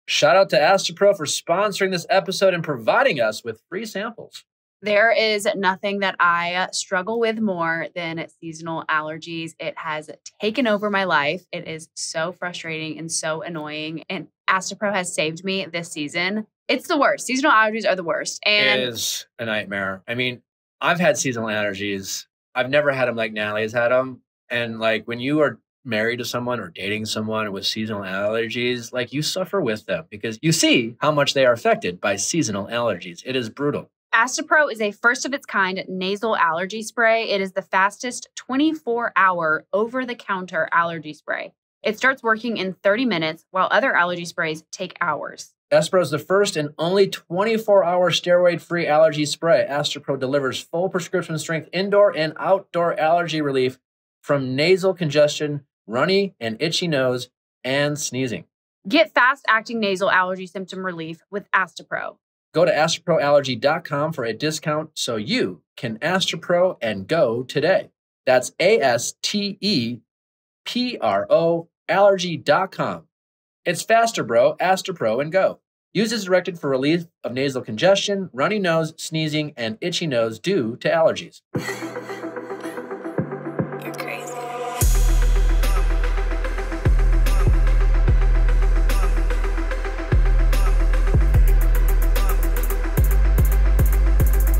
Shout out to Astapro for sponsoring this episode and providing us with free samples. There is nothing that I struggle with more than seasonal allergies. It has taken over my life. It is so frustrating and so annoying. And Astapro has saved me this season. It's the worst. Seasonal allergies are the worst. And it is a nightmare. I mean, I've had seasonal allergies. I've never had them like Natalie's had them. And like when you are married to someone or dating someone with seasonal allergies, like you suffer with them because you see how much they are affected by seasonal allergies. It is brutal. Astapro is a first-of-its-kind nasal allergy spray. It is the fastest 24-hour over-the-counter allergy spray. It starts working in 30 minutes, while other allergy sprays take hours. Astapro is the first and only 24-hour steroid-free allergy spray. Astapro delivers full prescription-strength indoor and outdoor allergy relief from nasal congestion, runny and itchy nose, and sneezing. Get fast-acting nasal allergy symptom relief with Astapro. Go to asteproallergy.com for a discount so you can Astapro and go today. That's ASTEPRO allergy.com. It's faster, bro. Astapro and go. Use as directed for relief of nasal congestion, runny nose, sneezing, and itchy nose due to allergies. You're crazy.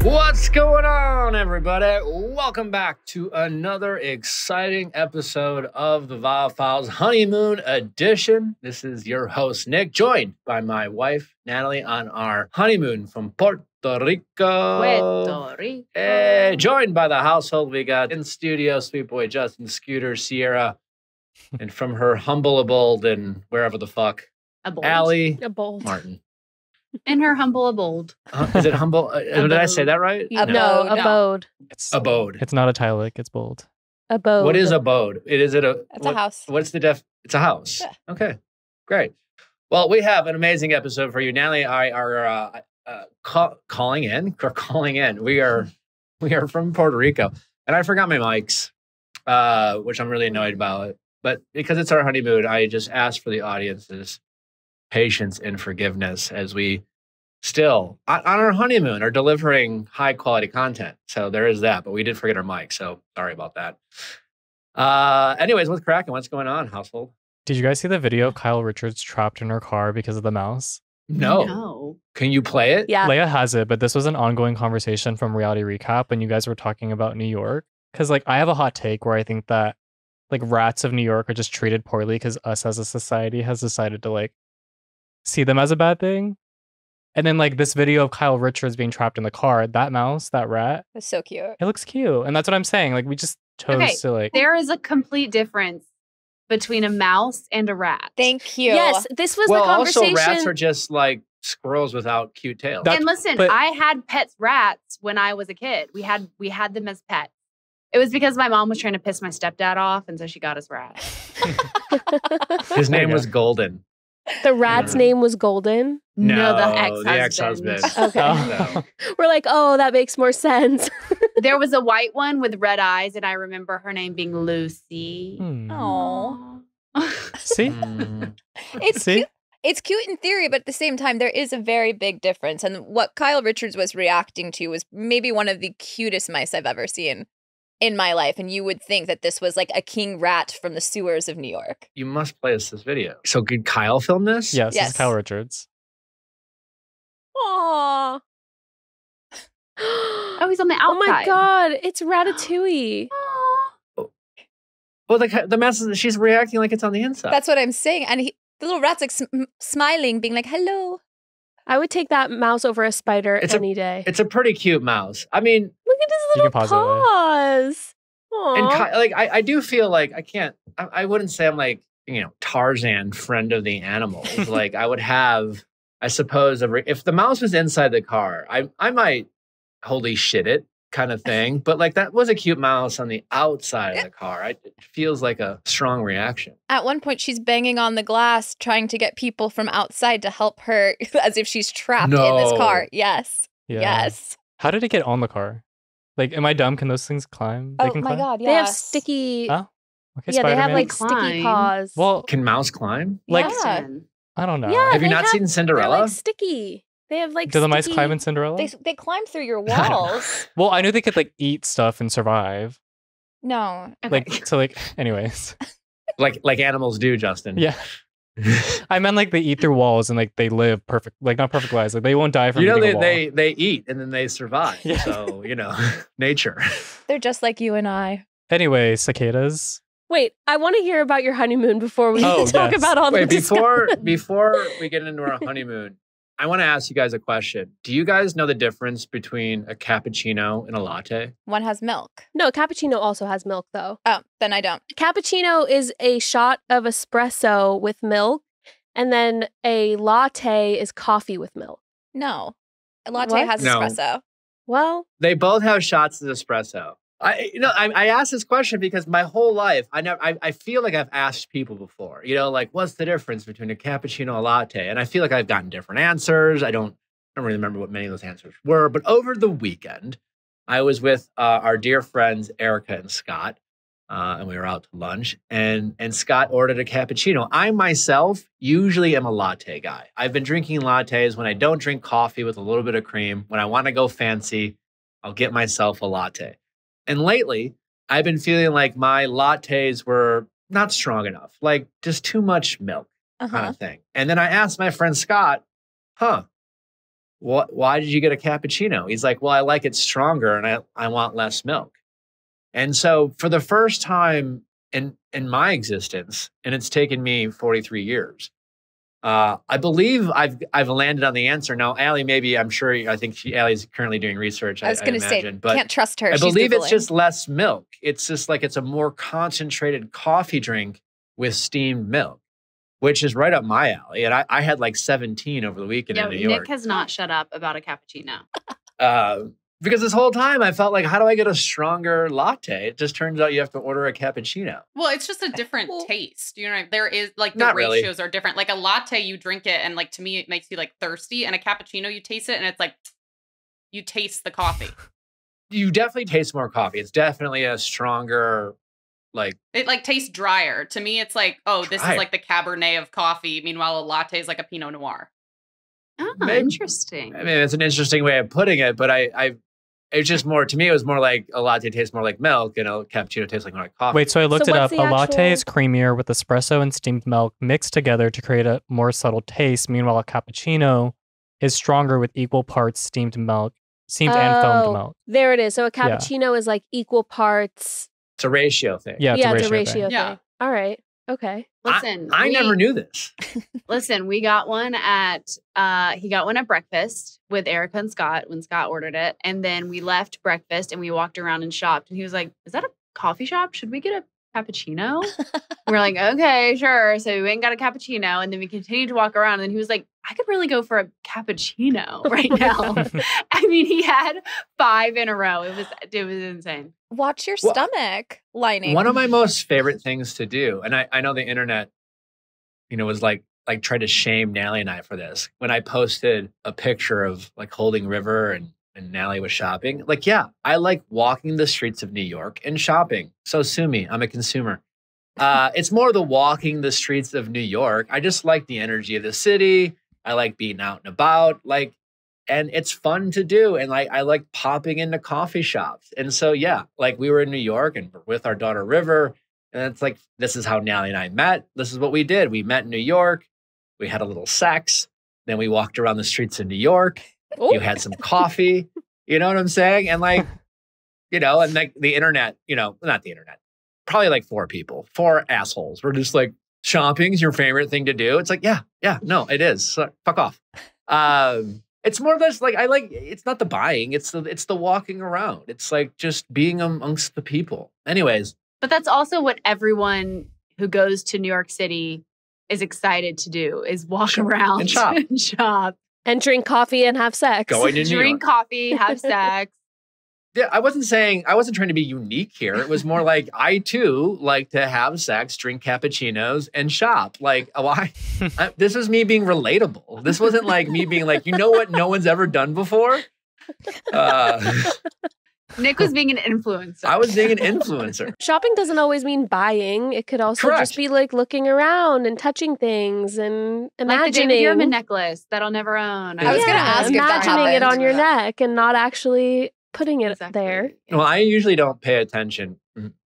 What's going on, everybody? Welcome back to another exciting episode of the Viall Files Honeymoon Edition. This is your host, Nick, joined by my wife, Natalie, on our honeymoon from Puerto Rico. Joined by the household we got in studio, sweet boy Justin, Scooter, Sierra, and from her humble abode and wherever the fuck, Allie, Martin. In her humble abode. Is it humble? Did I say that right? No, abode. It's abode. It's not italic, it's bold. Abode. What is abode? It's a house. What's the It's a house. Yeah. Okay, great. Well, we have an amazing episode for you. Natalie and I are calling in. We are from Puerto Rico. And I forgot my mics, which I'm really annoyed about. But because it's our honeymoon, I just asked for the audience's patience and forgiveness as we still, on our honeymoon, are delivering high quality content. So there is that, but we did forget our mic. So sorry about that. Anyways, what's cracking? What's going on, household? Did you guys see the video of Kyle Richards trapped in her car because of the mouse? No. Can you play it? Yeah. Leia has it, but this was an ongoing conversation from Reality Recap when you guys were talking about New York. Because like I have a hot take where I think that like rats of New York are just treated poorly because us as a society has decided to like see them as a bad thing. And then like this video of Kyle Richards being trapped in the car, that mouse, that rat. It's so cute. It looks cute. And that's what I'm saying. Like we just chose to like. There is a complete difference between a mouse and a rat. Thank you. Yes, this was the conversation. Also rats are just like squirrels without cute tails. And listen, I had pets rats when I was a kid. We had them as pets. It was because my mom was trying to piss my stepdad off, and so she got us rats. His name was Golden. The rat's name was Golden? No, the ex-husband. Okay. No. We're like, oh, that makes more sense. There was a white one with red eyes, and I remember her name being Lucy. Oh. See? It's cute. It's cute in theory, but at the same time, there is a very big difference. And what Kyle Richards was reacting to was maybe one of the cutest mice I've ever seen in my life. And you would think that this was like a king rat from the sewers of New York. You must play us this video. So did Kyle film this? Yes, this is Kyle Richards. Aww. Oh, he's on the outside. Oh my God, it's Ratatouille. Well, the message, she's reacting like it's on the inside. That's what I'm saying. And the little rat's like smiling, being like, hello. I would take that mouse over a spider any day. It's a pretty cute mouse. I mean, look at his little paws. And like, I do feel like I wouldn't say I'm like, Tarzan, friend of the animals. Like I would have, I suppose, if the mouse was inside the car, I might holy shit it kind of thing. But like that was a cute mouse on the outside of the car. It feels like a strong reaction. At one point, she's banging on the glass, trying to get people from outside to help her as if she's trapped in this car. Yes. Yeah. Yes. How did it get on the car? Like, am I dumb? Can those things climb? Oh my God, yeah. They have sticky... Oh? Okay, yeah, Spider-Man. they have like sticky paws. Well, can mouse climb? Like, yeah. I don't know. Yeah, Have you not seen they're Cinderella? like sticky. They have like Do the mice sticky- climb in Cinderella? They climb through your walls. Well, I knew they could like eat stuff and survive. No. Anyways. Like animals do, Justin. Yeah. I meant like they eat through walls and like they live perfect, like not perfect lives. Like they won't die from eating a wall. they eat and then they survive. Yeah. So, nature. They're just like you and I. Anyway, cicadas. Wait, I want to hear about your honeymoon before we Oh, talk yes. about all the Before we get into our honeymoon, I want to ask you guys a question. Do you guys know the difference between a cappuccino and a latte? One has milk. No, cappuccino also has milk though. Oh, then I don't. Cappuccino is a shot of espresso with milk, and then a latte is coffee with milk. No. A latte What? has No. espresso. Well, They both have shots of espresso. I asked this question because my whole life, I feel like I've asked people before, like, what's the difference between a cappuccino and a latte? And I feel like I've gotten different answers. I don't really remember what many of those answers were. But over the weekend, I was with our dear friends, Erica and Scott, and we were out to lunch. And Scott ordered a cappuccino. I myself usually am a latte guy. I've been drinking lattes when I don't drink coffee with a little bit of cream. When I want to go fancy, I'll get myself a latte. And lately, I've been feeling like my lattes were not strong enough, like just too much milk kind of thing. And then I asked my friend Scott, why did you get a cappuccino? He's like, well, I like it stronger and I want less milk. And so for the first time in my existence, and it's taken me 43 years, I believe I've landed on the answer. Now, Allie, I think Allie's currently doing research. I was going to say, but can't trust her. I She's believe it's Googling. just less milk. It's just like it's a more concentrated coffee drink with steamed milk, which is right up my alley. And I had like 17 over the weekend in New York. Nick has not shut up about a cappuccino. Because this whole time I felt like, how do I get a stronger latte? It just turns out you have to order a cappuccino. Well, it's just a different taste. You know, there is like the Not really. ratios are different. Like a latte, you drink it and like to me, it makes you like thirsty. And a cappuccino, you taste it and it's like, you taste the coffee. You definitely taste more coffee. It's definitely a stronger, like. It like tastes drier. To me, it's like, oh, this Drier. is like the Cabernet of coffee. Meanwhile, a latte is like a Pinot Noir. Oh, Maybe. interesting. I mean, it's an interesting way of putting it, but it's just more, to me, it was more like a latte tastes more like milk and a cappuccino tastes like more like coffee. Wait, so I looked So it what's up. the A latte is actual- creamier with espresso and steamed milk mixed together to create a more subtle taste. Meanwhile, a cappuccino is stronger with equal parts steamed and foamed milk. there it is. So a cappuccino is like equal parts. It's a ratio thing. Yeah, It's a thing. ratio thing. Yeah. All right. Okay. Listen, I never knew this. Listen, we got one at he got one at breakfast with Erica and Scott when Scott ordered it. And then we left breakfast and we walked around and shopped. And he was like, is that a coffee shop? Should we get a cappuccino? We're like, okay, sure. So we went and got a cappuccino. And then we continued to walk around. And then he was like, I could really go for a cappuccino right now. I mean, he had 5 in a row. It was insane. Watch your Well, stomach lining. One of my most favorite things to do, and I know the internet, was like tried to shame Natalie and I for this. When I posted a picture of like holding River and Natalie was shopping, like, yeah, I like walking the streets of New York and shopping. So sue me, I'm a consumer. It's more the walking the streets of New York. I just like the energy of the city. I like being out and about, and it's fun to do. And I like popping into coffee shops. And so, yeah, like we were in New York and we're with our daughter River. And it's like, this is how Natalie and I met. This is what we did. We met in New York. We had a little sex. Then we walked around the streets of New York. Ooh. You had some coffee. You know what I'm saying? And and like the internet, not the internet, probably like 4 people, 4 assholes. We're just like, shopping's your favorite thing to do. It's like, yeah, no, it is. So, fuck off. It's more or less like it's not the buying, it's the walking around. It's like just being amongst the people. Anyways. But that's also what everyone who goes to New York City is excited to do, is walk around and shop. and shop. And drink coffee and have sex. Going to New Drink York. coffee, have sex. Yeah, I wasn't trying to be unique here. It was more like I too like to have sex, drink cappuccinos, and shop. Like, why? This is me being relatable. This wasn't like me being like, what no one's ever done before? Nick was being an influencer. I was being an influencer. Shopping doesn't always mean buying. It could also Correct. just be like looking around and touching things and like imagining. the David Yurman necklace that I'll never own. I was gonna ask if that imagining it happened. on your neck and not actually putting it Exactly. there. Well, I usually don't pay attention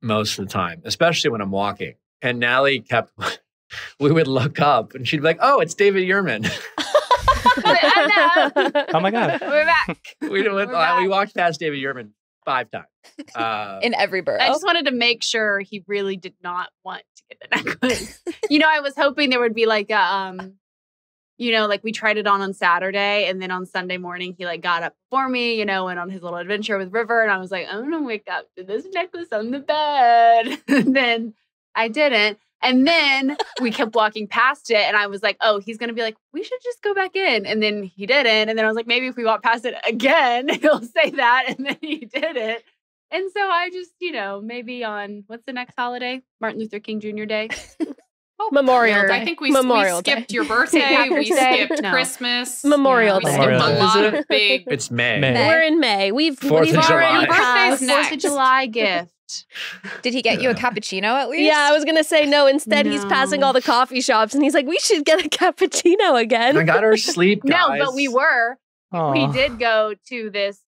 most of the time, especially when I'm walking. And Natalie we would look up and she'd be like, oh, it's David Yurman. Oh my God. We're back. we back. walked past David Yurman 5 times. In every borough. I just wanted to make sure he really did not want to get the necklace. I was hoping there would be like a, like we tried it on Saturday, and then on Sunday morning he like got up before me, went on his little adventure with River, and I was like, I'm gonna wake up to this necklace on the bed. And then I didn't. And then we kept walking past it, and I was like, oh, he's going to be like, we should just go back in. And then he didn't. And then I was like, maybe if we walk past it again, he'll say that. And then he did it. And so I just, maybe on, what's the next holiday? Martin Luther King Jr. Day? Memorial Day. I think we Memorial skipped Day. your birthday. We Patty's Day. skipped No. Christmas. Memorial we Day. skipped Memorial a Day. lot Is of big. It's May. May. We're in May. We've 4th of already July. Birthday's passed. next. 4th of July gift. Did he get you a cappuccino at least? Yeah, I was gonna say no. Instead, he's passing No. all the coffee shops, and he's like, "We should get a cappuccino again." I got her sleep, guys. No, but we were. Aw. We did go to this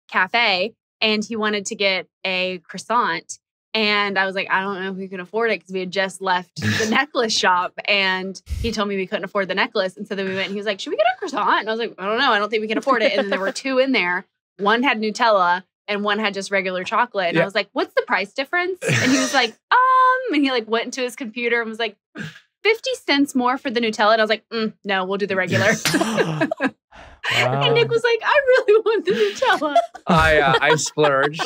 cafe, and he wanted to get a croissant. And I was like, I don't know if we can afford it because we had just left the necklace shop, and he told me we couldn't afford the necklace. And so then we went, and he was like, should we get a croissant? And I was like, I don't know. I don't think we can afford it. And then there were 2 in there. One had Nutella and one had just regular chocolate. And Yeah. I was like, what's the price difference? And he was like, and he like went into his computer and was like, 50 cents more for the Nutella. And I was like, no, we'll do the regular. And Nick was like, I really want the Nutella. I splurged.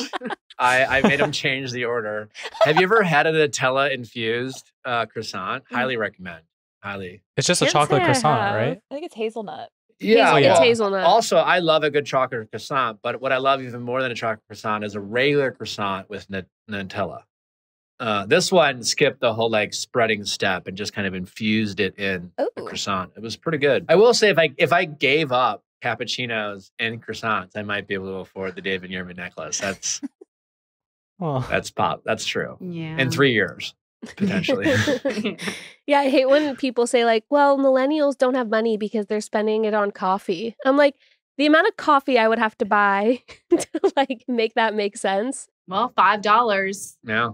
I made him change the order. Have you ever had a Nutella infused croissant? Highly recommend. Highly. It's just a Can't chocolate say I croissant, have. right? I think it's hazelnut. Yeah. yeah. It's hazelnut. Also, I love a good chocolate croissant, but what I love even more than a chocolate croissant is a regular croissant with Nutella. This one skipped the whole like spreading step and just kind of infused it in the Ooh. croissant. It was pretty good. I will say if I gave up cappuccinos and croissants, I might be able to afford the David Yurman necklace. That's Oh. That's true. Yeah. In 3 years, potentially. Yeah, I hate when people say like, well, millennials don't have money because they're spending it on coffee. I'm like, the amount of coffee I would have to buy to like make that make sense. Well, $5 Yeah.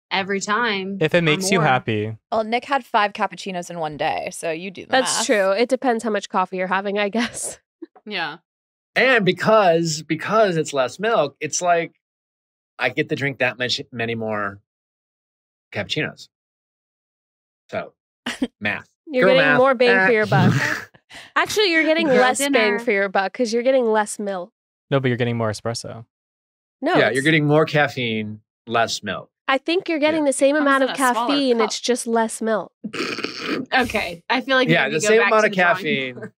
every time. If it or makes you more. happy. Well, Nick had 5 cappuccinos in one day, so you do the That's math. true. It depends how much coffee you're having, I guess. Yeah. And because it's less milk, it's like I get to drink many more cappuccinos. So, math. You're Girl getting math. more bang for your buck. Actually, you're getting Girl less dinner. bang for your buck because you're getting less milk. No, but you're getting more espresso. No, Yeah, it's- you're getting more caffeine, less milk. I think you're getting the same Comes amount in of a smaller caffeine. cup. It's just less milk. Okay. I feel like Yeah, we the need to same go back amount to of the drawing caffeine, board.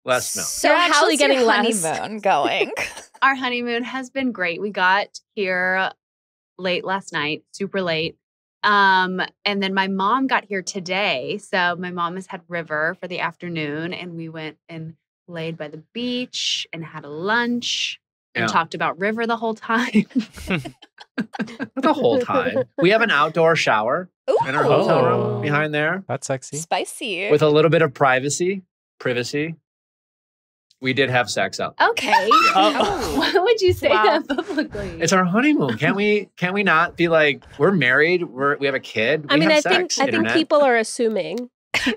less milk. So You're how's actually getting your less. honeymoon going? Our honeymoon has been great. We got here late last night, super late. And then my mom got here today. So my mom has had River for the afternoon, and we went and laid by the beach and had a lunch and Yeah. talked about River the whole time. The whole time. We have an outdoor shower in our hotel Oh. room behind there That's sexy. Spicy. with a little bit of privacy. We did have sex out. Okay. Oh. Why would you say Wow. that publicly? It's our honeymoon. Can we not be like, we're married, we have a kid, we I mean, have I sex, think internet. people are assuming.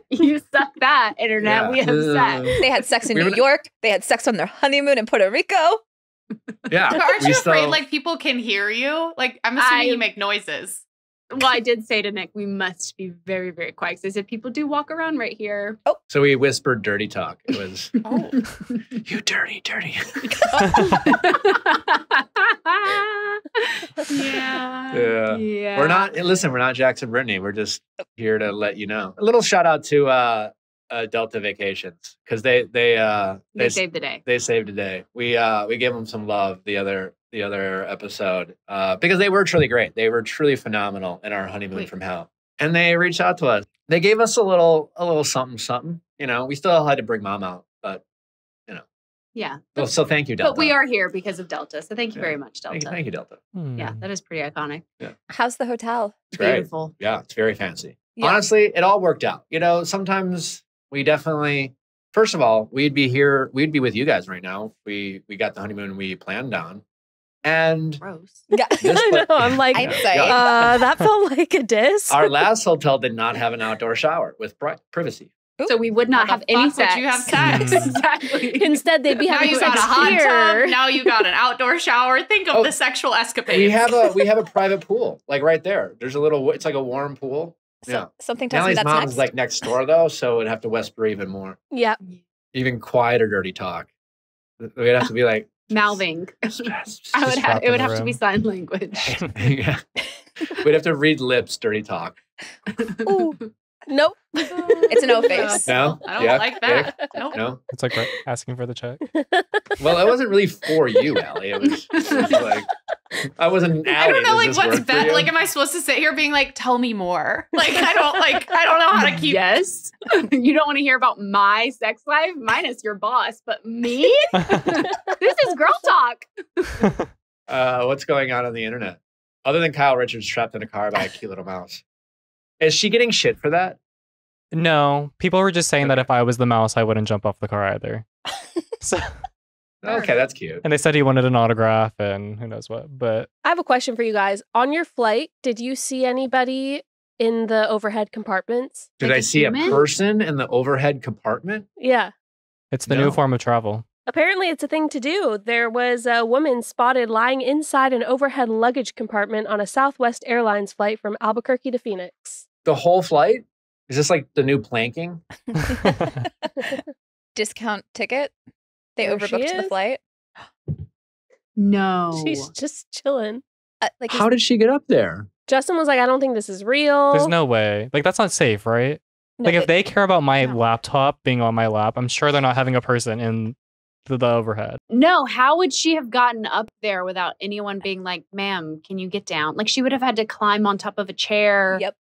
You suck that, internet. Yeah. We have sex. They had sex in We New were- York. They had sex on their honeymoon in Puerto Rico. Yeah. But aren't we you still- afraid like people can hear you? Like I'm assuming I- you make noises. Well, I did say to Nick, we must be very, very quiet. 'Cause I said, people do walk around right here. So we whispered dirty talk. It was, Oh. you dirty. Yeah. Yeah. We're not Jackson Brittany. We're just here to let you know. A little shout out to Delta Vacations because they saved the day. They saved the day. We gave them some love the other episode because they were truly great. They were truly phenomenal in our honeymoon from hell. And they reached out to us. They gave us a little something. You know, we still had to bring mom out, but you know, Yeah. Well, so thank you, Delta. But we are here because of Delta. So thank you very much, Delta. Thank you, Delta. Yeah, that is pretty iconic. Yeah. How's the hotel? It's great. Beautiful. Yeah, it's very fancy. Yeah. Honestly, it all worked out. You know, sometimes we definitely, first of all, we'd be with you guys right now. We got the honeymoon we planned on. And Gross. Yeah. I know. I'm like, Hindsight. that felt like a diss. our last hotel did not have an outdoor shower with privacy. So we would not How have the any fuck would sex. you have sex? Exactly. Instead, they'd be Now having you sex got a hot here. tub. Now you got an outdoor shower. Think of Oh, the sexual escapades. We have a private pool, like right there. There's a little, it's like a warm pool. Yeah. Something tells me Nallie's that's mom's next. like next door though, so it'd have to whisper even more, Yeah. even quieter dirty talk. We'd have to be like Mouthing. just It would have to be sign language. yeah. We'd have to read lips dirty talk. Ooh. Nope. It's an O face. No? I don't Yeah? like that. Nope. No? It's like asking for the check. Well, it wasn't really for you, Allie. It was like I wasn't Allie. I don't know, Does like this what's work for best. you? Like, am I supposed to sit here being like, "Tell me more"? I don't know how to keep. Yes. You don't want to hear about my sex life, minus your boss, but me? This is girl talk. What's going on the internet? Other than Kyle Richards trapped in a car by a cute little mouse. Is she getting shit for that? No, people were just saying that if I was the mouse, I wouldn't jump off the car either. So, Okay, that's cute. and they said he wanted an autograph and who knows what. But I have a question for you guys. On your flight, did you see anybody in the overhead compartments? Did Like I a see human? a person in the overhead compartment? Yeah. it's the No. new form of travel. Apparently, it's a thing to do. There was a woman spotted lying inside an overhead luggage compartment on a Southwest Airlines flight from Albuquerque to Phoenix. The whole flight? Is this like the new planking? Discount ticket. They There she overbooked the is. flight. No. She's just chilling. Like How did she get up there? Justin was like, I don't think this is real. There's no way. Like, that's not safe, right? no, Like, if but- they care about my No. laptop being on my lap, I'm sure they're not having a person in the overhead. No, how would she have gotten up there without anyone being like, ma'am, can you get down? Like she would have had to climb on top of a chair. Yep.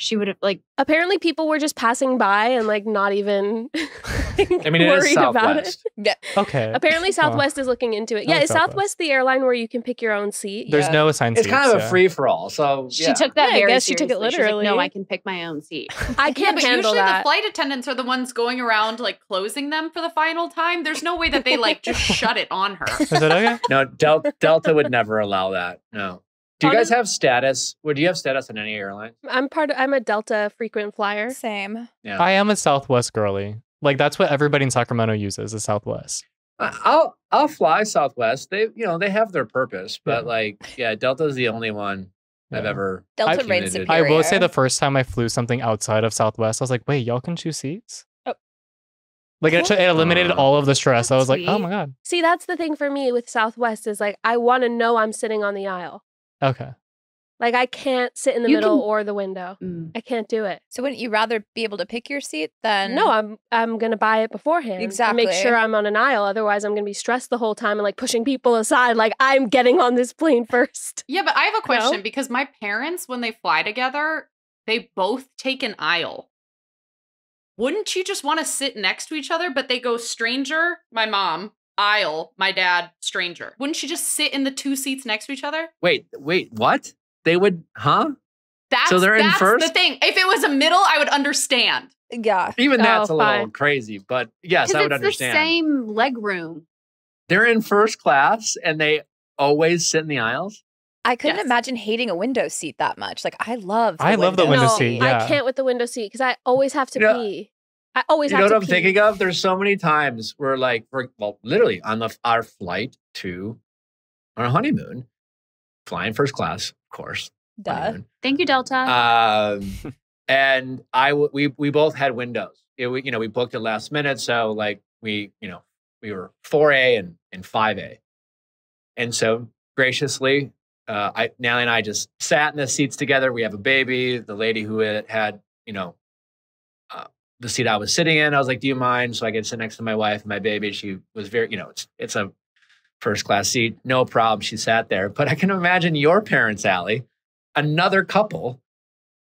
She would have like Apparently, people were just passing by and like not even I mean, it is worried about it. Southwest. Yeah. Okay. Apparently, Southwest is looking into it. I Yeah, like is Southwest. Southwest the airline where you can pick your own seat? There's Yeah. no assigned It's seats. kind of a yeah. free for all. So she yeah. took that Yeah, I very guess she took it seriously. She's like, literally. no, I can pick my own seat. I Yeah, can't but handle usually that. the flight attendants are the ones going around like closing them for the final time. There's no way that they like just shut it on her. Is it okay? No, Delta would never allow that. No. Do you guys have status? Well, do you have status on any airline? I'm a Delta frequent flyer. Same. Yeah. I am a Southwest girly. Like, that's what everybody in Sacramento uses is Southwest. I'll fly Southwest. They they have their purpose, but Delta's the only one I've Yeah. ever Delta tuned reigns into. I will say Superior. the first time I flew something outside of Southwest, I was like, wait, y'all can choose seats? Oh. Like, it eliminated all of the stress. I was like, oh Sweet. my God. See, that's the thing for me with Southwest is like I want to know I'm sitting on the aisle. Okay. Like I can't sit in the You middle can- or the window. Mm. I can't do it. So wouldn't you rather be able to pick your seat than No, I'm gonna buy it beforehand. And make Exactly. sure I'm on an aisle. Otherwise, I'm gonna be stressed the whole time and like pushing people aside. Like I'm getting on this plane first. Yeah, but I have a question No? because my parents, when they fly together, they both take an aisle. Wouldn't you just want to sit next to each other? But they go stranger, my mom, aisle, my dad, stranger. Wouldn't you just sit in the two seats next to each other? Wait, what? They would, huh? That's, So they're in that's first? the thing. If it was a middle, I would understand. Yeah. Even that's Oh, a little fine. crazy, but yes, I Because would it's the understand. same leg room. They're in first class and they always sit in the aisles. I couldn't Yes. imagine hating a window seat that much. Like I love I love the window No, seat. Yeah. I can't with the window seat because I always have to You know- pee. I always You have know to what I'm pee. thinking of? There's so many times where literally on our flight to our honeymoon, flying first class, of course. Duh. honeymoon. Thank you, Delta. And we both had windows. We booked it last minute, so like we were 4A and 5A, and so graciously, Nally and I just sat in the seats together. We have a baby. The lady who had the seat I was sitting in, I was like, "Do you mind?" So I could sit next to my wife and my baby. She was very, it's a first class seat, no problem. She sat there, but I can imagine your parents, Allie, another couple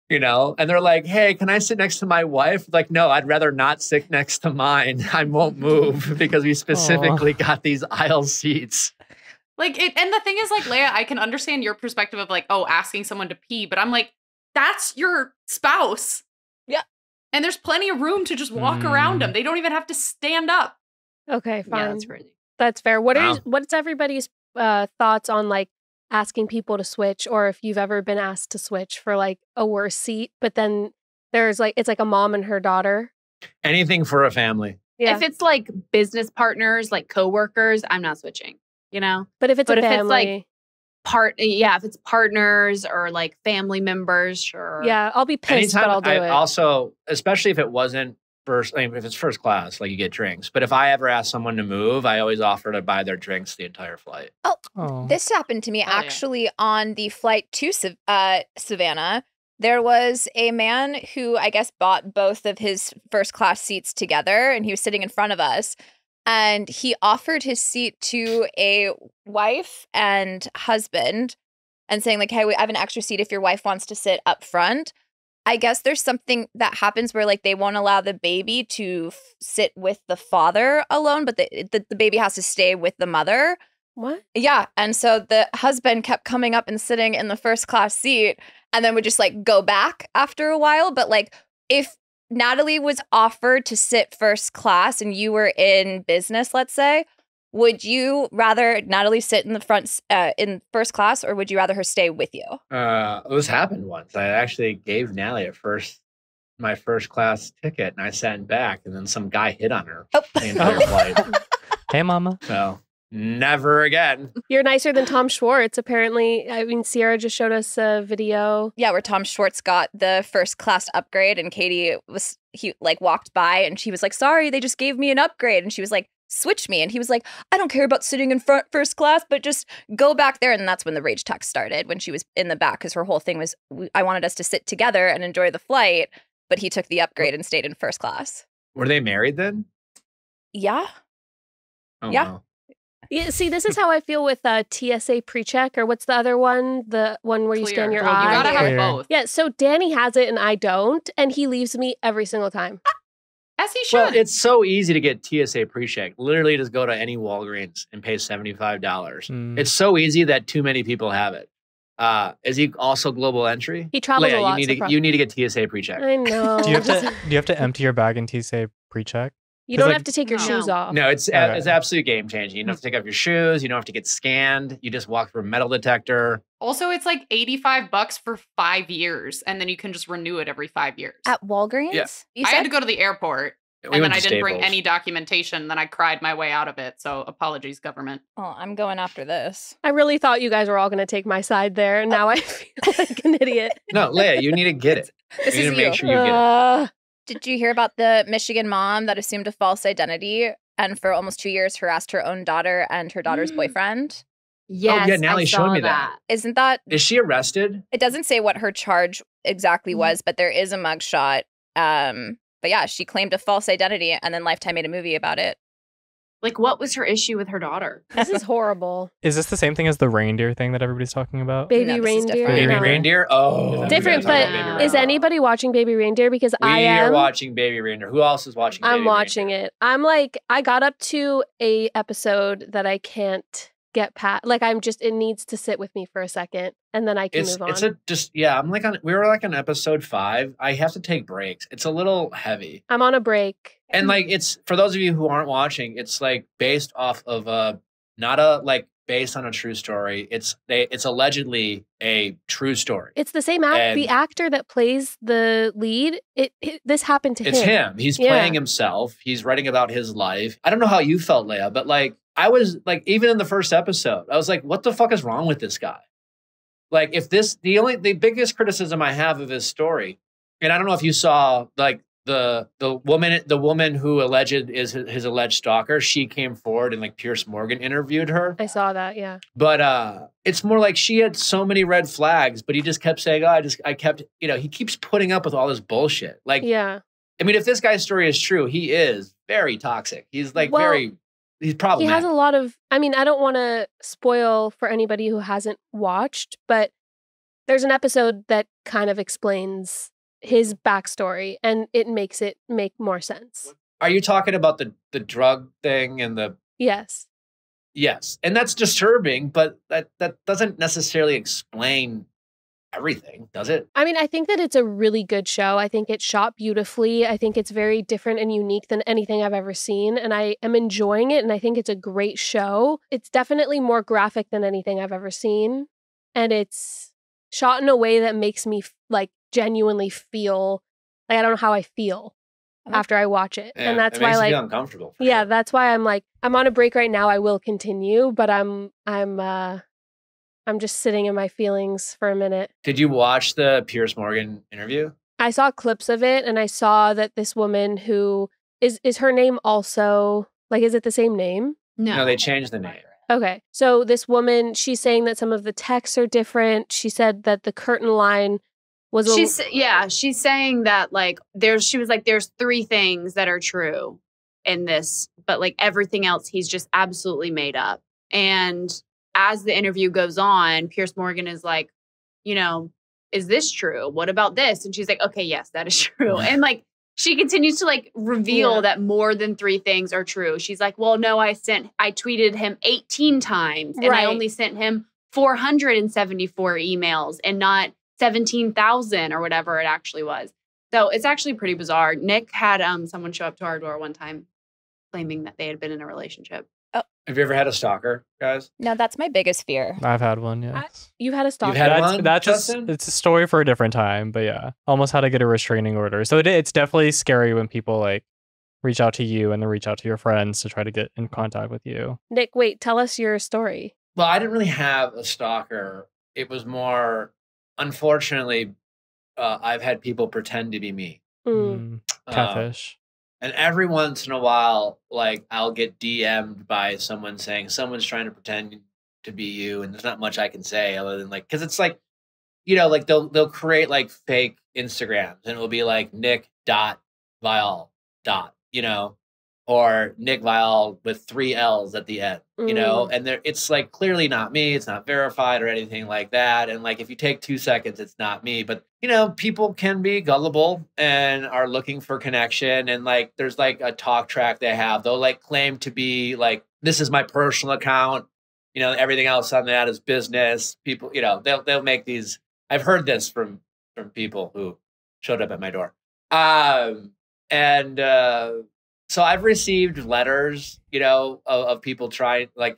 you know, and they're like, hey, can I sit next to my wife? Like, no, I'd rather not sit next to mine. I won't move because we specifically got these aisle seats. Like, and the thing is, like, Leia, I can understand your perspective of like, oh, asking someone to pee, but I'm like, that's your spouse. Yeah. And there's plenty of room to just walk around them. They don't even have to stand up. Okay, fine. Yeah, that's crazy. That's fair. What's everybody's thoughts on like asking people to switch, or if you've ever been asked to switch for like a worse seat, but then there's like, it's like a mom and her daughter? Anything for a family. Yeah. If it's like business partners, like coworkers, I'm not switching, you know? But if it's But a if it's, family, like, if it's partners or like family members, sure. yeah, I'll be pissed, but I'll do it. Also, especially if it wasn't first, I mean, if it's first class, like you get drinks. But if I ever ask someone to move, I always offer to buy their drinks the entire flight. This happened to me Oh, yeah. actually on the flight to Savannah. There was a man who I guess bought both of his first class seats together, and he was sitting in front of us. And he offered his seat to a wife and husband and saying like, hey, I have an extra seat if your wife wants to sit up front. I guess there's something that happens where like they won't allow the baby to sit with the father alone, but the baby has to stay with the mother. What? Yeah. And so the husband kept coming up and sitting in the first class seat and then would just like go back after a while. But like if Natalie was offered to sit first class and you were in business, let's say, would you rather Natalie sit in the front in first class, or would you rather her stay with you? This happened once. I actually gave Natalie my first class ticket, and I sat in back, and then some guy hit on her the entire flight. Hey, mama. So never again. You're nicer than Tom Schwartz, apparently. I mean, Sierra just showed us a video. Yeah, where Tom Schwartz got the first class upgrade, and Katie walked by, and she was like, "Sorry, they just gave me an upgrade," and she was like, "Switch me," and he was like, "I don't care about sitting in front first class, but just go back there." And that's when the rage text started, when she was in the back, because her whole thing was, I wanted us to sit together and enjoy the flight, but he took the upgrade and stayed in first class. Were they married then? Yeah. Oh, Yeah. wow. Yeah, see, this is how I feel with TSA pre-check, or what's the other one? The one where you scan your Well, eye. you gotta have Clear. both. Yeah, so Danny has it and I don't, and he leaves me every single time. As he should. Well, it's so easy to get TSA pre-check. Literally, just go to any Walgreens and pay $75. It's so easy that too many people have it. Is he also global entry? He travels Leia, a lot. you need to get TSA pre-check. I know. Do you have to empty your bag in TSA pre-check? You 'Cause, don't like- have to take your No. shoes off. No, it's Okay. absolute game changing. You don't have to take off your shoes. You don't have to get scanned. You just walk through a metal detector. Also, it's like $85 for 5 years, and then you can just renew it every 5 years. At Walgreens? Yeah. You I said? had to go to the airport, We and then went I to didn't bring Staples. any documentation. Then I cried my way out of it. So apologies, government. Oh, I'm going after this. I really thought you guys were all going to take my side there, and now I feel like an idiot. No, Leia, you need to get it. This You need is to make you. sure you get it. Did you hear about the Michigan mom that assumed a false identity and for almost 2 years harassed her own daughter and her daughter's boyfriend? Yes, yeah, Natalie I showed saw me that. Isn't that? Is she arrested? It doesn't say what her charge exactly was, but there is a mugshot. But yeah, she claimed a false identity, and then Lifetime made a movie about it. Like, what was her issue with her daughter? This is horrible. Is this the same thing as the reindeer thing that everybody's talking about? Baby No, this is reindeer. different. Baby No. Reindeer? Oh. Different, we gotta but talk about Baby is Reindeer. anybody watching Baby Reindeer? Because We I are am. watching Baby Reindeer. Who else is watching Baby I'm watching Reindeer? it. I'm like, I got up to a episode that I can't get past. Like, I'm just, it needs to sit with me for a second, and then I can move on. I'm like we were like on episode 5. I have to take breaks. It's a little heavy. I'm on a break. And like it's for those of you who aren't watching, it's like based off of based on a true story. It's allegedly a true story. It's the same And- the actor that plays the lead. This happened to him. It's him. He's Yeah. playing himself. He's writing about his life. I don't know how you felt, Leia, but like I was like, even in the first episode, I was like, what the fuck is wrong with this guy? Like if the biggest criticism I have of his story, and I don't know if you saw like the woman who is his alleged stalker, she came forward and like Pierce Morgan interviewed her. I saw that. Yeah. But it's more like she had so many red flags, but he just kept saying, he keeps putting up with all this bullshit. Like, Yeah. I mean, if this guy's story is true, he is very toxic. He's like he's He problematic. has a lot of, I mean, I don't want to spoil for anybody who hasn't watched, but There's an episode that kind of explains his backstory, and it makes it make more sense. Are you talking about the drug thing and the... Yes. Yes. And that's disturbing, but that doesn't necessarily explain everything, does it? I mean, I think that it's a really good show. I think it's shot beautifully. I think it's very different and unique than anything I've ever seen. And I am enjoying it. And I think it's a great show. It's definitely more graphic than anything I've ever seen. And it's shot in a way that makes me like genuinely feel like I don't know how I feel after I watch it. Yeah, and that's it why makes like you feel uncomfortable. Yeah, sure. that's why I'm like, I'm on a break right now. I will continue, but I'm just sitting in my feelings for a minute. Did you watch the Piers Morgan interview? I saw clips of it, and I saw that this woman who is her name also, like, is it the same name? No, they changed the name. Okay. So this woman, she's saying that some of the texts are different. She said that the curtain line was she's saying that like there's 3 things that are true in this, but like everything else he's just absolutely made up. And as the interview goes on, Piers Morgan is like, you know, is this true? What about this? And she's like, okay, yes, that is true. And like she continues to like reveal that more than 3 things are true. She's like, well, no, I tweeted him 18 times and I only sent him 474 emails and not 17,000 or whatever it actually was. So it's actually pretty bizarre. Nick had someone show up to our door one time claiming that they had been in a relationship. Oh. Have you ever had a stalker, guys? No, that's my biggest fear. I've had one, yeah. You've had a stalker? You've had one, Justin? It's a story for a different time, but yeah. Almost had to get a restraining order. So it's definitely scary when people like reach out to you and then reach out to your friends to try to get in contact with you. Nick, wait, tell us your story. Well, I didn't really have a stalker. It was more, unfortunately, I've had people pretend to be me. Catfish. And every once in a while, like I'll get DM'd by someone saying someone's trying to pretend to be you, and there's not much I can say other than like, because it's like, you know, like they'll create like fake Instagrams, and it'll be like Nick.Viall, you know, or Nick Viall with 3 L's at the end, you know, and it's like clearly not me. It's not verified or anything like that. And like if you take 2 seconds, it's not me. But you know, people can be gullible and are looking for connection. And like there's like a talk track they have. They'll like claim to be like, this is my personal account. You know, everything else on that is business. People, you know, they'll make these. I've heard this from people who showed up at my door. So I've received letters, you know, of people trying like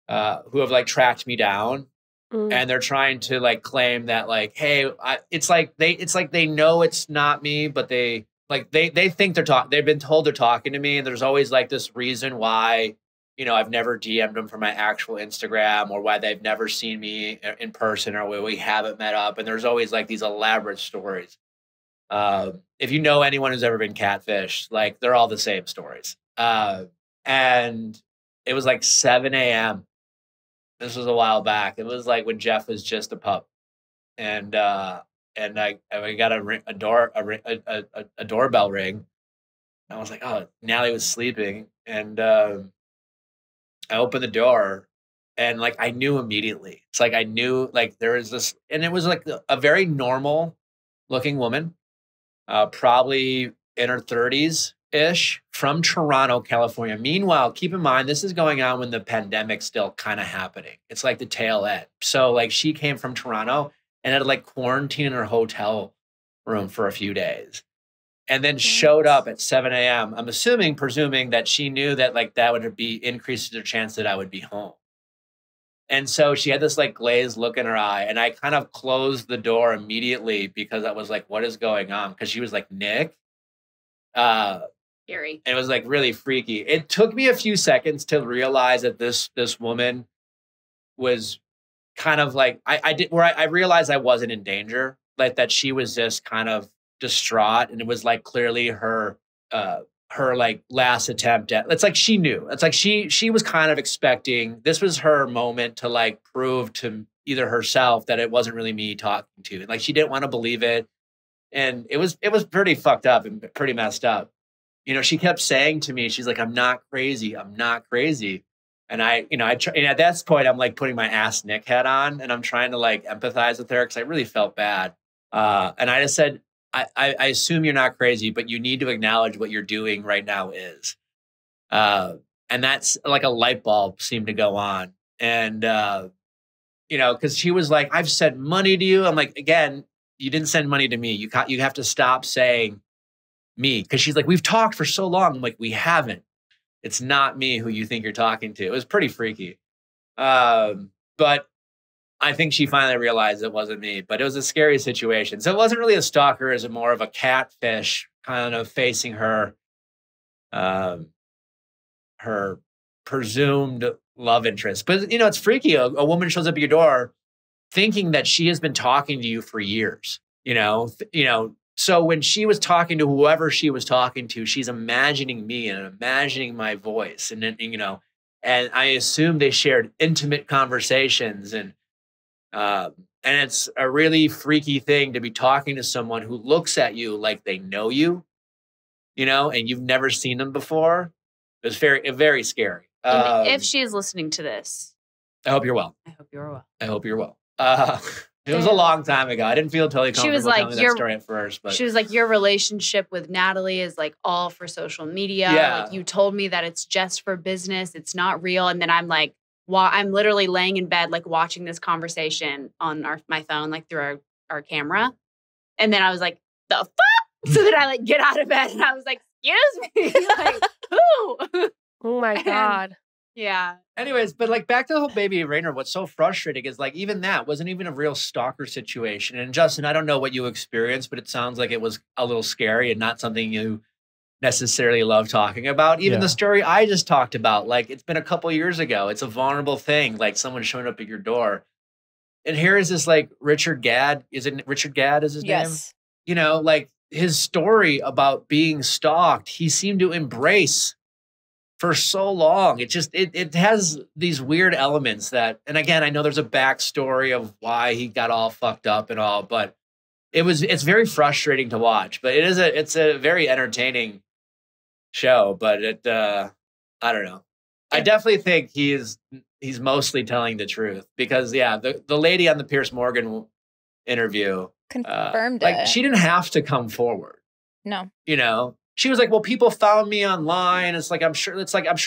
who have like tracked me down, and they're trying to like claim that like, hey, it's like they know it's not me, but they think they've been told they're talking to me, and there's always like this reason why, you know, I've never DM'd them from my actual Instagram, or why they've never seen me in person, or why we haven't met up, and there's always like these elaborate stories. If you know anyone who's ever been catfished, like they're all the same stories. And it was like 7 a.m. This was a while back. It was like when Jeff was just a pup, and I got a doorbell ring. I was like, oh, Natalie was sleeping, and I opened the door, and like I knew immediately. It's like I knew like there was this, and it was like a very normal looking woman. Probably in her 30s-ish, from Toronto, California. Meanwhile, keep in mind, this is going on when the pandemic's still kind of happening. It's like the tail end. So like she came from Toronto and had like quarantine in her hotel room for a few days, and then showed up at 7 a.m. I'm presuming that she knew that like that would be increases her chance that I would be home. And so she had this like glazed look in her eye, and I kind of closed the door immediately because I was like, what is going on? Because she was like, Nick. Scary. And it was like really freaky. It took me a few seconds to realize that this woman was kind of like, I realized I wasn't in danger, like that she was just kind of distraught, and it was like clearly her like last attempt at, it's like she knew. It's like she was kind of expecting, this was her moment to like prove to either herself that it wasn't really me talking to. And like she didn't want to believe it. And it was pretty fucked up and pretty messed up. You know, she kept saying to me, she's like, I'm not crazy. I'm not crazy. And and at that point, I'm like putting my Ask Nick hat on, and I'm trying to like empathize with her because I really felt bad. And I just said, I assume you're not crazy, but you need to acknowledge what you're doing right now is. And that's like a light bulb seemed to go on. And, because she was like, I've sent money to you. I'm like, again, you didn't send money to me. You have to stop saying me. Because she's like, we've talked for so long. I'm like, we haven't. It's not me who you think you're talking to. It was pretty freaky. But I think she finally realized it wasn't me. But it was a scary situation. So it wasn't really a stalker. It was more of a catfish kind of facing her presumed love interest. But, it's freaky. A woman shows up at your door thinking that she has been talking to you for years, So when she was talking to whoever she was talking to, she's imagining me and imagining my voice. And then, and I assume they shared intimate conversations and it's a really freaky thing to be talking to someone who looks at you like they know you, and you've never seen them before. It was very, very scary. If she is listening to this, I hope you're well. I hope you're well. I hope you're well. It was a long time ago. I didn't feel totally comfortable she was like, telling that story at first. But she was like, your relationship with Natalie is like all for social media. Yeah. Like you told me that it's just for business. It's not real. And then I'm like, I'm literally laying in bed, like watching this conversation on my phone, like through our camera. And then I was like, the fuck? So then I like get out of bed and I was like, excuse me. Like, who? Oh my God. Yeah. Anyways, but like back to the whole baby Rainer, what's so frustrating is like even that wasn't even a real stalker situation. And Justin, I don't know what you experienced, but it sounds like it was a little scary and not something you necessarily love talking about. Even the story I just talked about, like it's been a couple years ago. It's a vulnerable thing, like someone showing up at your door. And here is this like Richard Gadd. Is it Richard Gadd is his name? Like his story about being stalked, he seemed to embrace for so long. It has these weird elements that, and again, I know there's a backstory of why he got all fucked up and all, but it's very frustrating to watch, but it's a very entertaining show, but I don't know. I definitely think he's mostly telling the truth because the lady on the Piers Morgan interview confirmed it. Like she didn't have to come forward. No. She was like, well, people found me online. It's like, I'm sure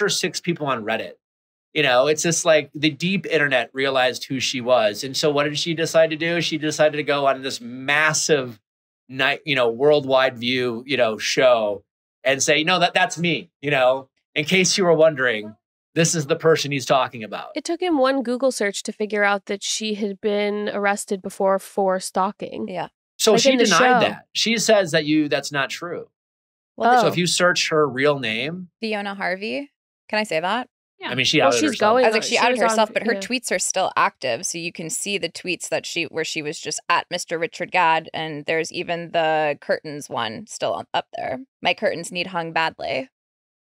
6 people on Reddit. It's just like the deep internet realized who she was. And so what did she decide to do? She decided to go on this massive night, worldwide view, show and say, that's me, in case you were wondering, this is the person he's talking about. It took him one Google search to figure out that she had been arrested before for stalking. Yeah. So she denied that. She says that's not true. Well, so if you search her real name, Fiona Harvey, can I say that? Yeah. I mean, she outed herself. I was like, she outed herself, but her tweets are still active, so you can see the tweets where she was just at Mr. Richard Gadd, and there's even the curtains one still up there. My curtains need hung badly.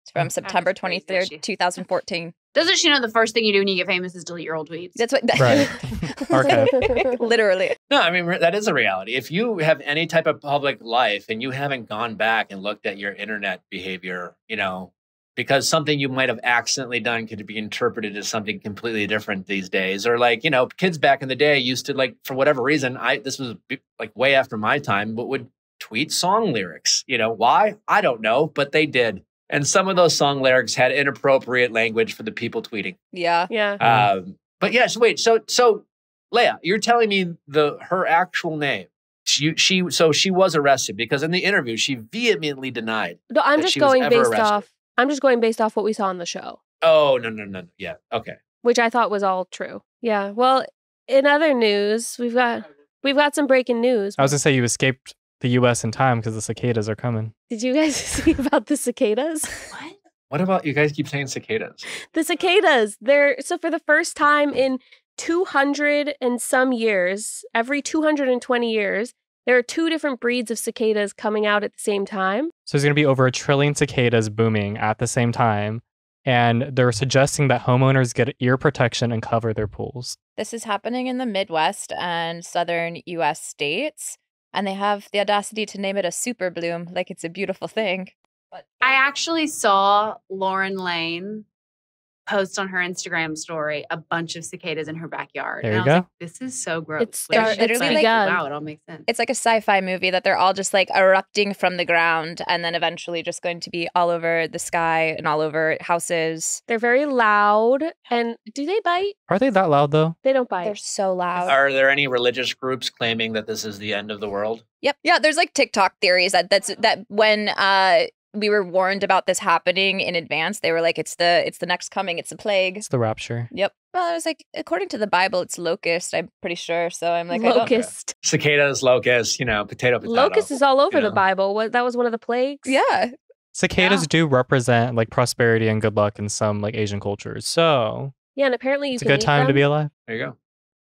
It's from September 23rd, 2014. Doesn't she know the first thing you do when you get famous is delete your old tweets? That's what. Right. Literally. No, I mean, that is a reality. If you have any type of public life and you haven't gone back and looked at your internet behavior, because something you might have accidentally done could be interpreted as something completely different these days. Or like, kids back in the day used to like, for whatever reason, this was like way after my time, but would tweet song lyrics. Why? I don't know, but they did. And some of those song lyrics had inappropriate language for the people tweeting. Yeah. Yeah. But yes, wait. So Leah, you're telling me her actual name. She was arrested because in the interview she vehemently denied. No, I'm just going based off what we saw on the show. Oh, no. Yeah. Okay. Which I thought was all true. Yeah. Well, in other news, we've got some breaking news. I was gonna say you escaped the U.S. in time because the cicadas are coming. Did you guys see about the cicadas? What about you guys keep saying cicadas? The cicadas. So for the first time in 200 and some years, every 220 years, there are 2 different breeds of cicadas coming out at the same time. So there's going to be over 1 trillion cicadas booming at the same time. And they're suggesting that homeowners get ear protection and cover their pools. This is happening in the Midwest and southern U.S. states. And they have the audacity to name it a super bloom, like it's a beautiful thing. But I actually saw Lauren Lane post on her Instagram story a bunch of cicadas in her backyard. There and you I was go. like, this is so gross. It's literally like, wow, it all makes sense. It's like a sci-fi movie that they're all just like erupting from the ground and then eventually just going to be all over the sky and all over houses. They're very loud. And do they bite? Are they that loud though? They don't bite. They're so loud. Are there any religious groups claiming that this is the end of the world? Yep. Yeah, there's like TikTok theories that when we were warned about this happening in advance, they were like, it's the next coming, it's the plague. It's the rapture. Yep. Well, I was like, according to the Bible, it's locust, I'm pretty sure. So I'm like, locust. Cicadas, locusts, potato. Locust is all over you the know. Bible. That was one of the plagues. Yeah. Cicadas do represent like prosperity and good luck in some like Asian cultures. So Yeah, and apparently it's a can good eat time to them. be alive. There you go.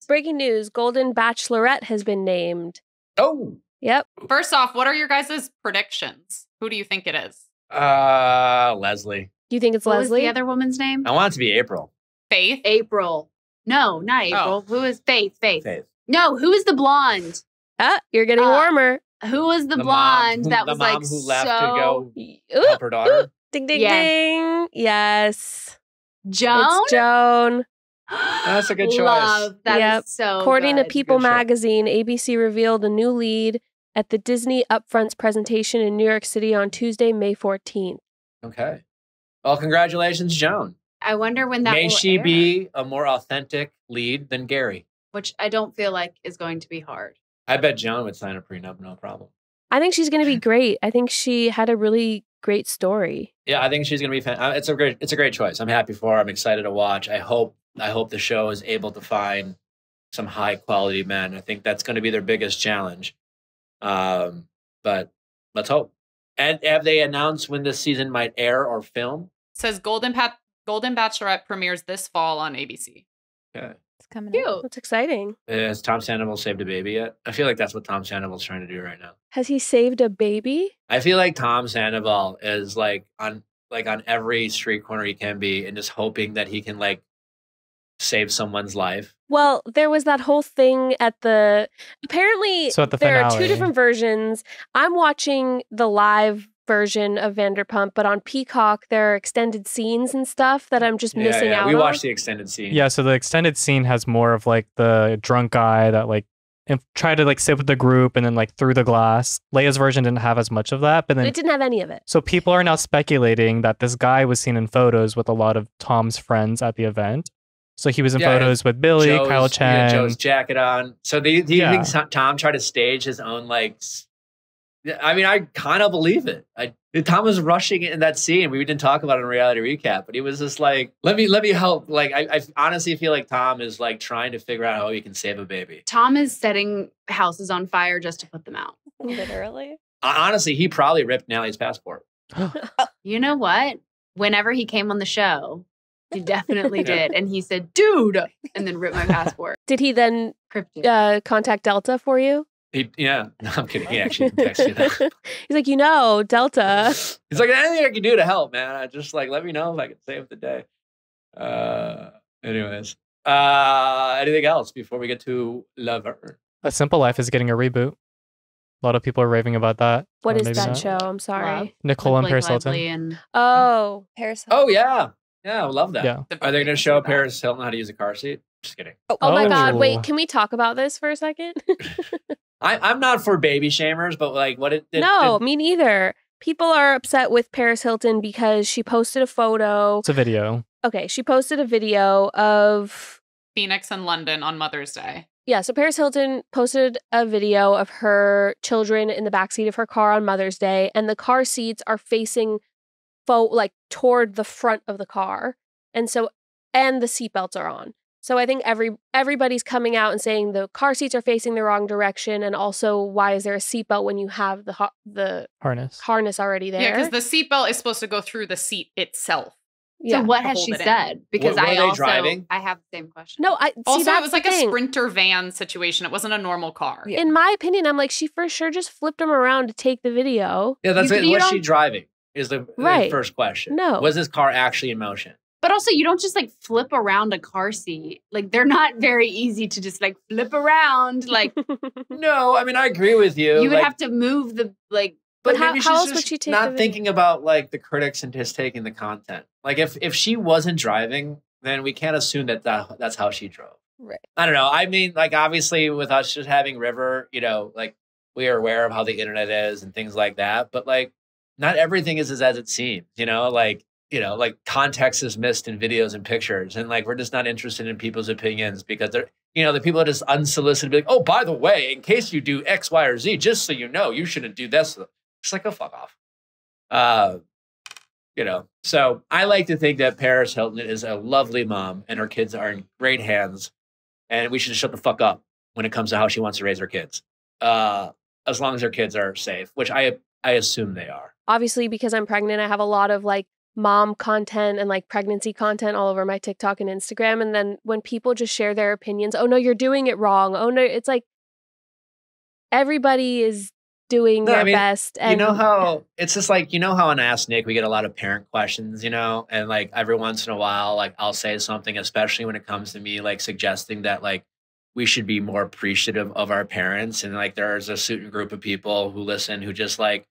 Breaking news, Golden Bachelorette has been named. Oh, Yep. First off, what are your guys' predictions? Who do you think it is? Leslie. Do you think it's What was Leslie? the other woman's name? I want it to be April. Faith? April. No, not April. Who is Faith? Faith. No, who is the blonde? You're getting warmer. Who was the The blonde mom, that the was mom like who left so... to go Ooh, help her daughter. Ding, ding, Yes. ding. Yes. Joan? It's Joan. That's a good choice. Love. That is Yep. so According to good. People Good show. magazine, ABC revealed a new lead at the Disney Upfronts presentation in New York City on Tuesday, May 14th. Okay. Well, congratulations, Joan. I wonder when that May will she air, be a more authentic lead than Gary. which I don't feel like is going to be hard. I bet Joan would sign a prenup, no problem. I think she's going to be great. I think she had a really great story. Yeah, I think she's going to be fan. It's a great choice. I'm happy for her. I'm excited to watch. I hope the show is able to find some high quality men. I think that's going to be their biggest challenge. But let's hope. And have they announced when this season might air or film? Says Golden Bachelorette premieres this fall on ABC. Okay. It's coming Cute. up. That's exciting. Has Tom Sandoval saved a baby yet? I feel like that's what Tom Sandoval's trying to do right now. Has he saved a baby? I feel like Tom Sandoval is on every street corner he can be and just hoping that he can save someone's life. Well, there was that whole thing at the... Apparently, So at the there are two finale. different versions. I'm watching the live version of Vanderpump, but on Peacock, there are extended scenes and stuff that I'm just missing out We on. watched the extended scene. Yeah, so the extended scene has more of like the drunk guy that tried to sit with the group and then through the glass. Leia's version didn't have as much of that, but then It didn't have any of it. so people are now speculating that this guy was seen in photos with a lot of Tom's friends at the event. So he was in Yeah, photos with Billy, Kyle Chen. Joe's jacket on. So do you Yeah. think Tom tried to stage his own I mean, I kind of believe it. Tom was rushing it in that scene. We didn't talk about it in reality recap, but he was just let me help. I honestly feel like Tom is trying to figure out how he can save a baby. Tom is setting houses on fire just to put them out. Literally. Honestly, he probably ripped Nallie's passport. You know what? Whenever he came on the show, he definitely did. And he said, dude, and then ripped my passport. Did he then Cryptic. contact Delta for you? No, I'm kidding. He actually texted you that. He's like, Delta. He's like, anything I can do to help, man. I just let me know if I can save the day. Anyways, anything else before we get to Laverne? A Simple Life is getting a reboot. A lot of people are raving about that. What Or is maybe that not. show? I'm sorry. Love. Nicole and Blake Paris Lively Hilton. and Oh. Paris. Oh yeah, I love that. Yeah. Are they going to show Paris Hilton how to use a car seat? Just kidding. Oh my God. Oh. Wait, can we talk about this for a second? I'm not for baby shamers, but No, me neither. People are upset with Paris Hilton because she posted a photo. It's a video. Okay, she posted a video of... Phoenix and London on Mother's Day. Yeah, so Paris Hilton posted a video of her children in the backseat of her car on Mother's Day, and the car seats are facing toward the front of the car. And the seatbelts are on. So I think everybody's coming out and saying the car seats are facing the wrong direction, and also why is there a seatbelt when you have the Harness. already there? Yeah, because the seatbelt is supposed to go through the seat itself. Yeah. So what to has hold she it in. said? Because Were they I driving? have the same question. No, see, Also, that's it was the like a thing. Sprinter van situation. It wasn't a normal car. Yeah. In my opinion, I'm like, she for sure just flipped him around to take the video. Yeah, that's You- it. you Was she don't- driving? Is the Right. first question. No. Was this car actually in motion? But also, you don't just flip around a car seat. They're not very easy to just flip around. No, I mean I agree with you. You would have to move the But maybe how else she's would she just take not the thinking about like the critics and just taking the content. Like if she wasn't driving, then we can't assume that's how she drove. Right. I don't know. I mean, like obviously with us just having River, you know, like we are aware of how the internet is and things like that. But like not everything is as it seems, you know, like context is missed in videos and pictures. And like we're just not interested in people's opinions because they're, you know, the people are just unsolicited, be like, oh, by the way, in case you do X, Y, or Z, just so you know, you shouldn't do this. It's like, oh, fuck off. You know, so I like to think that Paris Hilton is a lovely mom and her kids are in great hands. And we should just shut the fuck up when it comes to how she wants to raise her kids. As long as her kids are safe, which I assume they are. Obviously, because I'm pregnant, I have a lot of like mom content and like pregnancy content all over my TikTok and Instagram. And then when people just share their opinions, oh no, you're doing it wrong. Oh no, it's like everybody is doing their best. And you know how it's just like, you know how on Ask Nick we get a lot of parent questions, you know, and like every once in a while, like I'll say something, especially when it comes to me, like suggesting that like we should be more appreciative of our parents. And like there's a certain group of people who listen who just like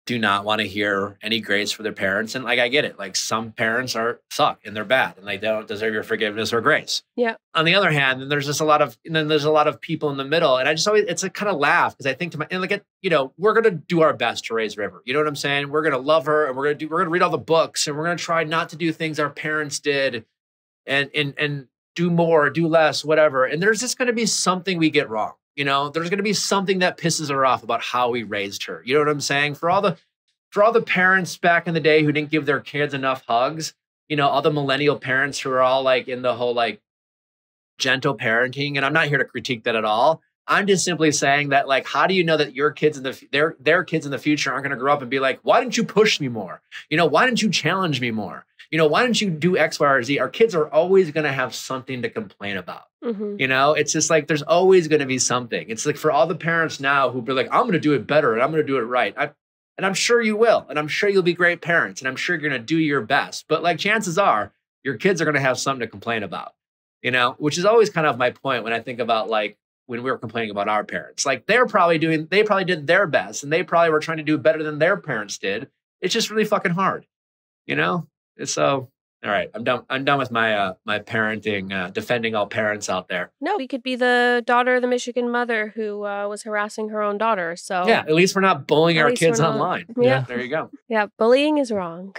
do not want to hear any grace for their parents. And like, I get it. Like some parents suck and they're bad and like they don't deserve your forgiveness or grace. Yeah. On the other hand, then there's just a lot of people in the middle. And I just always, it's a kind of laugh because I think to my, and like, you know, we're going to do our best to raise River. You know what I'm saying? We're going to love her and we're going to read all the books and we're going to try not to do things our parents did and do more, do less, whatever. And there's just going to be something we get wrong. You know, there's going to be something that pisses her off about how we raised her. You know what I'm saying? For all the parents back in the day who didn't give their kids enough hugs, you know, all the millennial parents who are all like in the whole like gentle parenting. And I'm not here to critique that at all. I'm just simply saying that like, how do you know that your kids their kids in the future aren't going to grow up and be like, why didn't you push me more? You know, why didn't you challenge me more? You know, why didn't you do X, Y, or Z? Our kids are always going to have something to complain about. Mm-hmm. You know, it's just like, there's always going to be something. It's like for all the parents now who be like, I'm going to do it better and I'm going to do it right. And I'm sure you will. And I'm sure you'll be great parents. And I'm sure you're going to do your best. But like chances are your kids are going to have something to complain about, you know, which is always kind of my point when I think about like when we were complaining about our parents. Like they probably did their best and they probably were trying to do better than their parents did. It's just really fucking hard, you know? So, all right, I'm done with my my parenting, defending all parents out there. No, we could be the daughter of the Michigan mother who was harassing her own daughter. So yeah, at least we're not bullying our kids online. Yeah, there you go. Yeah, bullying is wrong,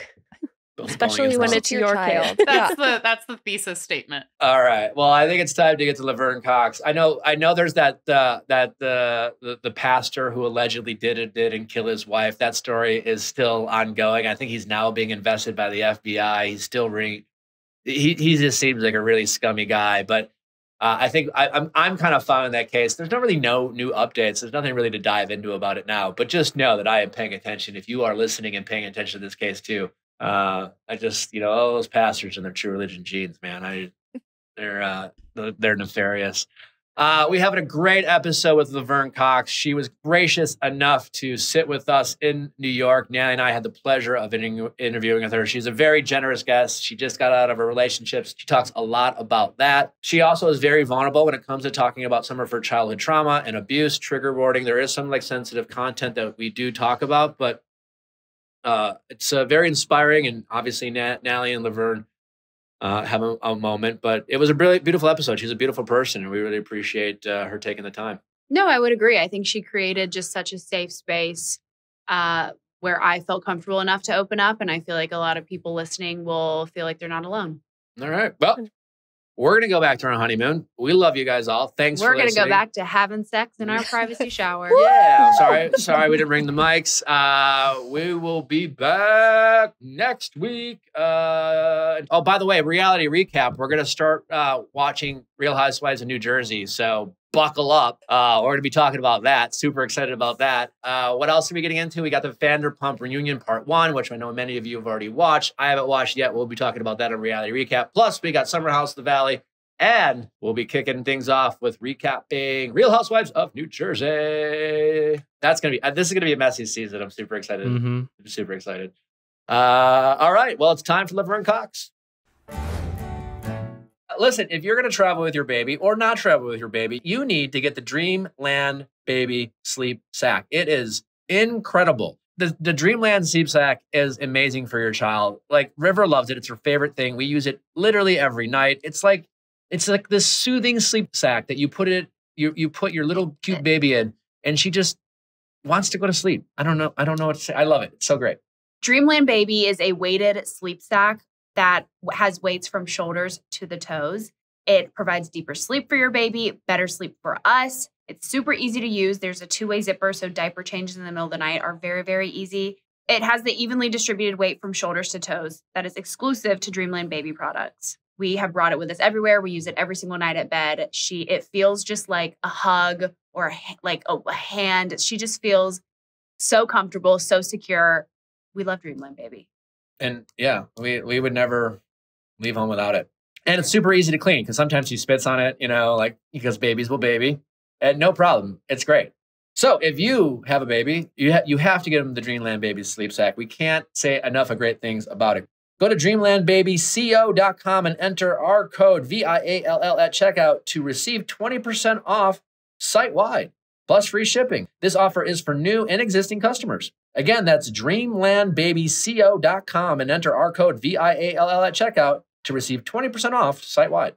especially when it's your child. That's the thesis statement. All right. Well, I think it's time to get to Laverne Cox. I know. There's the pastor who allegedly did and kill his wife. That story is still ongoing. I think he's now being invested by the FBI. He's still he just seems like a really scummy guy. But I think I'm kind of following that case. There's no new updates. There's nothing really to dive into about it now. But just know that I am paying attention. If you are listening and paying attention to this case too. I just, you know, all those pastors and their true religion genes, man. They're nefarious. We having a great episode with Laverne Cox. She was gracious enough to sit with us in New York. Natalie and I had the pleasure of interviewing with her. She's a very generous guest. She just got out of her relationships. She talks a lot about that. She also is very vulnerable when it comes to talking about some of her childhood trauma and abuse, trigger warning. There is some like sensitive content that we do talk about, but it's very inspiring, and obviously Natalie and Laverne have a moment, but it was a really beautiful episode. She's a beautiful person, and we really appreciate her taking the time. No, I would agree. I think she created just such a safe space where I felt comfortable enough to open up, and I feel like a lot of people listening will feel like they're not alone. All right. Well, we're going to go back to our honeymoon. We love you guys all. Thanks for listening. We're going to go back to having sex in our privacy shower. Yeah. Sorry we didn't ring the mics. We will be back next week. Oh, by the way, reality recap. We're going to start watching Real Housewives of New Jersey. So buckle up. We're going to be talking about that. Super excited about that. What else are we getting into? We got the Vanderpump Reunion Part 1, which I know many of you have already watched. I haven't watched yet. We'll be talking about that on Reality Recap. Plus, we got Summer House of the Valley. And we'll be kicking things off with recapping Real Housewives of New Jersey. This is going to be a messy season. I'm super excited. Mm-hmm. I'm super excited. All right. Well, it's time for Laverne Cox. Listen, if you're going to travel with your baby or not travel with your baby, you need to get the Dreamland Baby Sleep Sack. It is incredible. the Dreamland sleep sack is amazing for your child. Like River loves it. It's her favorite thing. We use it literally every night. It's like this soothing sleep sack that you put your little cute baby in, and she just wants to go to sleep. I don't know what to say. I love it. It's so great. Dreamland Baby is a weighted sleep sack that has weights from shoulders to the toes. It provides deeper sleep for your baby, better sleep for us. It's super easy to use. There's a two-way zipper, so diaper changes in the middle of the night are very, very easy. It has the evenly distributed weight from shoulders to toes that is exclusive to Dreamland Baby products. We have brought it with us everywhere. We use it every single night at bed. It feels just like a hug or like a hand. She just feels so comfortable, so secure. We love Dreamland Baby. And yeah, we would never leave home without it. And it's super easy to clean because sometimes she spits on it, like because babies will baby. And no problem. It's great. So if you have a baby, you have to get them the Dreamland Baby sleep sack. We can't say enough of great things about it. Go to dreamlandbabyco.com and enter our code VIALL at checkout to receive 20% off site-wide, plus free shipping. This offer is for new and existing customers. Again, that's dreamlandbabyco.com and enter our code VIALL at checkout to receive 20% off site-wide.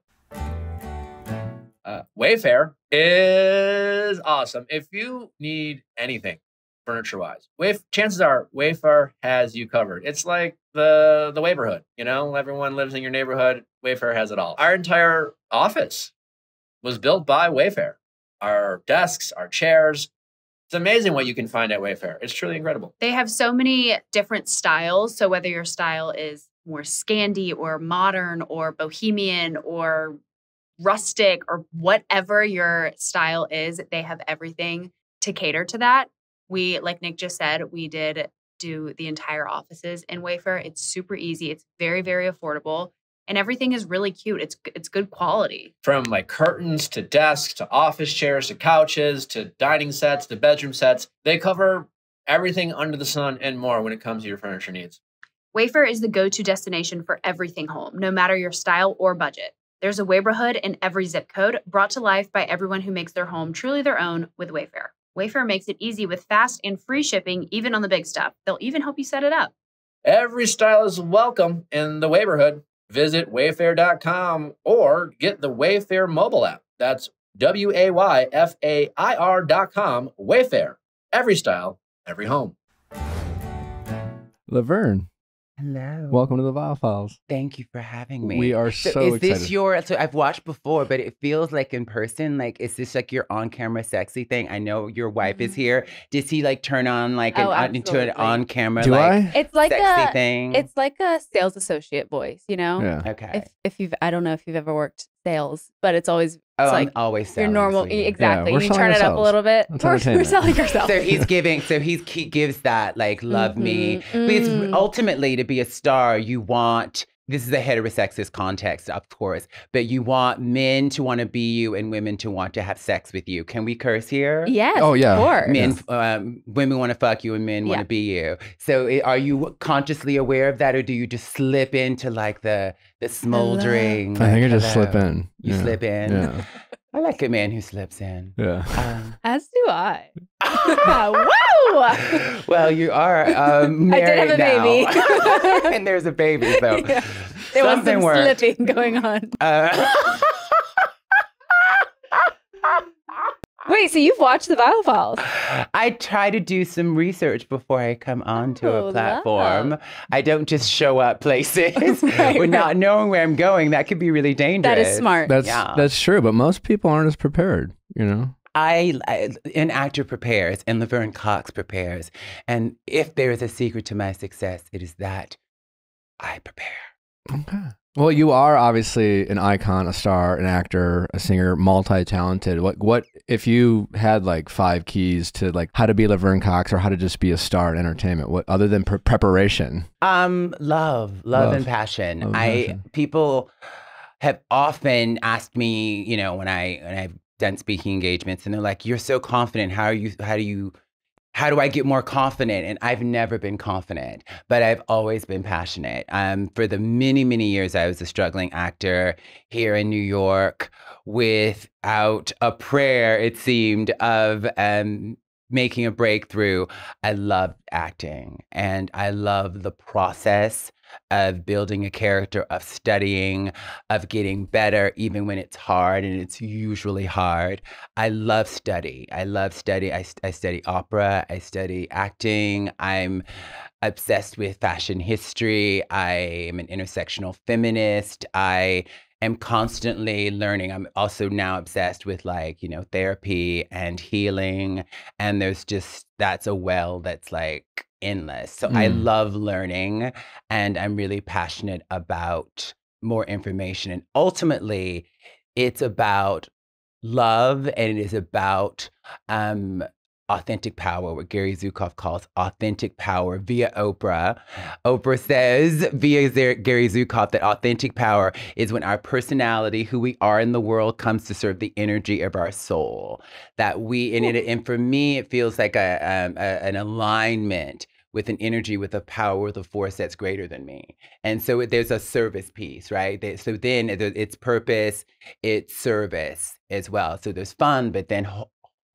Wayfair is awesome. If you need anything furniture-wise, chances are Wayfair has you covered. It's like the neighborhood, everyone lives in your neighborhood. Wayfair has it all. Our entire office was built by Wayfair. Our desks, our chairs. It's amazing what you can find at Wayfair. It's truly incredible. They have so many different styles. So whether your style is more Scandi or modern or bohemian or rustic or whatever your style is, they have everything to cater to that. We, like Nick just said, we did do the entire offices in Wayfair. It's super easy. It's very, very affordable. And everything is really cute. It's good quality. From like curtains to desks to office chairs to couches to dining sets to bedroom sets. They cover everything under the sun and more when it comes to your furniture needs. Wayfair is the go-to destination for everything home, no matter your style or budget. There's a neighborhood in every zip code, brought to life by everyone who makes their home truly their own with Wayfair. Wayfair makes it easy with fast and free shipping, even on the big stuff. They'll even help you set it up. Every style is welcome in the neighborhood. Visit wayfair.com or get the Wayfair mobile app. That's WAYFAIR.com. Wayfair. Every style, every home. Laverne. Hello. Welcome to the Viall Files. Thank you for having me. We are so excited. Is this your, so I've watched before, but it feels like in person, like, is this like your on-camera sexy thing? I know your wife is here. Does he like turn on like into an on-camera It's like sexy thing? It's like a sales associate voice, Yeah. Okay. I don't know if you've ever worked sales, but it's always I'm always your selling, normal sweetie. exactly. Yeah, we're You turn selling it up a ourselves. little bit. That's We're entertainment. selling ourselves. So he gives that like love me. Because ultimately to be a star, you want, this is a heterosexist context, of course, but you want men to want to be you and women to want to have sex with you. Can we curse here? Yes. Oh, yeah. Of course. Women want to fuck you and men want to be you. So are you consciously aware of that, or do you just slip into like the smoldering? I think I like, just slip in. You slip in? Yeah. I like a man who slips in. Yeah. As do I. Wow. Well, you are married I did have a baby. and there's a baby, so Yeah. There was some slipping going on. Wait, so you've watched the Viall Files? I try to do some research before I come onto a platform. I don't just show up places with not knowing where I'm going. That could be really dangerous. That is smart. That's true, but most people aren't as prepared, an actor prepares and Laverne Cox prepares. And if there is a secret to my success, it is that I prepare. Okay. Well, you are obviously an icon, a star, an actor, a singer, multi-talented. What if you had like 5 keys to like how to be Laverne Cox or how to just be a star in entertainment? What other than preparation? Love and passion. Love and passion. People have often asked me, when I've done speaking engagements, and they're like, "You're so confident. How do I get more confident?" And I've never been confident, but I've always been passionate. For the many, many years, I was a struggling actor here in New York without a prayer, it seemed, of making a breakthrough, I love acting, and I love the process of building a character, of studying, of getting better, even when it's hard, and it's usually hard. I love study. I study opera. I study acting. I'm obsessed with fashion history. I am an intersectional feminist. I am constantly learning. I'm also now obsessed with like, therapy and healing. And that's a well that's like endless. So I love learning, and I'm really passionate about more information. And ultimately, it's about love, and it is about authentic power, what Gary Zukav calls authentic power via Oprah. Oprah says via Gary Zukav that authentic power is when our personality, who we are in the world, comes to serve the energy of our soul. And for me, it feels like an alignment with an energy, with a power, with a force that's greater than me. And so there's a service piece, right? So then it's purpose, it's service as well. So there's fun, but then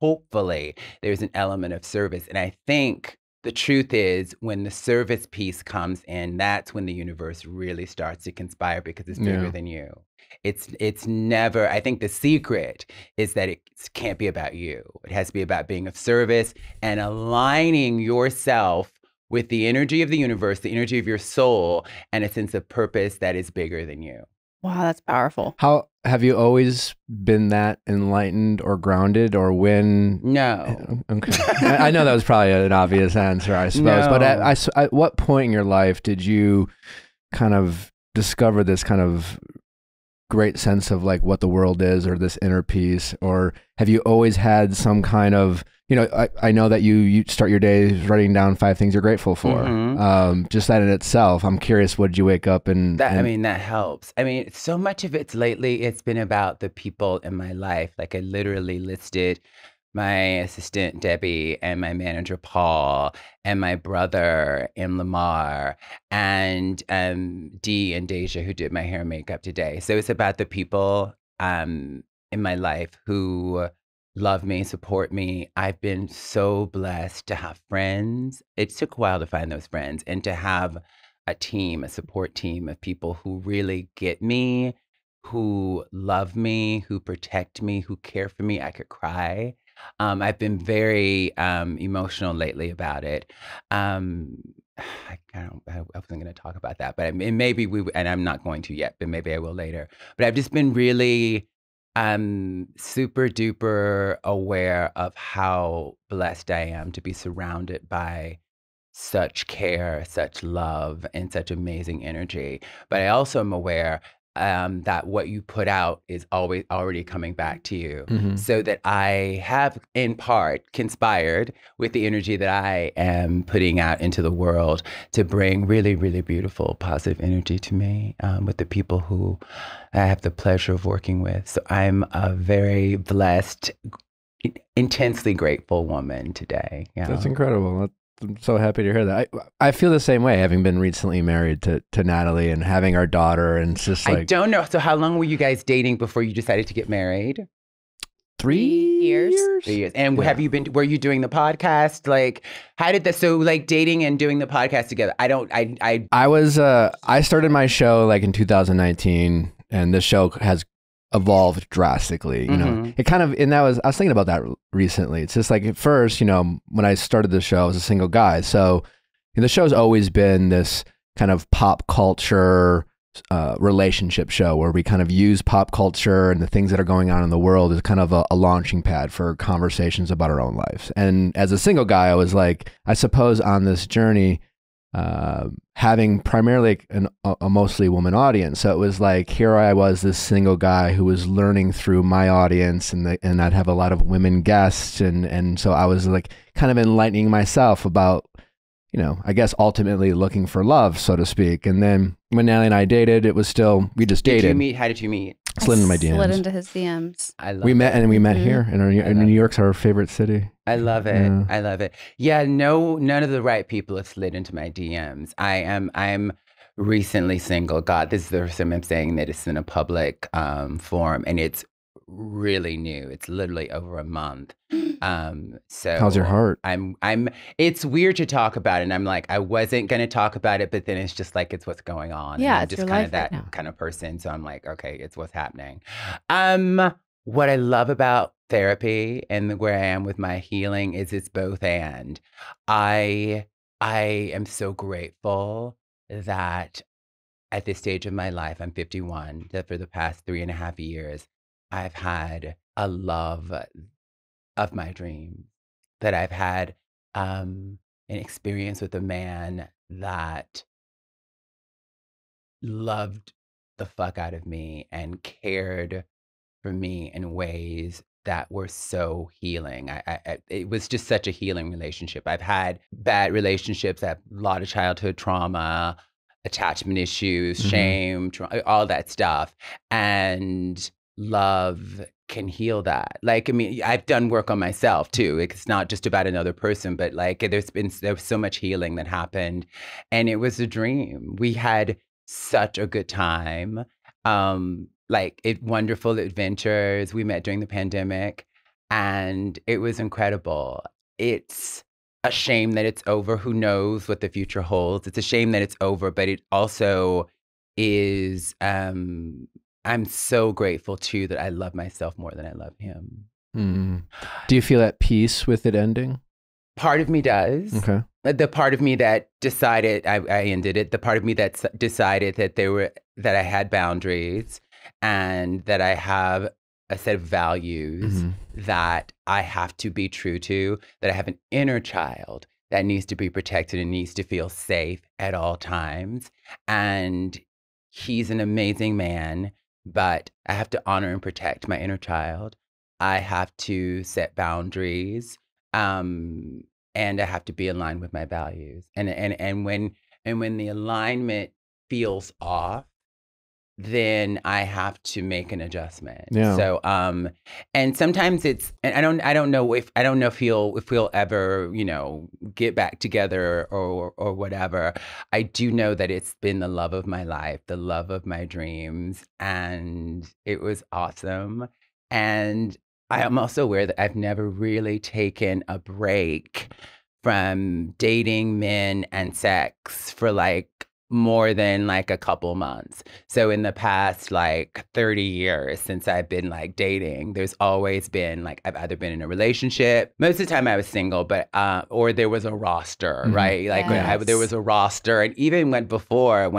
hopefully there's an element of service. And I think the truth is, when the service piece comes in, that's when the universe really starts to conspire, because it's bigger than you. It's never, I think the secret is that it can't be about you. It has to be about being of service and aligning yourself with the energy of the universe, the energy of your soul, and a sense of purpose that is bigger than you. Wow, that's powerful. How have you always been that enlightened or grounded, or when? No. Okay. I know that was probably an obvious answer, I suppose. No. But at what point in your life did you kind of discover this kind of great sense of like what the world is, or this inner peace? Or have you always had some kind of, I know that you start your days writing down 5 things you're grateful for. Just that in itself, I'm curious, what did you wake up and that helps. I mean, so much of it's lately, it's been about the people in my life. Like I literally listed my assistant Debbie, and my manager Paul, and my brother Lamar, and Dee and Deja, who did my hair and makeup today. So it's about the people in my life who love me, support me. I've been so blessed to have friends. It took a while to find those friends, and to have a team, a support team of people who really get me, who love me, who protect me, who care for me. I could cry. I've been very emotional lately about it. I wasn't going to talk about that, but maybe and I'm not going to yet, but maybe I will later. But I've just been really super duper aware of how blessed I am to be surrounded by such care, such love, and such amazing energy. But I also am aware that what you put out is always already coming back to you. So that I have, in part, conspired with the energy that I am putting out into the world to bring really, really beautiful, positive energy to me with the people who I have the pleasure of working with. So I'm a very blessed, intensely grateful woman today. That's incredible. I'm so happy to hear that. I feel the same way, having been recently married to Natalie and having our daughter, and it's just like, I don't know. So how long were you guys dating before you decided to get married? 3 years. 3 years. And were you doing the podcast? Like, how did that, so like dating and doing the podcast together? I started my show like in 2019, and the show has evolved drastically, it kind of, and I was thinking about that recently. It's just like, at first, when I started the show, I was a single guy. So the show's always been this kind of pop culture relationship show, where we kind of use pop culture and the things that are going on in the world as kind of a launching pad for conversations about our own lives. And as a single guy, I was like, I suppose on this journey, having primarily a mostly woman audience. So it was like, here I was, this single guy who was learning through my audience, and I'd have a lot of women guests. And so I was like kind of enlightening myself about, I guess ultimately looking for love, so to speak. And then when Natalie and I dated, it was still, we just dated. How did you meet? Slid into my DMs. Slid into his DMs. I love we met here in New York's our favorite city. I love it. Yeah. I love it. Yeah, none of the right people have slid into my DMs. I'm recently single. God, this is the first time I'm saying that it's in a public forum, and it's really new. It's literally over a month. So how's your heart? It's weird to talk about it. And I'm like, I wasn't going to talk about it, but then it's just like, it's what's going on. Yeah, and I'm it's just your kind life of that right now. kind of person. So I'm like, okay, it's what's happening. What I love about therapy and where I am with my healing is it's both and. I am so grateful that at this stage of my life, I'm 51, that for the past 3.5 years, I've had a love of my dreams, that I've had an experience with a man that loved the fuck out of me and cared for me in ways that were so healing. It was just such a healing relationship. I've had bad relationships, I have a lot of childhood trauma, attachment issues, shame, all that stuff. And love can heal that. Like, I mean, I've done work on myself too. It's not just about another person, but like there was so much healing that happened. And it was a dream. We had such a good time. Wonderful adventures. We met during the pandemic and it was incredible. It's a shame that it's over. Who knows what the future holds? It's a shame that it's over, but it also is, I'm so grateful too that I love myself more than I love him. Do you feel at peace with it ending? Part of me does. Okay. The part of me that decided I ended it, the part of me that decided that I had boundaries and that I have a set of values that I have to be true to, that I have an inner child that needs to be protected and needs to feel safe at all times. And he's an amazing man, but I have to honor and protect my inner child. I have to set boundaries, and I have to be aligned with my values. And when the alignment feels off, then I have to make an adjustment. Yeah. So, and sometimes and I don't know if we'll ever, get back together or whatever. I do know that it's been the love of my life, the love of my dreams, and it was awesome. And I am also aware that I've never really taken a break from dating men and sex for like more than like a couple months. So in the past like 30 years since I've been like dating, there's always been like, I've either been in a relationship, most of the time I was single, but or there was a roster, right? Like there was a roster. And even when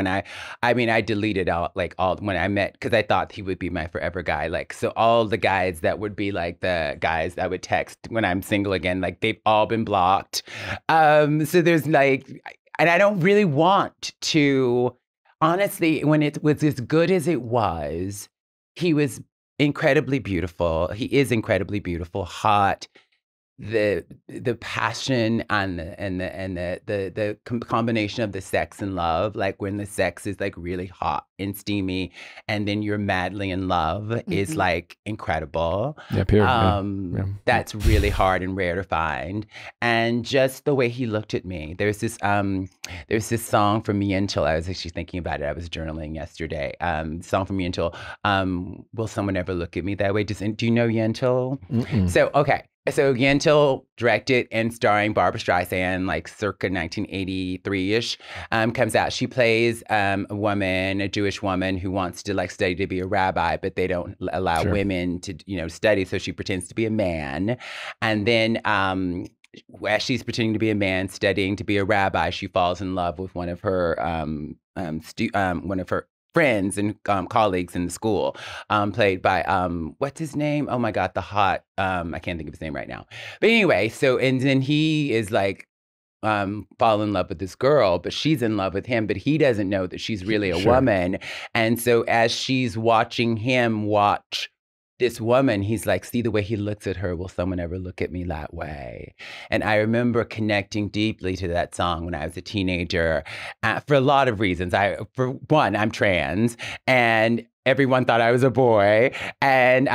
I deleted all when I met, because I thought he would be my forever guy. Like, so all the guys that would be like the guys that would text when I'm single again, like they've all been blocked. So there's like, and I don't really want to, honestly, when it was as good as it was, he was incredibly beautiful. He is incredibly beautiful, hot. The passion and the combination of the sex and love, like when the sex is like really hot and steamy, and then you're madly in love is like incredible. Yeah, period. That's really hard and rare to find. And just the way he looked at me. There's this song from Yentl. I was actually thinking about it. I was journaling yesterday. Song from Yentl. Will someone ever look at me that way? Do you know Yentl? So okay. So Yentl directed and starring Barbra Streisand, like circa 1983-ish, comes out. She plays a Jewish woman who wants to like study to be a rabbi, but they don't allow women to, study. So she pretends to be a man. And then as she's pretending to be a man, studying to be a rabbi, she falls in love with one of her friends and colleagues in the school, played by what's his name? Oh my God, the hot I can't think of his name right now. But anyway, and then he is like fall in love with this girl, but she's in love with him, but he doesn't know that she's really a woman. And so as she's watching him watch this woman, he's like, see the way he looks at her. Will someone ever look at me that way? And I remember connecting deeply to that song when I was a teenager for a lot of reasons. For one, I'm trans and everyone thought I was a boy. And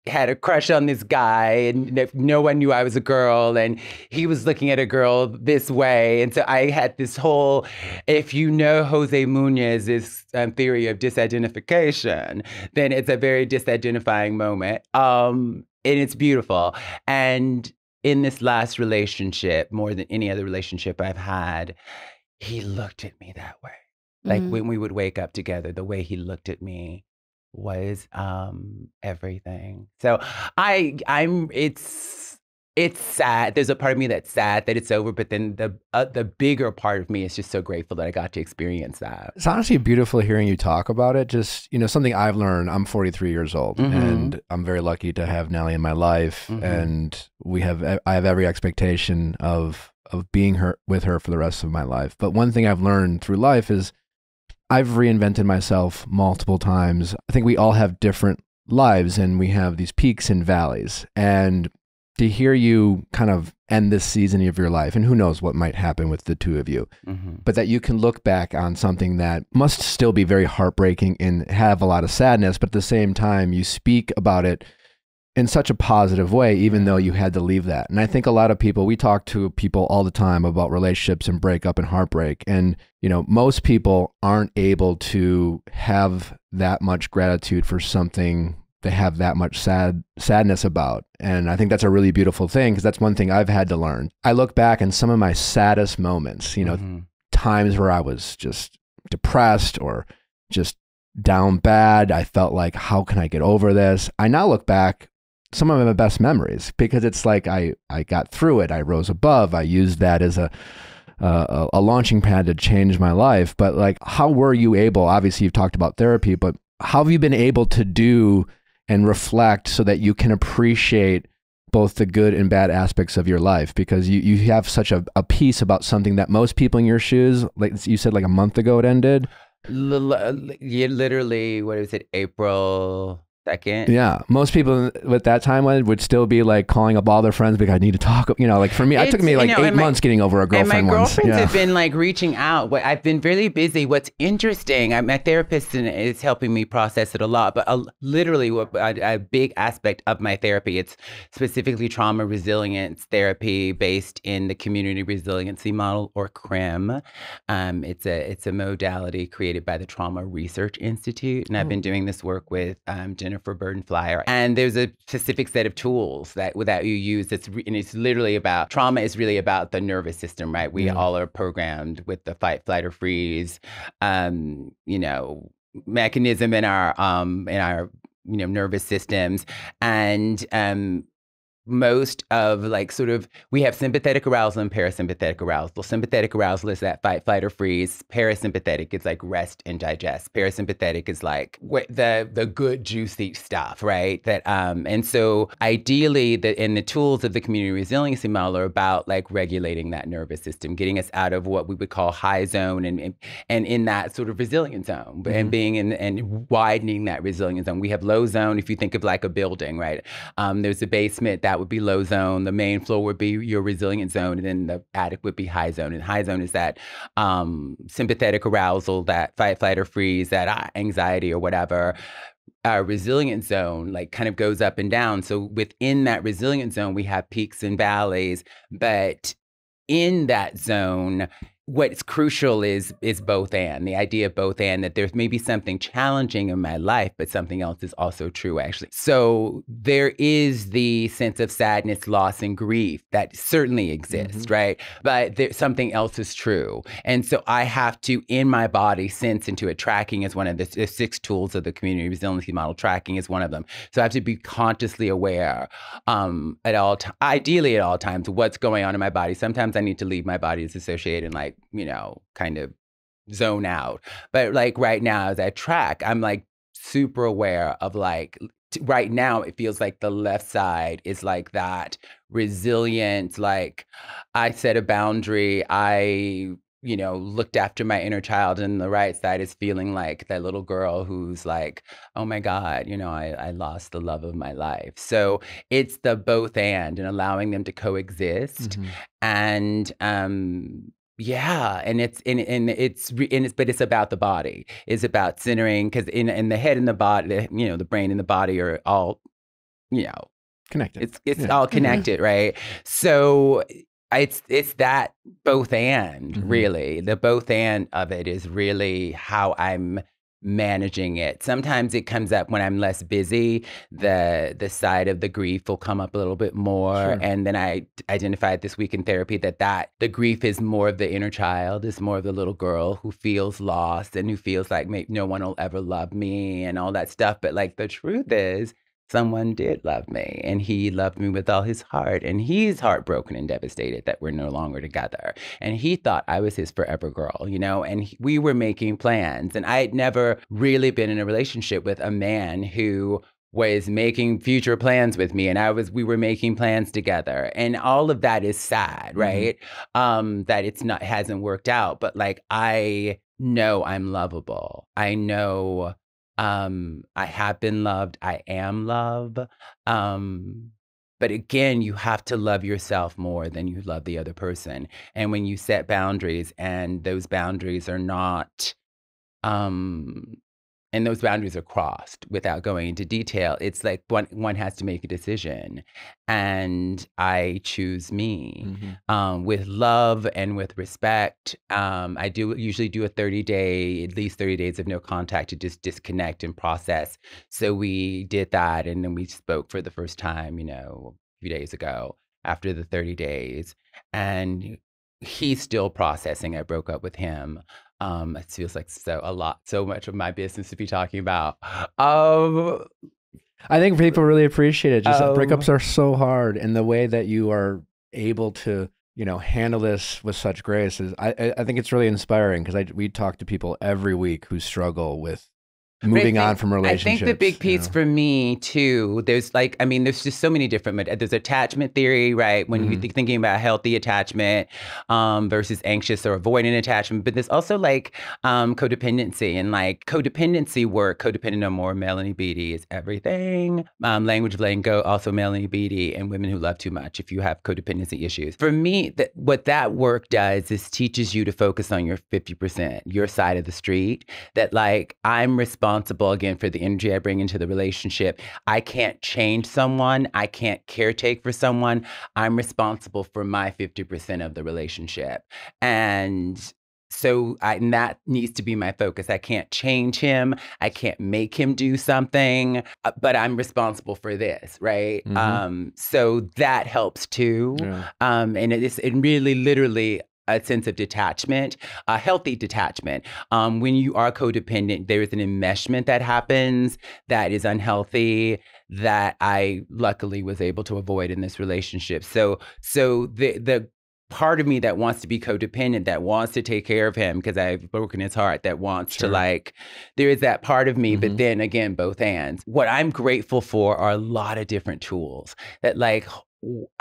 had a crush on this guy and no one knew I was a girl and he was looking at a girl this way. And so I had this whole, if you know Jose Munez's theory of disidentification, then it's a very disidentifying moment. And it's beautiful. And in this last relationship, more than any other relationship I've had, he looked at me that way. Like when we would wake up together, the way he looked at me was everything. So it's sad. There's a part of me that's sad that it's over, but then the bigger part of me is just so grateful that I got to experience that. It's honestly beautiful hearing you talk about it. Just, something I've learned. I'm 43 years old and I'm very lucky to have Nellie in my life. And I have every expectation of being with her for the rest of my life. But one thing I've learned through life is I've reinvented myself multiple times. I think we all have different lives and we have these peaks and valleys. And to hear you kind of end this season of your life, and who knows what might happen with the two of you, but that you can look back on something that must still be very heartbreaking and have a lot of sadness, but at the same time, you speak about it in such a positive way, even though you had to leave that. And I think a lot of people, we talk to people all the time about relationships and breakup and heartbreak. And, most people aren't able to have that much gratitude for something they have that much sadness about. And I think that's a really beautiful thing, because that's one thing I've had to learn. I look back and some of my saddest moments, times where I was just depressed or just down bad. I felt like, how can I get over this? I now look back, some of my best memories, because it's like I got through it. I rose above. I used that as a launching pad to change my life. But like, how were you able, obviously you've talked about therapy, but how have you been able to do and reflect so that you can appreciate both the good and bad aspects of your life? Because you have such a piece about something that most people in your shoes, like you said, like a month ago it ended. Literally, what is it, April 2nd? Yeah, most people with that timeline would still be like calling up all their friends because I need to talk. Like for me, it took me like 8 months getting over a girlfriend. And my girlfriends once. have been like reaching out. I've been really busy. What's interesting, my therapist is helping me process it a lot. But literally, a big aspect of my therapy, it's specifically trauma resilience therapy based in the community resiliency model, or CRIM. It's a modality created by the Trauma Research Institute, and I've been doing this work with Jennifer Burden-Flyer. And there's a specific set of tools that you use. And it's literally about, trauma is really about the nervous system, right? We all are programmed with the fight, flight, or freeze, mechanism in our nervous systems. And most of we have sympathetic arousal and parasympathetic arousal. Sympathetic arousal is that fight, flight, or freeze. Parasympathetic is like rest and digest. Parasympathetic is like the good, juicy stuff, right? And so ideally, the tools of the community resiliency model are about like regulating that nervous system, getting us out of what we would call high zone and in that sort of resilient zone, and being and widening that resilient zone. We have low zone. If you think of like a building, right? There's a basement that would be low zone. The main floor would be your resilient zone, and then the attic would be high zone. And high zone is that sympathetic arousal, that fight, flight, or freeze, that anxiety or whatever. Our resilient zone like kind of goes up and down. So within that resilient zone, we have peaks and valleys. But in that zone, what's crucial is both and, the idea of both and, that there's maybe something challenging in my life, but something else is also true, actually. So there is the sense of sadness, loss, and grief that certainly exists, right? But something else is true. And so I have to, in my body, sense into it. Tracking is one of the 6 tools of the community resiliency model. Tracking is one of them. So I have to be consciously aware ideally at all times, what's going on in my body. Sometimes I need to leave my body dissociate and like, kind of zone out. But like right now, as I track, I'm like super aware of like, right now, it feels like the left side is like that resilient, like I set a boundary, I looked after my inner child, and the right side is feeling like that little girl who's like, oh my God, I lost the love of my life. So it's the both and allowing them to coexist. And yeah, but it's about the body. It's about centering, because in the head and the body, the brain and the body are all you know, connected. It's all connected, right? So it's that both and really. The both and of it is really how I'm managing it. Sometimes it comes up when I'm less busy. The side of the grief will come up a little bit more. Sure. And then I identified this week in therapy that the grief is more of the inner child, is more of the little girl who feels lost and who feels like maybe no one will ever love me and all that stuff. But like the truth is, someone did love me, and he loved me with all his heart, and he's heartbroken and devastated that we're no longer together. And he thought I was his forever girl, you know, and we were making plans. And I had never really been in a relationship with a man who was making future plans with me, and we were making plans together. And all of that is sad, right? That hasn't worked out. But like, I know I'm lovable. I know I have been loved. I am love. But again, you have to love yourself more than you love the other person. And when you set boundaries and those boundaries are not, and those boundaries are crossed without going into detail, it's like one has to make a decision. And I choose me with love and with respect. I usually do at least 30 days of no contact to just disconnect and process. So we did that. And then we spoke for the first time, you know, a few days ago after the 30 days. And he's still processing. I broke up with him. It feels like so much of my business to be talking about. I think people really appreciate it. Just breakups are so hard, and the way that you are able to, you know, handle this with such grace is, I think it's really inspiring, because we talk to people every week who struggle with moving on from relationships. I think the big piece for me too, there's just so many different, there's attachment theory, right? When you're thinking about healthy attachment versus anxious or avoidant attachment, but there's also like codependency, and like codependency work, codependent on more, Melanie Beattie, is everything. Language of letting go, also Melanie Beattie, and women who love too much if you have codependency issues. For me, what that work does is teaches you to focus on your 50%, your side of the street, that like I'm responsible again for the energy I bring into the relationship. I can't change someone. I can't caretake for someone. I'm responsible for my 50% of the relationship. And so and that needs to be my focus. I can't change him. I can't make him do something, but I'm responsible for this, right? So that helps too. Yeah. And it really literally a sense of detachment, a healthy detachment. When you are codependent, there is an enmeshment that happens that is unhealthy, that I luckily was able to avoid in this relationship. So the part of me that wants to be codependent, that wants to take care of him because I've broken his heart, that wants to like, there is that part of me, but then again, both ends. What I'm grateful for are a lot of different tools that like,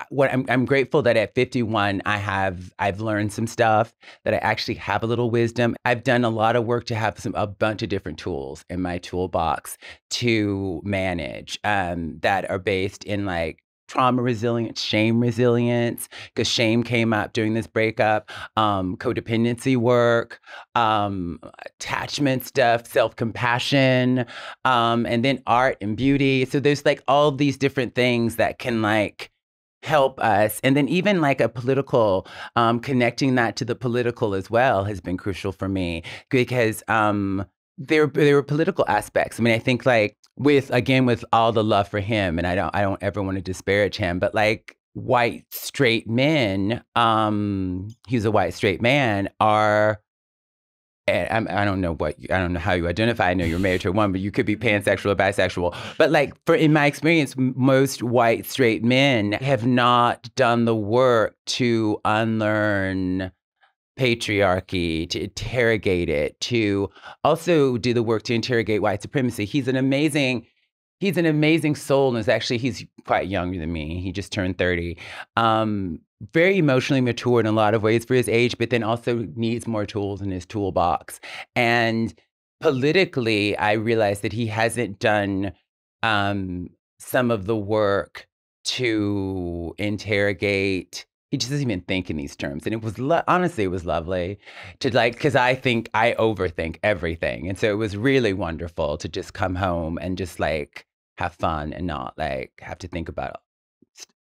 what I'm grateful that at 51 I've learned some stuff, that I actually have a little wisdom. I've done a lot of work to have a bunch of different tools in my toolbox to manage that are based in like trauma resilience, shame resilience, because shame came up during this breakup, codependency work, attachment stuff, self-compassion, and then art and beauty. So there's like all these different things that can like help us. And then even like a political, connecting that to the political as well has been crucial for me, because there were political aspects. I mean, I think like with all the love for him, and I don't ever want to disparage him, but like white straight men, he's a white straight man, are, I don't know how you identify. I know you're married to a woman, but you could be pansexual or bisexual. But like in my experience, most white straight men have not done the work to unlearn patriarchy, to interrogate it, to also do the work to interrogate white supremacy. He's an amazing soul, and he's quite younger than me. He just turned 30. Very emotionally mature in a lot of ways for his age, but then also needs more tools in his toolbox. And politically, I realized that he hasn't done some of the work to interrogate. He just doesn't even think in these terms. And it was, honestly, it was lovely to like, because I think I overthink everything. And so it was really wonderful to just come home and just like have fun and not like have to think about,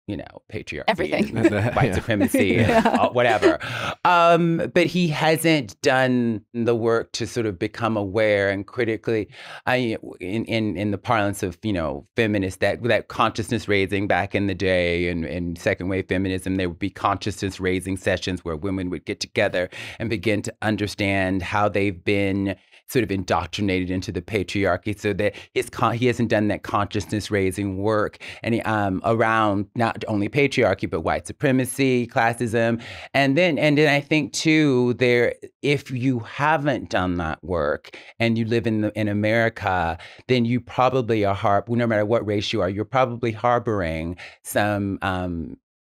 you know, patriarchy, Everything. and white supremacy, and whatever. But he hasn't done the work to sort of become aware and critically, in the parlance of, you know, feminists, that consciousness raising back in the day, and in second wave feminism, there would be consciousness raising sessions where women would get together and begin to understand how they've been sort of indoctrinated into the patriarchy, so that he hasn't done that consciousness raising work and around not only patriarchy but white supremacy, classism, and then I think too, if you haven't done that work and you live in America, then you probably are no matter what race you are, you're probably harboring some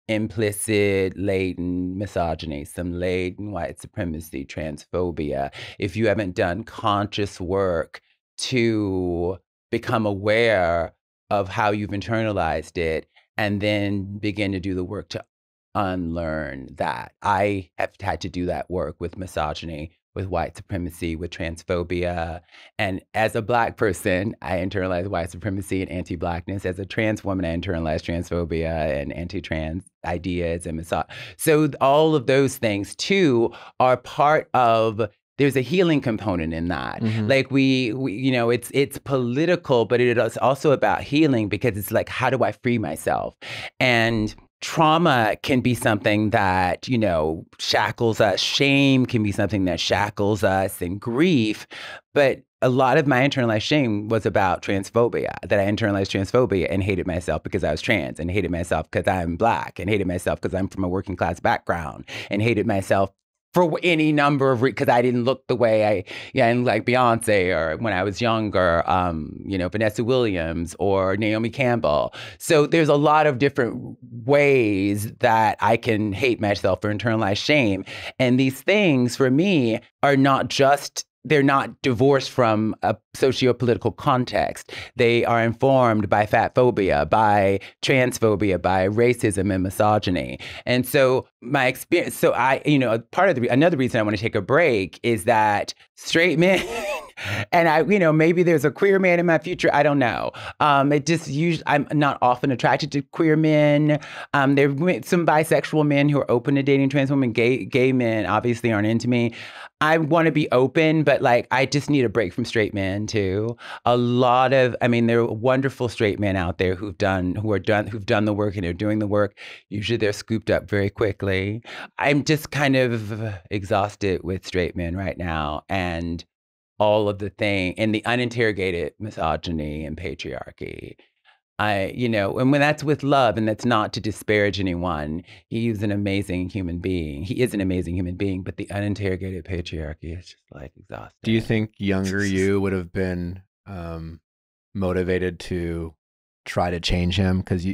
implicit, latent misogyny, some latent white supremacy, transphobia, if you haven't done conscious work to become aware of how you've internalized it and then begin to do the work to unlearn that. I have had to do that work with misogyny, with white supremacy, with transphobia. And as a Black person, I internalized white supremacy and anti-Blackness. As a trans woman, I internalized transphobia and anti-trans ideas and misogyny. So all of those things too are part of, there's a healing component in that. Mm-hmm. Like we, you know, it's political, but it is also about healing, because it's like, how do I free myself? And trauma can be something that, you know, shackles us. Shame can be something that shackles us, and grief. But a lot of my internalized shame was about transphobia, that I internalized transphobia and hated myself because I was trans, and hated myself because I'm Black, and hated myself because I'm from a working class background, and hated myself for any number of because I didn't look the way and like Beyonce, or when I was younger, you know, Vanessa Williams or Naomi Campbell. So there's a lot of different ways that I can hate myself or internalize shame. And these things for me are not just, they're not divorced from a socio-political context. They are informed by fat phobia, by transphobia, by racism and misogyny. And so my experience, so I, you know, another reason I want to take a break is that straight men, and I, you know, maybe there's a queer man in my future, I don't know. It just usually, I'm not often attracted to queer men. There are some bisexual men who are open to dating trans women. Gay men obviously aren't into me. I want to be open, but like, I just need a break from straight men too. There are wonderful straight men out there who've done the work, and they're doing the work. Usually they're scooped up very quickly. I'm just kind of exhausted with straight men right now, and all of the and the uninterrogated misogyny and patriarchy. And when that's with love, and that's not to disparage anyone, he's an amazing human being. He is an amazing human being, but the uninterrogated patriarchy is just like exhausting. Do you think younger you would have been motivated to try to change him? Because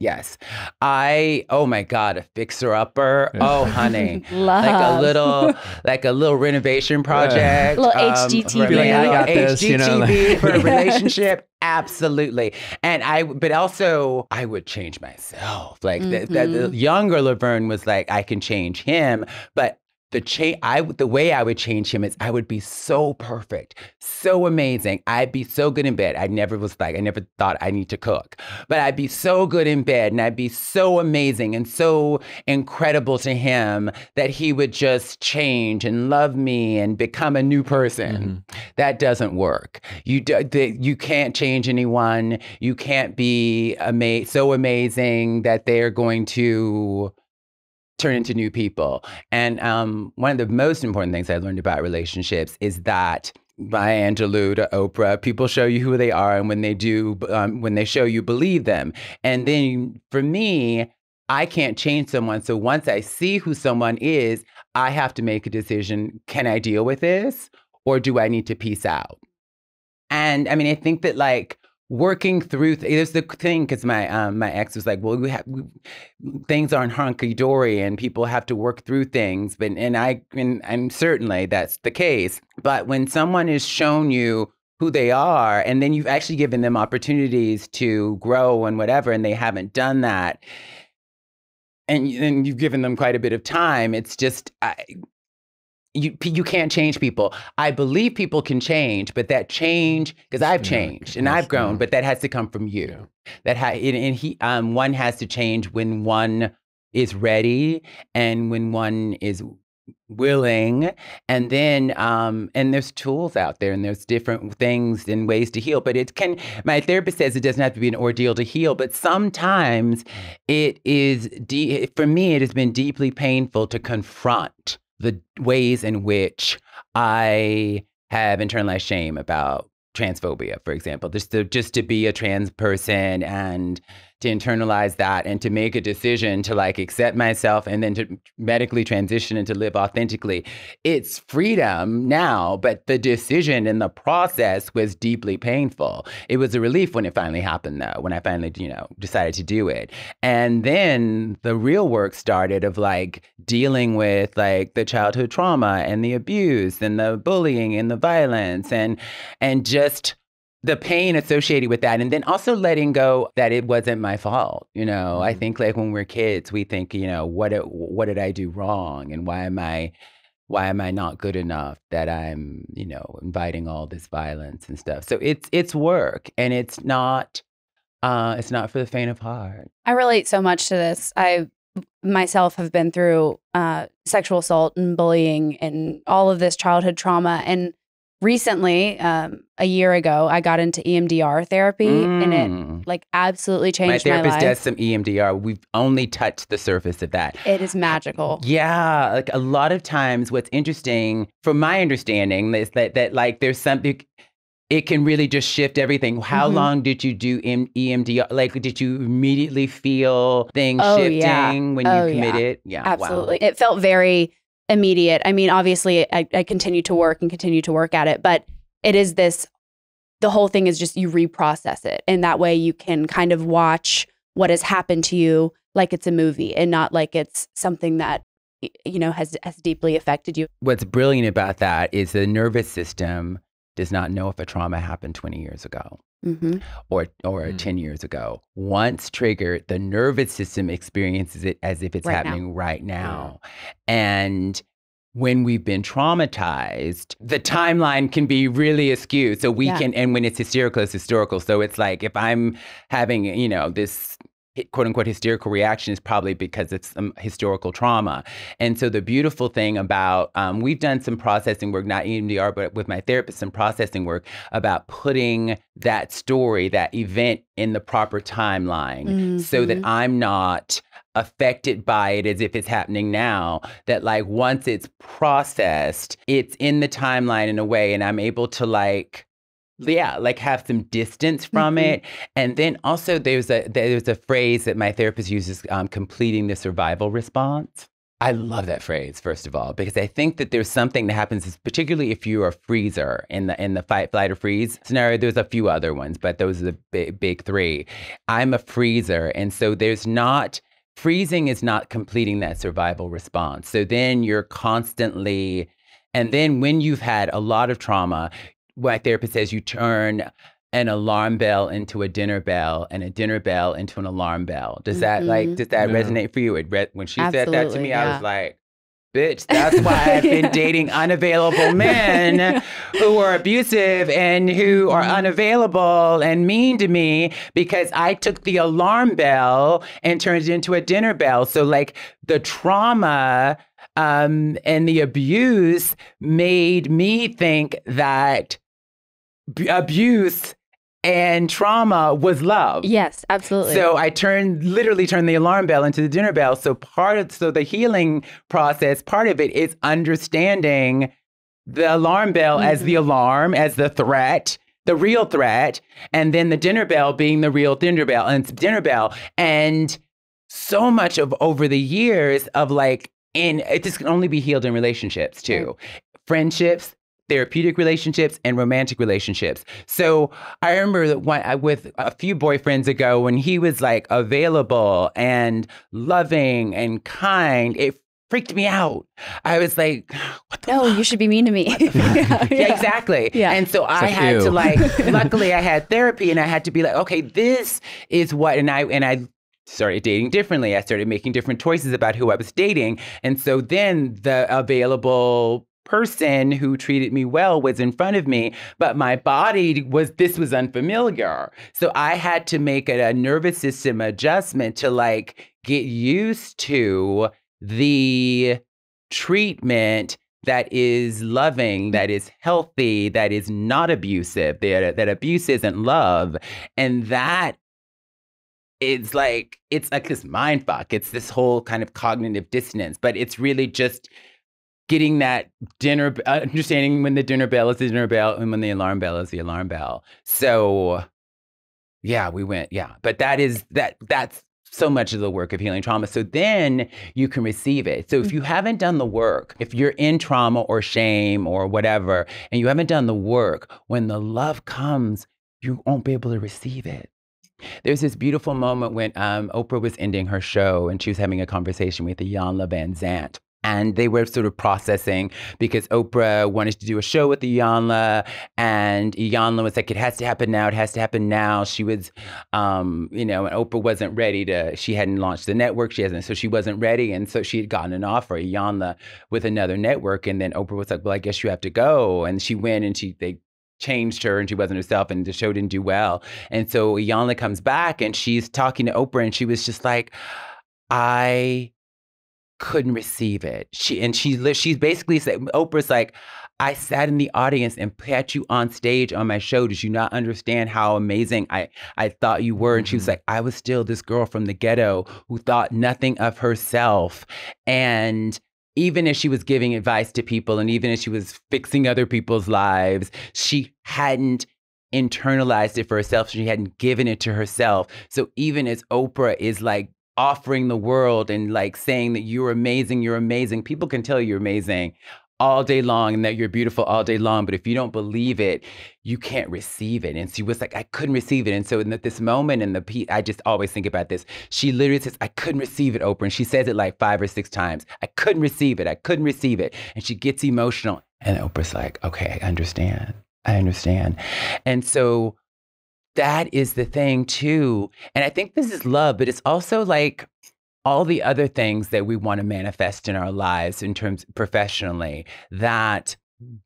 Yes. Oh my God, a fixer-upper. Yeah. Oh, honey. like a little renovation project. Little HGTV. I got this, HGTV for a relationship. Absolutely. But also I would change myself. Like the younger Laverne was like, I can change him, but the way I would change him is I would be so perfect, so amazing. I'd be so good in bed. I never thought I need to cook, but I'd be so good in bed, and I'd be so amazing and so incredible to him that he would just change and love me and become a new person. Mm-hmm. That doesn't work. You can't change anyone. You can't be so amazing that they're going to turn into new people. And one of the most important things I learned about relationships is that Maya Angelou to Oprah, people show you who they are, and when they do, when they show you, believe them. And then for me, I can't change someone. So once I see who someone is, I have to make a decision. Can I deal with this, or do I need to peace out? And I mean, I think that like working through, there's the thing, because my ex was like, well, things aren't hunky-dory and people have to work through things. And certainly that's the case. But when someone has shown you who they are, and then you've actually given them opportunities to grow and whatever, and they haven't done that, and you've given them quite a bit of time, it's just, you can't change people. I believe people can change, but that change, because I've changed and I've grown, but that has to come from you. One has to change when one is ready and when one is willing, and then and there's tools out there and there's different things and ways to heal, but my therapist says it doesn't have to be an ordeal to heal, but sometimes it is for me, it has been deeply painful to confront the ways in which I have internalized shame about transphobia, for example, just to be a trans person and to internalize that and to make a decision to like accept myself and then to medically transition and to live authentically. It's freedom now, but the decision and the process was deeply painful. It was a relief when it finally happened, though, when I finally, decided to do it. And then the real work started of like dealing with like the childhood trauma and the abuse and the bullying and the violence and just the pain associated with that. And then also letting go that it wasn't my fault. I think like when we're kids, we think, what did I do wrong? And why am I not good enough that I'm, inviting all this violence and stuff. So it's work, and it's not for the faint of heart. I relate so much to this. I myself have been through sexual assault and bullying and all of this childhood trauma. And recently, a year ago, I got into EMDR therapy, and it like absolutely changed my life. My therapist does some EMDR. We've only touched the surface of that. It is magical. Yeah, like a lot of times, what's interesting, from my understanding, is that like there's something. It can really just shift everything. How long did you do EMDR? Like, did you immediately feel things shifting when you committed? Yeah, absolutely. Wow. It felt very immediate. I mean, obviously, I continue to work at it, but it is the whole thing is just you reprocess it. And that way you can kind of watch what has happened to you like it's a movie and not like it's something that, has deeply affected you. What's brilliant about that is the nervous system does not know if a trauma happened 20 years ago. Or 10 years ago. Once triggered, the nervous system experiences it as if it's happening right now. And when we've been traumatized, the timeline can be really askew. So we can, and when it's historical. So it's like if I'm having, this quote unquote hysterical reaction is probably because it's some historical trauma. And so the beautiful thing about, we've done some processing work, not EMDR, but with my therapist, some processing work about putting that story, that event in the proper timeline so that I'm not affected by it as if it's happening now, that like once it's processed, it's in the timeline in a way and I'm able to like have some distance from it. And then also there's a phrase that my therapist uses, completing the survival response. I love that phrase, first of all, because I think that there's something that happens, particularly if you're a freezer in the fight, flight, or freeze scenario. There's a few other ones, but those are the big three. I'm a freezer. And so freezing is not completing that survival response. So then you're constantly, and then when you've had a lot of trauma, my therapist says you turn an alarm bell into a dinner bell and a dinner bell into an alarm bell. Does that resonate for you? When she said that to me, I was like, bitch, that's why I've been dating unavailable men who are abusive and who are unavailable and mean to me, because I took the alarm bell and turned it into a dinner bell. So like the trauma and the abuse made me think that abuse and trauma was love. Yes, absolutely. So I literally turned the alarm bell into the dinner bell. So the healing process, part of it is understanding the alarm bell as the alarm, as the threat, the real threat, and then the dinner bell being the real dinner bell. And so much of over the years of like, this can only be healed in relationships too. Friendships, therapeutic relationships, and romantic relationships. So I remember that with a few boyfriends ago, when he was like available and loving and kind, it freaked me out. I was like, what the fuck? You should be mean to me. Yeah, exactly. Yeah. And so I had to luckily I had therapy and I had to be like, okay, this is what, and I started dating differently. I started making different choices about who I was dating. And so then the available person who treated me well was in front of me, but my body was unfamiliar. So I had to make a nervous system adjustment to like get used to the treatment that is loving, that is healthy, that is not abusive, that abuse isn't love. And that it's like this mind fuck. It's this whole kind of cognitive dissonance, but it's really just getting that understanding when the dinner bell is the dinner bell and when the alarm bell is the alarm bell. So yeah, we went, yeah. But that's so much of the work of healing trauma. So then you can receive it. So if you haven't done the work, if you're in trauma or shame or whatever, and you haven't done the work, when the love comes, you won't be able to receive it. There's this beautiful moment when Oprah was ending her show and she was having a conversation with Iyanla Vanzant. And they were sort of processing because Oprah wanted to do a show with Iyanla, and Iyanla was like, it has to happen now. It has to happen now. She was, and Oprah wasn't ready she hadn't launched the network. So she wasn't ready. And so she had gotten an offer, Iyanla, with another network. And then Oprah was like, well, I guess you have to go. And she went and they changed her and she wasn't herself and the show didn't do well. And so Iyanla comes back and she's talking to Oprah and she was just like, I couldn't receive it. She's basically said, Oprah's like, I sat in the audience and put you on stage on my show. Did you not understand how amazing I thought you were? And she was like, I was still this girl from the ghetto who thought nothing of herself. And even as she was giving advice to people and even as she was fixing other people's lives, she hadn't internalized it for herself. She hadn't given it to herself. So even as Oprah is like offering the world and like saying that you're amazing, people can tell you're amazing all day long and that you're beautiful all day long. But if you don't believe it, you can't receive it. And she was like, I couldn't receive it. And so in this moment in the piece, I just always think about this. She literally says, I couldn't receive it, Oprah. And she says it like 5 or 6 times. I couldn't receive it. I couldn't receive it. And she gets emotional. And Oprah's like, okay, I understand. And so that is the thing too. And I think this is love, but it's also like all the other things that we want to manifest in our lives in terms professionally, that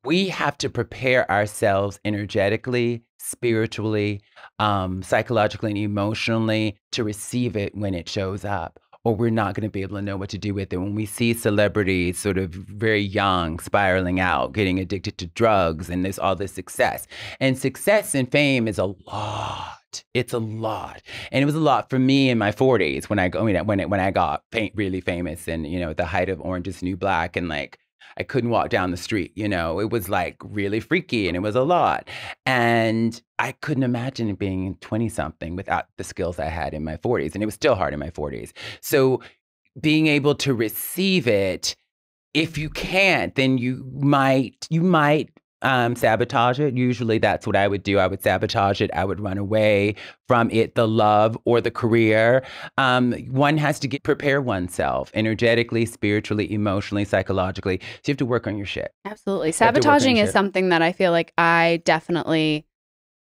we have to prepare ourselves energetically, spiritually, psychologically, and emotionally to receive it when it shows up. Or we're not going to be able to know what to do with it. When we see celebrities sort of very young, spiraling out, getting addicted to drugs, and there's all this success. And success and fame is a lot. It's a lot. And it was a lot for me in my 40s when I got really famous and, at the height of Orange is the New Black, and like, I couldn't walk down the street, it was like really freaky and it was a lot. And I couldn't imagine being 20-something without the skills I had in my 40s. And it was still hard in my 40s. So being able to receive it, if you can't, then you might sabotage it. Usually that's what I would do. I would sabotage it. I would run away from it, the love or the career. One has to prepare oneself energetically, spiritually, emotionally, psychologically. So you have to work on your shit. Absolutely. Sabotaging is something that I feel like I definitely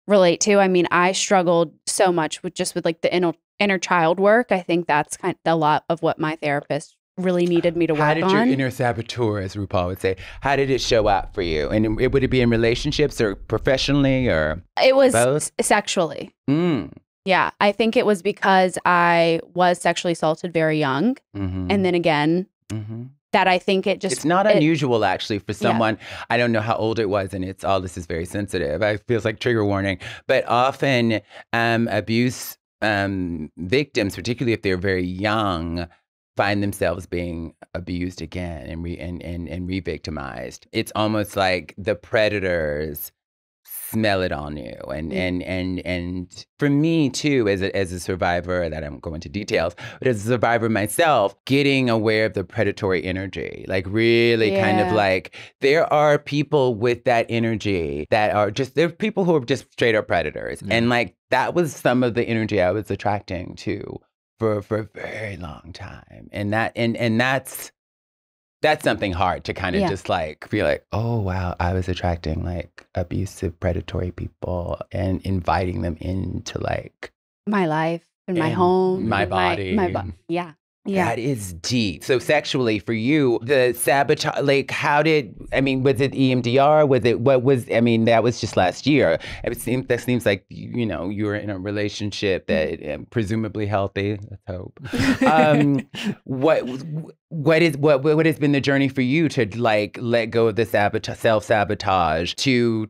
relate to. I mean, I struggled so much with like the inner child work. I think that's kind of a lot of what my therapist really needed me to work on. How did your inner saboteur, as RuPaul would say, how did it show up for you? And would it be in relationships or professionally or it was both? Sexually. Yeah, I think it was because I was sexually assaulted very young. And then again, that I think it's not unusual actually for someone. Yeah. I don't know how old it was, and this is very sensitive. It feels like trigger warning, but often abuse victims, particularly if they're very young, find themselves being abused again and re-victimized. It's almost like the predators smell it on you. And for me too, as a survivor, that I won't go into details, but as a survivor myself, getting aware of the predatory energy, like really kind of like, there are people with that energy that are there are people who are just straight up predators. And like, that was some of the energy I was attracting to for a very long time. And that's something hard to kind of just like feel like, oh wow, I was attracting like abusive, predatory people and inviting them into like my life and my home, my body. Yeah. That is deep. So sexually for you, the sabotage, like was it EMDR? That was just last year. That seems like, you were in a relationship that presumably healthy, let's hope. What has been the journey for you to like let go of the self-sabotage, to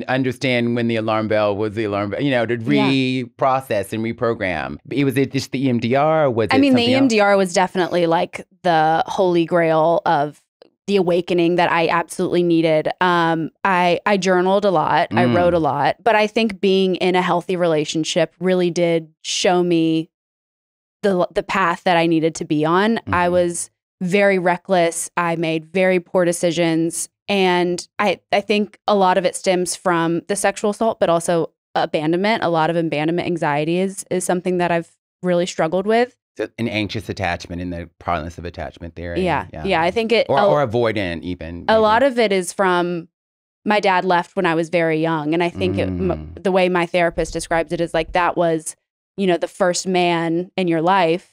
understand when the alarm bell was the alarm bell, to reprocess and reprogram? Was it just the EMDR? The EMDR was definitely like the holy grail of the awakening that I absolutely needed. I journaled a lot. I wrote a lot. But I think being in a healthy relationship really did show me the path that I needed to be on. I was very reckless. I made very poor decisions. And I think a lot of it stems from the sexual assault, but also abandonment. A lot of abandonment anxiety is something that I've really struggled with. So an anxious attachment in the parlance of attachment theory. Yeah. I think it... Or avoidant even. Maybe. A lot of it is from... My dad left when I was very young. And I think the way my therapist describes it is like that was, the first man in your life,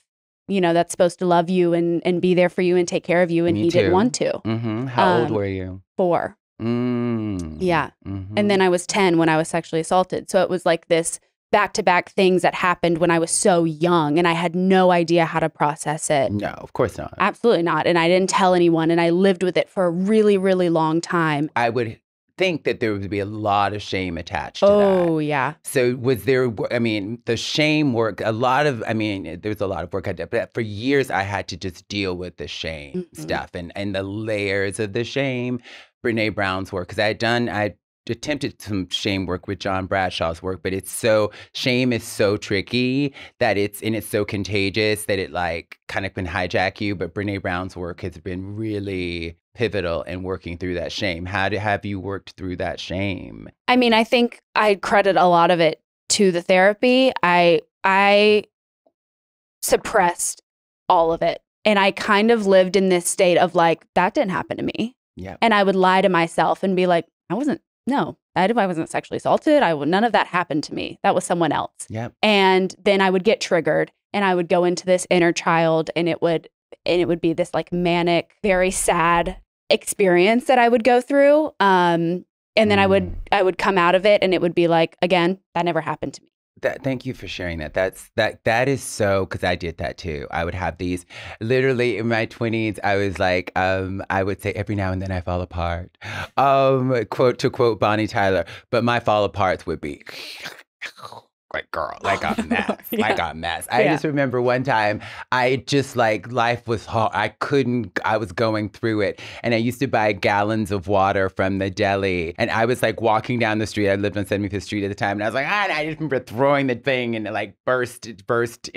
that's supposed to love you and be there for you and take care of you. And he didn't want to. How old were you? 4. Yeah. And then I was 10 when I was sexually assaulted. So it was like this back-to-back things that happened when I was so young and I had no idea how to process it. No, of course not. Absolutely not. And I didn't tell anyone and I lived with it for a really, really long time. I would think that there would be a lot of shame attached to that. Oh, yeah. So was there, the shame work, there's a lot of work I did, but for years I had to just deal with the shame stuff and the layers of the shame. Brene Brown's work, because I attempted some shame work with John Bradshaw's work, but shame is so tricky that it's so contagious that it like kind of can hijack you. But Brene Brown's work has been really pivotal in working through that shame. Have you worked through that shame? I think I credit a lot of it to the therapy. I suppressed all of it. And I kind of lived in this state of like, that didn't happen to me. Yeah. And I would lie to myself and be like, I wasn't sexually assaulted. None of that happened to me. That was someone else. Yep. And then I would get triggered and I would go into this inner child and it would be this like manic, very sad experience that I would go through. And then I would come out of it and it would be like, again, that never happened to me. Thank you for sharing that. That is so, because I did that too. I would have these literally in my 20s. I was like, I would say every now and then I fall apart. Quote to quote Bonnie Tyler, but my fall aparts would be like, girl, like a mess, like a mess. I just remember one time I just like life was hard. I was going through it. And I used to buy gallons of water from the deli. And I was like walking down the street. I lived on 75th Street at the time. And I was like, and I just remember throwing the thing and it like burst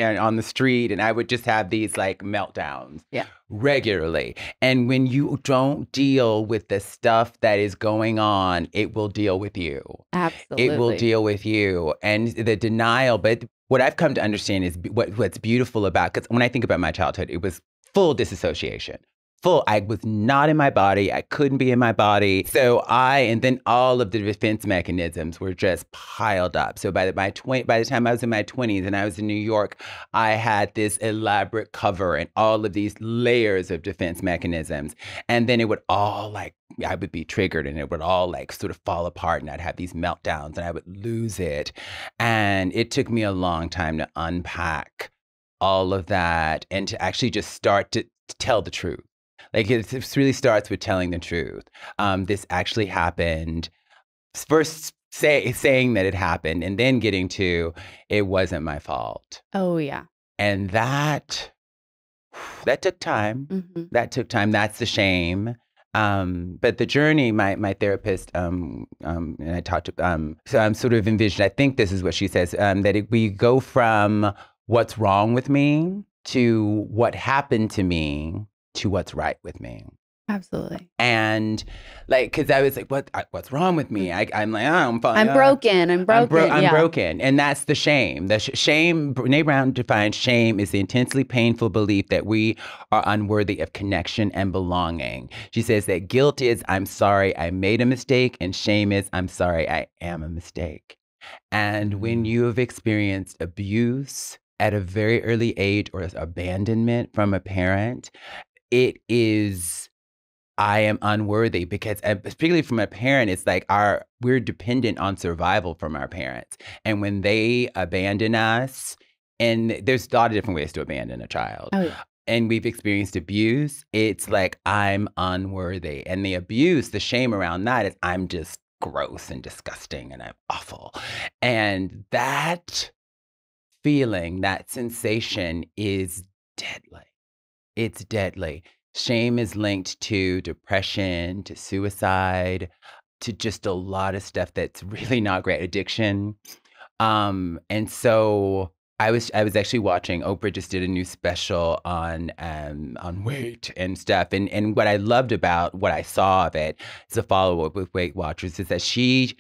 on the street. And I would just have these like meltdowns. Yeah. Regularly. And when you don't deal with the stuff that is going on, it will deal with you. Absolutely. It will deal with you. And the denial, but what I've come to understand is what's beautiful about, because when I think about my childhood, it was full disassociation. I was not in my body. I couldn't be in my body. And then all of the defense mechanisms were just piled up. So by the time I was in my 20s and I was in New York, I had this elaborate cover and all of these layers of defense mechanisms. And then it would all like, I would be triggered and it would all like sort of fall apart and I'd have these meltdowns and I would lose it. And it took me a long time to unpack all of that and to actually just start to tell the truth. Like it really starts with telling the truth. This actually happened. First saying that it happened and then getting to it wasn't my fault. Oh, yeah. And that took time. Mm-hmm. That took time. That's the shame. But the journey, my therapist, and I talked to, so I'm sort of envisioned, I think this is what she says, that we go from what's wrong with me to what happened to me to what's right with me. Absolutely. And like, because I was like, what's wrong with me? I'm like, I'm broken. I'm broken. And that's the shame. Shame, Brene Brown defines shame is the intensely painful belief that we are unworthy of connection and belonging. She says that guilt is, I'm sorry, I made a mistake. And shame is, I'm sorry, I am a mistake. And when you have experienced abuse, at a very early age or abandonment from a parent, it is, I am unworthy, because particularly from a parent, it's like we're dependent on survival from our parents. And when they abandon us, and there's a lot of different ways to abandon a child. Oh, yeah. And we've experienced abuse, it's like, I'm unworthy. And the abuse, the shame around that is, I'm just gross and disgusting and I'm awful. And that feeling, that sensation is deadly. It's deadly. Shame is linked to depression, to suicide, to just a lot of stuff that's really not great. Addiction. And so I was actually watching, Oprah just did a new special on weight and stuff. And what I loved about what I saw of it as a follow-up with Weight Watchers is that she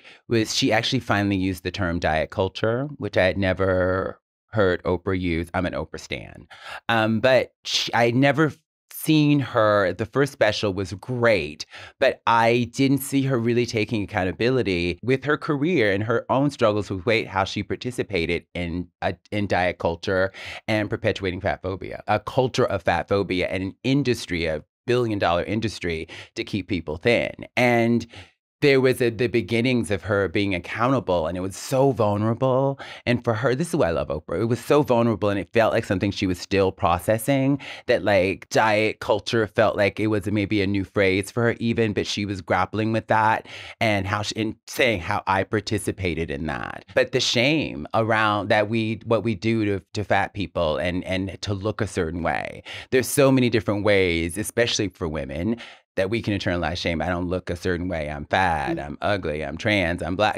actually finally used the term diet culture, which I had never heard Oprah use. I'm an Oprah stan. But I never seen her, the first special was great, but I didn't see her really taking accountability with her career and her own struggles with weight, how she participated in diet culture and perpetuating fat phobia, a culture of fat phobia and an industry, a billion-dollar industry to keep people thin. And there was the beginnings of her being accountable, and it was so vulnerable. And for her, this is why I love Oprah. It was so vulnerable, and it felt like something she was still processing, that like diet culture felt like it was maybe a new phrase for her even, but she was grappling with that and saying how I participated in that. But the shame around that what we do to fat people and to look a certain way. There's so many different ways, especially for women, that we can internalize shame. I don't look a certain way. I'm fat. I'm ugly. I'm trans. I'm black.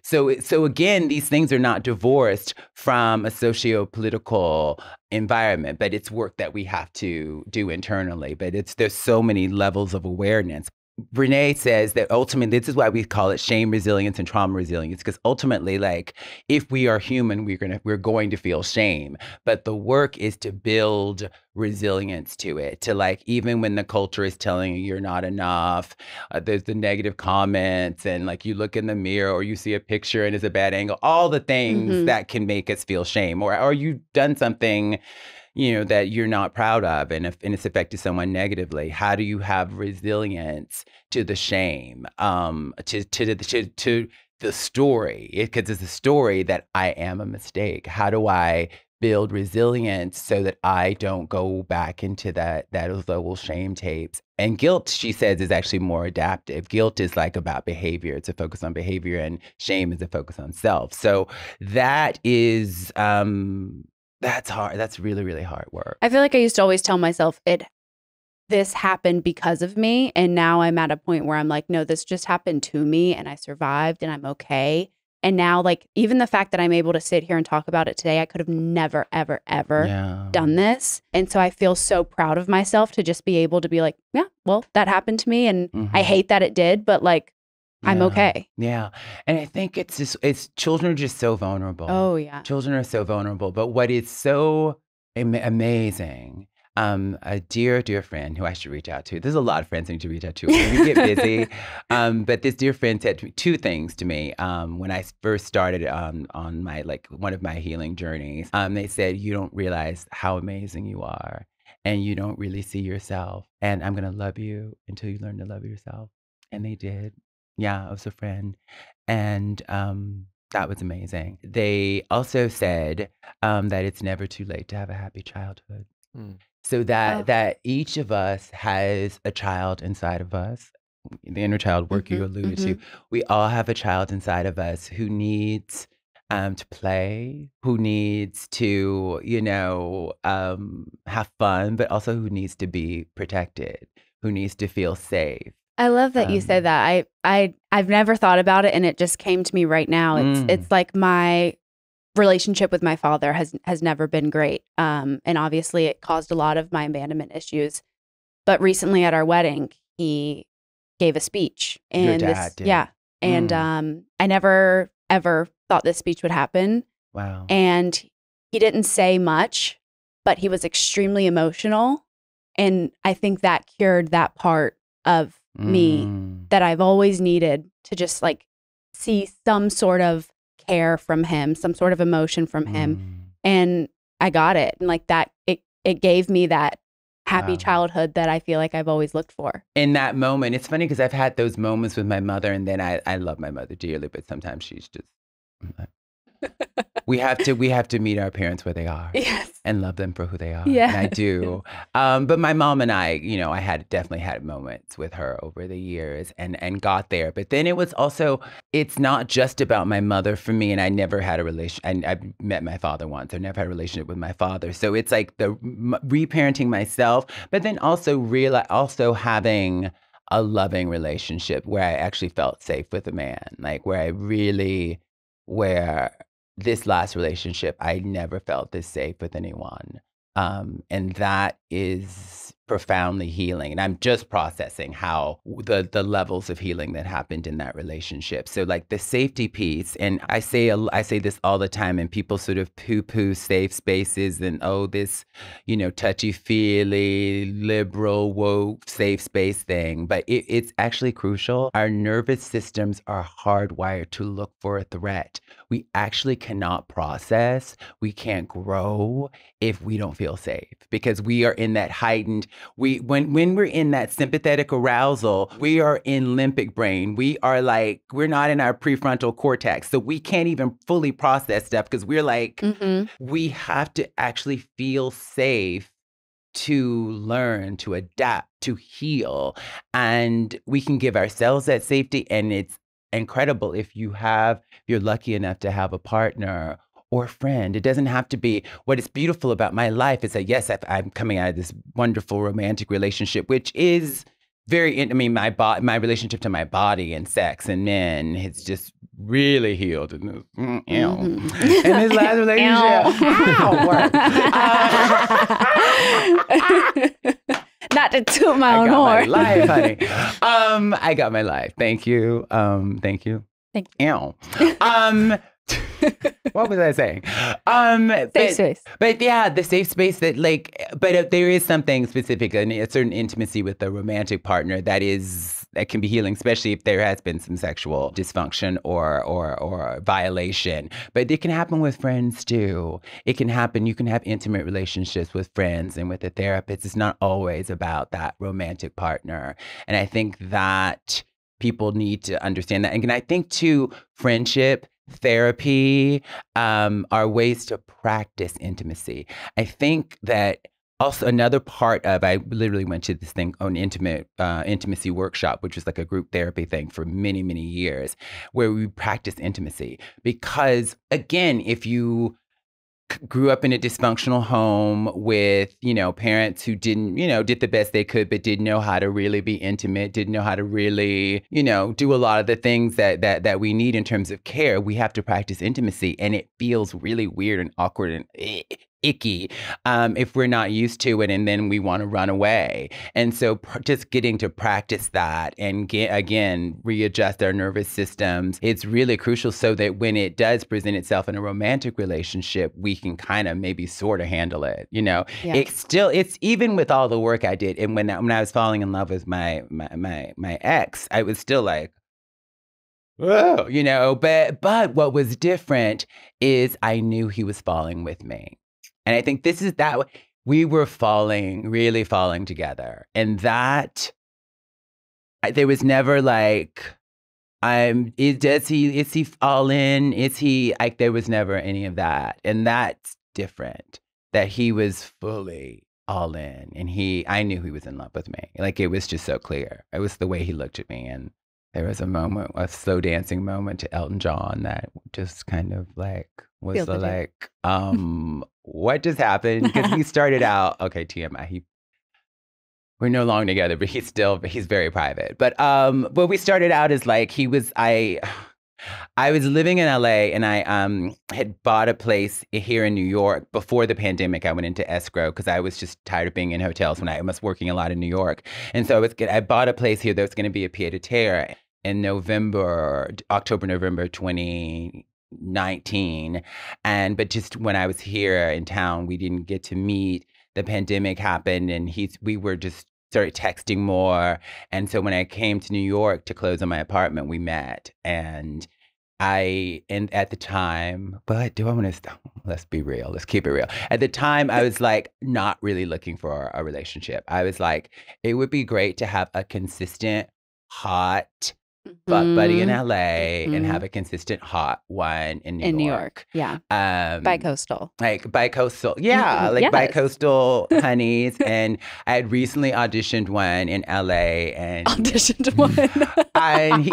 So again, these things are not divorced from a socio-political environment, but it's work that we have to do internally. But there's so many levels of awareness. Brene says that ultimately, this is why we call it shame resilience and trauma resilience, because ultimately, like, if we are human, we're going to feel shame. But the work is to build resilience to it, to like, even when the culture is telling you you're not enough, there's the negative comments, and like you look in the mirror or you see a picture and it's a bad angle, all the things that can make us feel shame, or you've done something that you're not proud of, and it's affected someone negatively. How do you have resilience to the shame, to the story? Because it's a story that I am a mistake. How do I build resilience so that I don't go back into those little shame tapes? And guilt, she says, is actually more adaptive. Guilt is like about behavior. It's a focus on behavior, and shame is a focus on self. So that is... that's hard. That's really, really hard work. I feel like I used to always tell myself this happened because of me. And now I'm at a point where I'm like, no, this just happened to me and I survived and I'm okay. And now, like, even the fact that I'm able to sit here and talk about it today, I could have never, ever, ever done this. And so I feel so proud of myself to just be able to be like, yeah, well, that happened to me. And I hate that it did, but like, I'm okay. Yeah. And I think it's children are just so vulnerable. Oh, yeah. Children are so vulnerable. But what is so amazing, a dear, dear friend who I should reach out to. There's a lot of friends I need to reach out to when we get busy. But this dear friend said two things to me when I first started on my, like, one of my healing journeys. They said, you don't realize how amazing you are, and you don't really see yourself. And I'm going to love you until you learn to love yourself. And they did. Yeah, I was a friend. And that was amazing. They also said that it's never too late to have a happy childhood. So that each of us has a child inside of us. The inner child work you alluded to. We all have a child inside of us who needs to play, who needs to, have fun, but also who needs to be protected, who needs to feel safe. I love that you said that. I've never thought about it, and it just came to me right now. It's like my relationship with my father has never been great. And obviously it caused a lot of my abandonment issues. But recently at our wedding, he gave a speech. And Your dad did. Yeah. And I never ever thought this speech would happen. Wow. And he didn't say much, but he was extremely emotional. And I think that cured that part of me that I've always needed, to just like see some sort of care from him, some sort of emotion from him. And I got it. And like that, it gave me that happy Wow. childhood that I feel like I've always looked for. In that moment, it's funny because I've had those moments with my mother, and then I love my mother dearly, but sometimes she's just we have to meet our parents where they are. Yes. And love them for who they are. Yeah. And I do. But my mom and I, I had definitely had moments with her over the years and got there. But then it was also, it's not just about my mother for me. And I never had a relation. I met my father once. I never had a relationship with my father. So it's like the reparenting myself, but then also having a loving relationship where I actually felt safe with a man, like where this last relationship, I never felt this safe with anyone. And that is profoundly healing. And I'm just processing how the levels of healing that happened in that relationship. So like the safety piece, and I say this all the time, and people sort of poo-poo safe spaces and, this, touchy-feely, liberal, woke, safe space thing. But it's actually crucial. Our nervous systems are hardwired to look for a threat. We actually cannot process. We can't grow if we don't feel safe, because we are in that heightened, when we're in that sympathetic arousal, we are in limbic brain. We are like, we're not in our prefrontal cortex. So we can't even fully process stuff because we're like, we have to actually feel safe to learn, to adapt, to heal. And we can give ourselves that safety. And it's incredible if you're lucky enough to have a partner or friend. It doesn't have to be. What is beautiful about my life is that, yes, I'm coming out of this wonderful romantic relationship, which is very, my relationship to my body and sex and men has just really healed. And this last relationship, not to toot my own I horn. got my life, honey. I got my life. Thank you. Thank you. Thank you. What was I saying? Safe space. But yeah, the safe space that but there is something specific, and a certain intimacy with a romantic partner that can be healing, especially if there has been some sexual dysfunction or violation. But it can happen with friends too. It can happen. You can have intimate relationships with friends and with a therapist. It's not always about that romantic partner. And I think that people need to understand that. And I think too, friendship, therapy are ways to practice intimacy. I think that also another part of, I literally went to this thing on intimacy workshop, which was like a group therapy thing for many, many years, where we practice intimacy. Because again, if you grew up in a dysfunctional home with, parents who didn't, did the best they could, but didn't know how to really be intimate, didn't know how to really, do a lot of the things that we need in terms of care, we have to practice intimacy. And it feels really weird and awkward and icky if we're not used to it, and then we want to run away. And so just getting to practice that and again readjust our nervous systems, it's really crucial so that when it does present itself in a romantic relationship, we can kind of maybe sort of handle it. It's even with all the work I did, and when I was falling in love with my ex, I was still like, whoa, but what was different is I knew he was falling with me. And I think this is that we were really falling together. And that there was never like, is he all in? Is he like, there was never any of that. And that's different, that he was fully all in. And I knew he was in love with me. Like, it was just so clear. It was the way he looked at me. And there was a slow dancing moment to Elton John that just kind of like was what just happened? Because he started out, okay, TMI, we're no longer together, but he's very private. But we started out as like, I was living in LA, and I had bought a place here in New York before the pandemic. I went into escrow because I was just tired of being in hotels when I was working a lot in New York. And so I bought a place here that was going to be a pied-à-terre in October, November 2019. But just when I was here in town, we didn't get to meet. The pandemic happened, and we were just started texting more. And so when I came to New York to close on my apartment, we met. And and at the time, but do I want to, let's be real. Let's keep it real. At the time, I was like, not really looking for a relationship. I was like, it would be great to have a consistent, hot fuck buddy in LA and have a consistent hot one in New York. Yeah. Bi-coastal. Like bi-coastal. Yeah. Like bi-coastal honeys. And I had recently auditioned one in LA and auditioned one. And he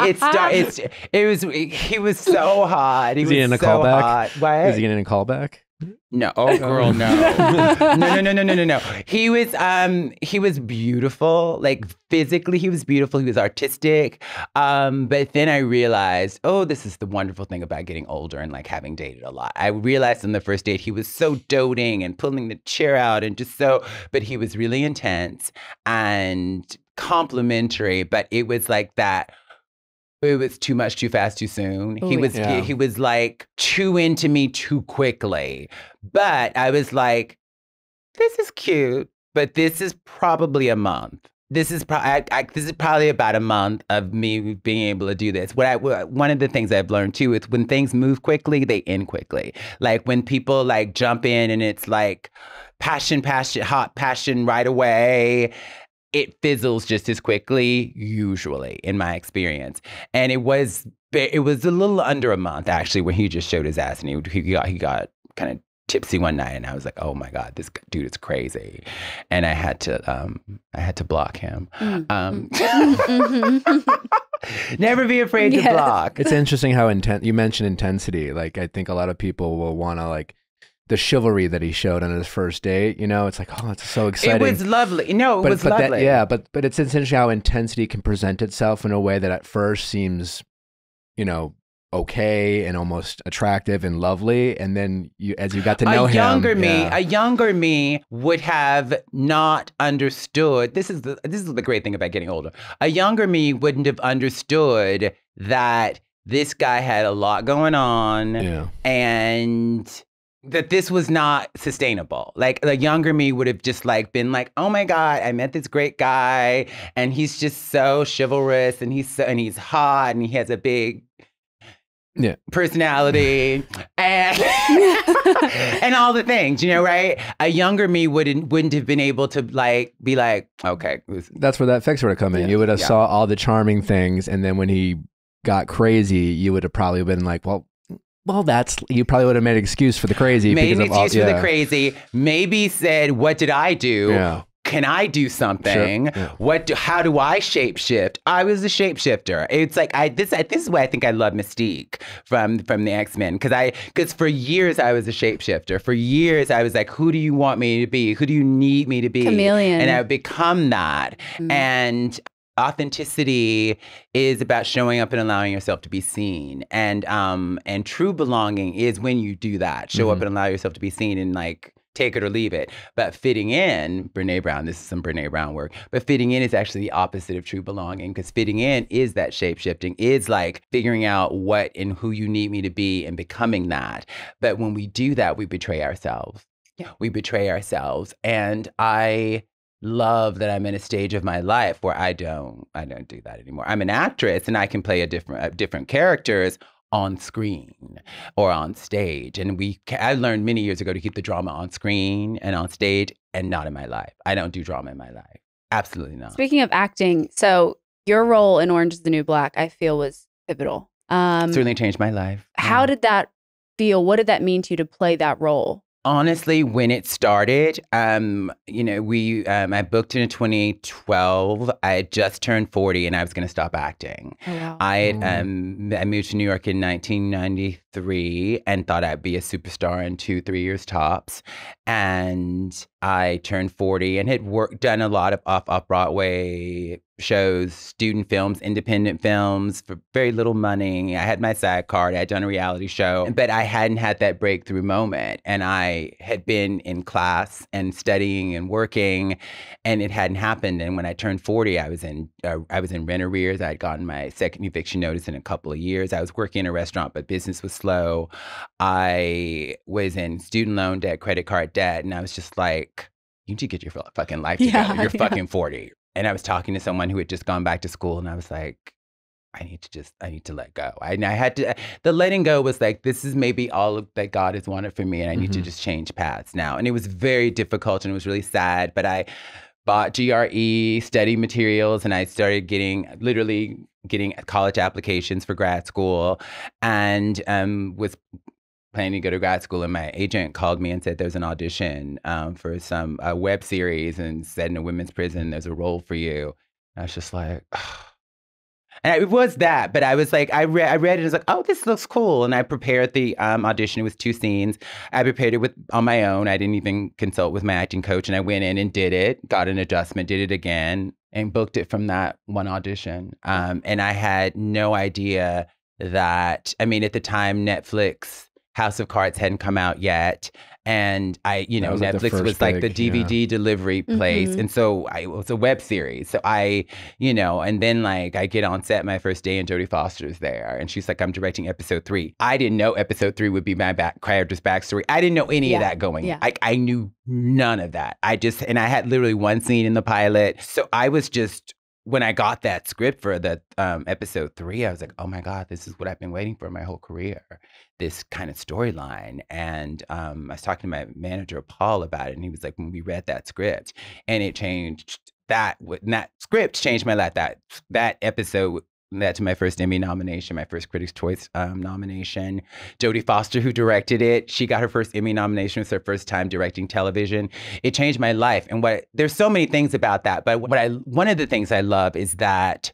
was so hot. He Is was he in a so callback? hot. What? Is he getting a callback? No, oh girl, no. No. He was beautiful. Like physically, he was beautiful. He was artistic. But then I realized, oh, this is the wonderful thing about getting older and like having dated a lot. I realized on the first date he was so doting and pulling the chair out and just so. But he was really intense and complimentary. But it was like that. It was too much, too fast, too soon. He was like too into me too quickly. But I was like, this is cute, but this is probably a month. This is probably about a month of me being able to do this. One of the things I've learned too is when things move quickly, they end quickly. Like when people like jump in and it's like passion, hot passion right away. It fizzles just as quickly, usually, in my experience. And it was a little under a month, actually, when he just showed his ass and he got kind of tipsy one night, and I was like, oh my God, this dude is crazy. And I had to block him. Never be afraid to block. It's interesting how you mentioned intensity. Like, I think a lot of people will want to like the chivalry that he showed on his first date, you know, it's like, oh, it's so exciting. It was lovely. No, it was lovely. But it's essentially how intensity can present itself in a way that at first seems, you know, okay and almost attractive and lovely, and then as you got to know him, a younger me would have not understood. This is the great thing about getting older. A younger me wouldn't have understood that this guy had a lot going on, and that this was not sustainable. Like the younger me would have just like been like, oh my God, I met this great guy and he's just so chivalrous and he's hot and he has a big personality and and all the things, you know, right? A younger me wouldn't have been able to like be like, okay. That's where that fix would have come in. You would have saw all the charming things, and then when he got crazy, you would have probably been like, well, you probably would have made an excuse for the crazy. Made an excuse for the crazy. Maybe said, what did I do? Yeah. Can I do something? Sure. Yeah. How do I shapeshift? I was a shapeshifter. It's like this is why I think I love Mystique from the X-Men, because for years I was a shapeshifter. For years I was like, who do you want me to be? Who do you need me to be? Chameleon. And I would become that. And authenticity is about showing up and allowing yourself to be seen, and true belonging is when you do that, show up and allow yourself to be seen, and like take it or leave it. But fitting in, Brene Brown, this is some Brene Brown work, but fitting in is actually the opposite of true belonging, because fitting in is that shape-shifting, is like figuring out what and who you need me to be and becoming that. But when we do that, we betray ourselves. We betray ourselves, and I love that I'm in a stage of my life where I don't do that anymore. I'm an actress and I can play different characters on screen or on stage. And I learned many years ago to keep the drama on screen and on stage and not in my life. I don't do drama in my life. Absolutely not. Speaking of acting, so your role in Orange is the New Black, I feel, was pivotal. Certainly changed my life. How did that feel? What did that mean to you to play that role? Honestly, when it started, you know, I booked in 2012. I had just turned 40 and I was going to stop acting. Oh, wow. I moved to New York in 1993 and thought I'd be a superstar in 2-3 years tops. And I turned 40 and had done a lot of off-Broadway shows, student films, independent films for very little money. I had my SAG card. I had done a reality show, but I hadn't had that breakthrough moment. And I had been in class and studying and working, and it hadn't happened. And when I turned 40, I was in rent arrears. I had gotten my second eviction notice in a couple of years. I was working in a restaurant, but business was slow. I was in student loan debt, credit card debt, and I was just like, you need to get your fucking life together. You're fucking 40. And I was talking to someone who had just gone back to school, and I was like, I need to let go. I had to, the letting go was like, this is maybe all that God has wanted for me. And I need to just change paths now. And it was very difficult and it was really sad, but I bought GRE study materials and I started literally getting college applications for grad school, and was planning to go to grad school. And my agent called me and said, there's an audition for some web series, and said in a women's prison, there's a role for you. And I was just like, oh. And it was that, but I was like, I read it and I was like, oh, this looks cool. And I prepared the audition. It was 2 scenes. I prepared it on my own. I didn't even consult with my acting coach. And I went in and did it, got an adjustment, did it again, and booked it from that one audition. And I had no idea that, I mean, at the time, Netflix House of Cards hadn't come out yet. And Netflix was like the DVD delivery place. And so it was a web series. So and then like I get on set my first day and Jodie Foster's there. And she's like, I'm directing episode 3. I didn't know episode 3 would be my character's backstory. I didn't know any of that going. I knew none of that. I had literally one scene in the pilot. So I was just, when I got that script for the episode 3, I was like, oh my God, this is what I've been waiting for my whole career, this kind of storyline. And I was talking to my manager, Paul, about it. And he was like, when we read that script, and it changed that script changed my life. That episode led to my first Emmy nomination, my first Critics' Choice nomination. Jodie Foster, who directed it, she got her first Emmy nomination. It was her first time directing television. It changed my life. And there's so many things about that, but one of the things I love is that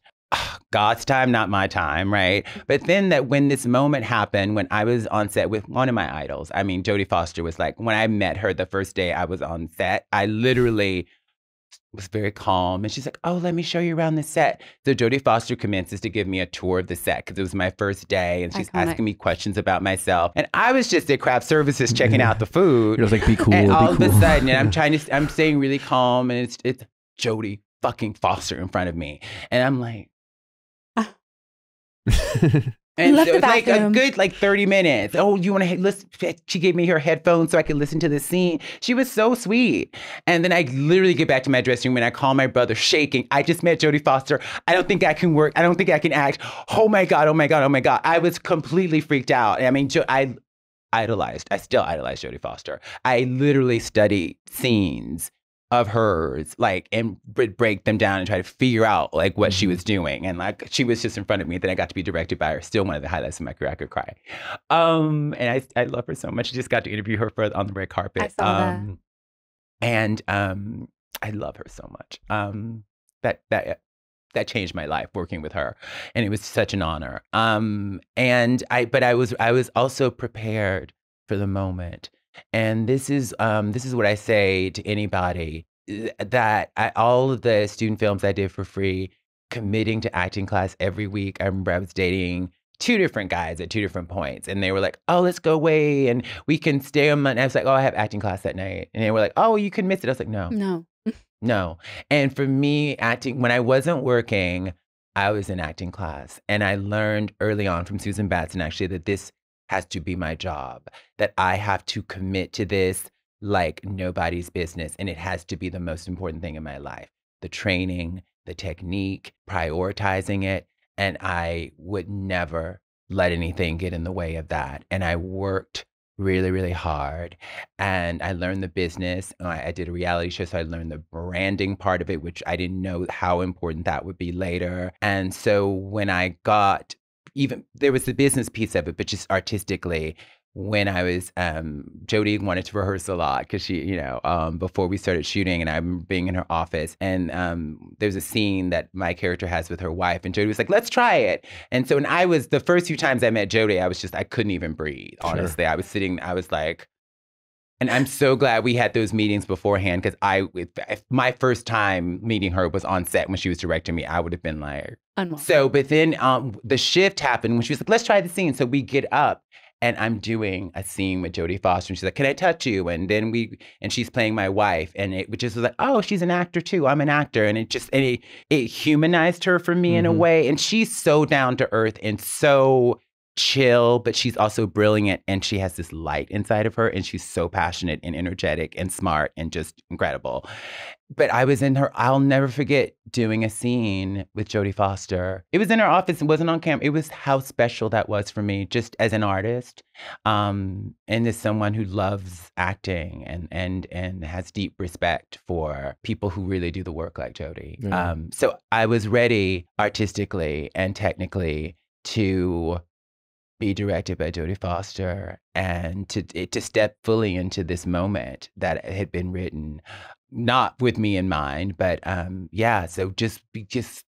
God's time, not my time, right? But then that when this moment happened, when I was on set with one of my idols, I mean, Jodie Foster was like, when I met her the first day I was on set, I literally was very calm. And she's like, oh, let me show you around the set. So Jodie Foster commences to give me a tour of the set because it was my first day. And she's asking me questions about myself. And I was just at craft services checking out the food. You're like, be cool. And all of a sudden, and I'm staying really calm. And it's Jodie fucking Foster in front of me. And I'm like, and so it was like a good 30 minutes. Oh, you want to listen? She gave me her headphones so I could listen to the scene. She was so sweet. And then I literally get back to my dressing room and I call my brother shaking. I just met Jodie Foster. I don't think I can work. I don't think I can act. Oh my God, oh my God, oh my God. I was completely freaked out. I mean, I still idolize Jodie Foster. I literally study scenes of hers, and break them down and try to figure out what she was doing. And she was just in front of me. Then I got to be directed by her. Still one of the highlights of my career. I could cry. And I love her so much. I just got to interview her on the red carpet. I saw that. And I love her so much. That changed my life working with her. And it was such an honor. But I was also prepared for the moment. And this is what I say to anybody, that all of the student films I did for free, committing to acting class every week. I remember I was dating 2 different guys at 2 different points, and they were like, oh, let's go away and we can stay a month. And I was like, oh, I have acting class that night. And they were like, oh, you can miss it. I was like, no. And for me, acting, when I wasn't working, I was in acting class. And I learned early on from Susan Batson, actually, that this has to be my job, that I have to commit to this like nobody's business. And it has to be the most important thing in my life. The training, the technique, prioritizing it. And I would never let anything get in the way of that. And I worked really, really hard. And I learned the business. I did a reality show, so I learned the branding part of it, which I didn't know how important that would be later. And so when I got there was the business piece of it, but just artistically, when I was, Jodie wanted to rehearse a lot because she, before we started shooting, and I'm being in her office, and there's a scene that my character has with her wife, and Jodie was like, let's try it. And so when the first few times I met Jodie, I couldn't even breathe, honestly. Sure. I was like, and I'm so glad we had those meetings beforehand, because if my first time meeting her was on set when she was directing me, I would have been like, unwell. So, but then the shift happened when she was like, let's try the scene. So we get up and I'm doing a scene with Jodie Foster, and she's like, can I touch you? And then she's playing my wife, and it just was like, oh, she's an actor too. I'm an actor. And it humanized her for me in a way. And she's so down to earth and so chill, but she's also brilliant, and she has this light inside of her, and she's so passionate and energetic and smart and just incredible. But I was in her, I'll never forget doing a scene with Jodie Foster. It was in her office, it wasn't on camera. It was how special that was for me, just as an artist, and as someone who loves acting and has deep respect for people who really do the work like Jodie. Yeah. So I was ready artistically and technically to be directed by Jodie Foster and to step fully into this moment that had been written, not with me in mind, but so just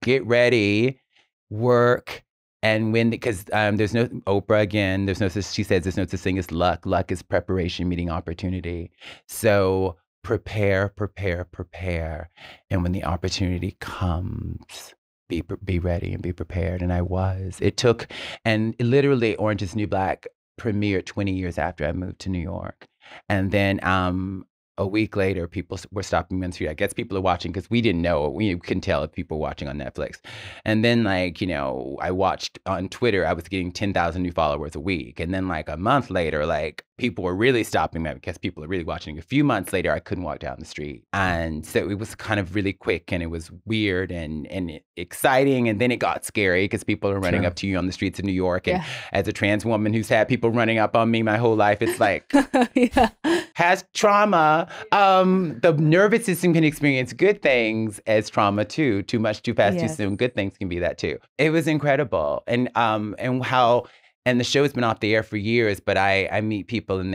get ready, work, and when, because there's no Oprah again, she says there's no such thing as luck. Luck is preparation meeting opportunity. So prepare, and when the opportunity comes, be ready and be prepared. And I was. It took, and literally Orange is the New Black premiered 20 years after I moved to New York. And then a week later, people were stopping me on the street. I guess people are watching because we didn't know. We couldn't tell if people were watching on Netflix. And then, I watched on Twitter, I was getting 10,000 new followers a week. And then, a month later, people were really stopping me because people are really watching. A few months later, I couldn't walk down the street. And so it was kind of really quick, and it was weird and exciting. And then it got scary because people are running up to you on the streets of New York. And as a trans woman who's had people running up on me my whole life, it's has trauma. The nervous system can experience good things as trauma too. Too much, too fast, too soon. Good things can be that too. It was incredible. And the show's been off the air for years, but I meet people and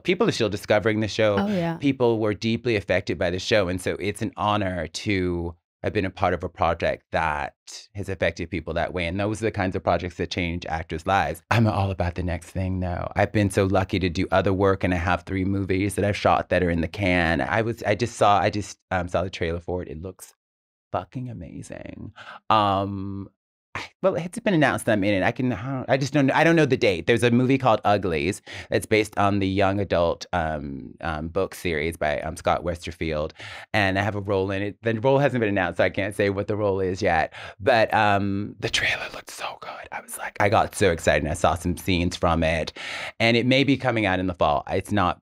people are still discovering the show. Oh, yeah. People were deeply affected by the show. And so it's an honor to have been a part of a project that has affected people that way. And those are the kinds of projects that change actors' lives. I'm all about the next thing, though. I've been so lucky to do other work, and I have 3 movies that I've shot that are in the can. I just saw the trailer for it. It looks fucking amazing. Well, it's been announced that I'm in it. I don't know the date. There's a movie called Uglies that's based on the young adult book series by Scott Westerfield, and I have a role in it. The role hasn't been announced, so I can't say what the role is yet. But the trailer looked so good. I got so excited, and I saw some scenes from it, and it may be coming out in the fall. It's not,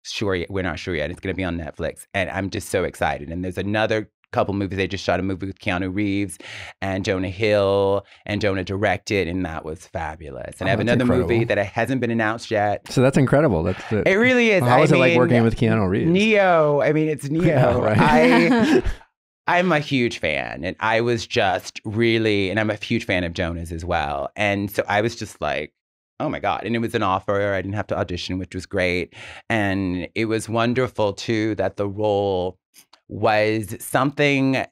sure yet. We're not sure yet. It's going to be on Netflix, and I'm just so excited. And there's another couple movies. They just shot a movie with Keanu Reeves and Jonah Hill, and Jonah directed, and that was fabulous. And I have another movie that hasn't been announced yet. So that's incredible. It really is. How was it like working with Keanu Reeves? Neo. It's Neo. Yeah, right. I'm a huge fan, and I was just really, and I'm a huge fan of Jonah's as well. And so I was just like, oh my God. And it was an offer. I didn't have to audition, which was great. And it was wonderful too that the role was something,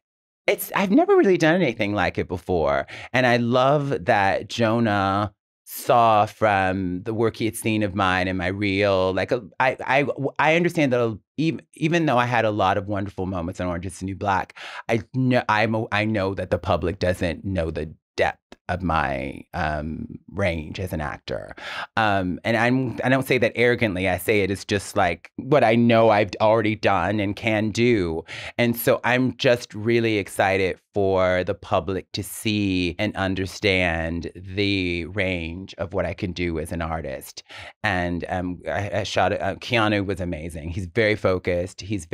I've never really done anything like it before. And I love that Jonah saw from the work he had seen of mine and my reel, I understand that even though I had a lot of wonderful moments on Orange is the New Black, I know that the public doesn't know the depth of my range as an actor. And I don't say that arrogantly. I say it as just like what I know I've already done and can do. And so I'm just really excited for the public to see and understand the range of what I can do as an artist. And I shot it. Keanu was amazing. He's very focused. He's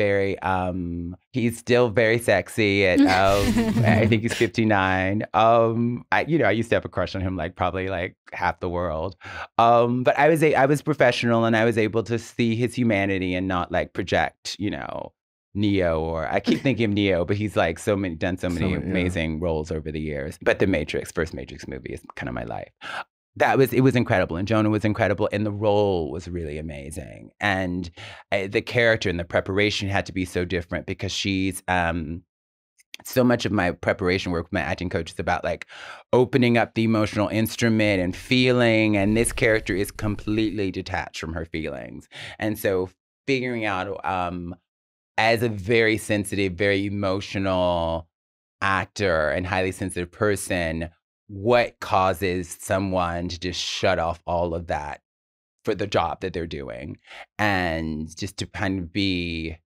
he's still very sexy at, I think he's 59. I used to have a crush on him, probably half the world. But I was professional, and I was able to see his humanity and not project, Neo, or I keep thinking of Neo, but he's done so many amazing roles over the years. But the first Matrix movie is kind of my life. It was incredible, and Jonah was incredible, and the role was really amazing. And the character and the preparation had to be so different because she's so much of my preparation work with my acting coach is about opening up the emotional instrument and feeling, and this character is completely detached from her feelings. And so figuring out as a very sensitive, very emotional actor and highly sensitive person, what causes someone to just shut off all of that for the job that they're doing, and just to kind of be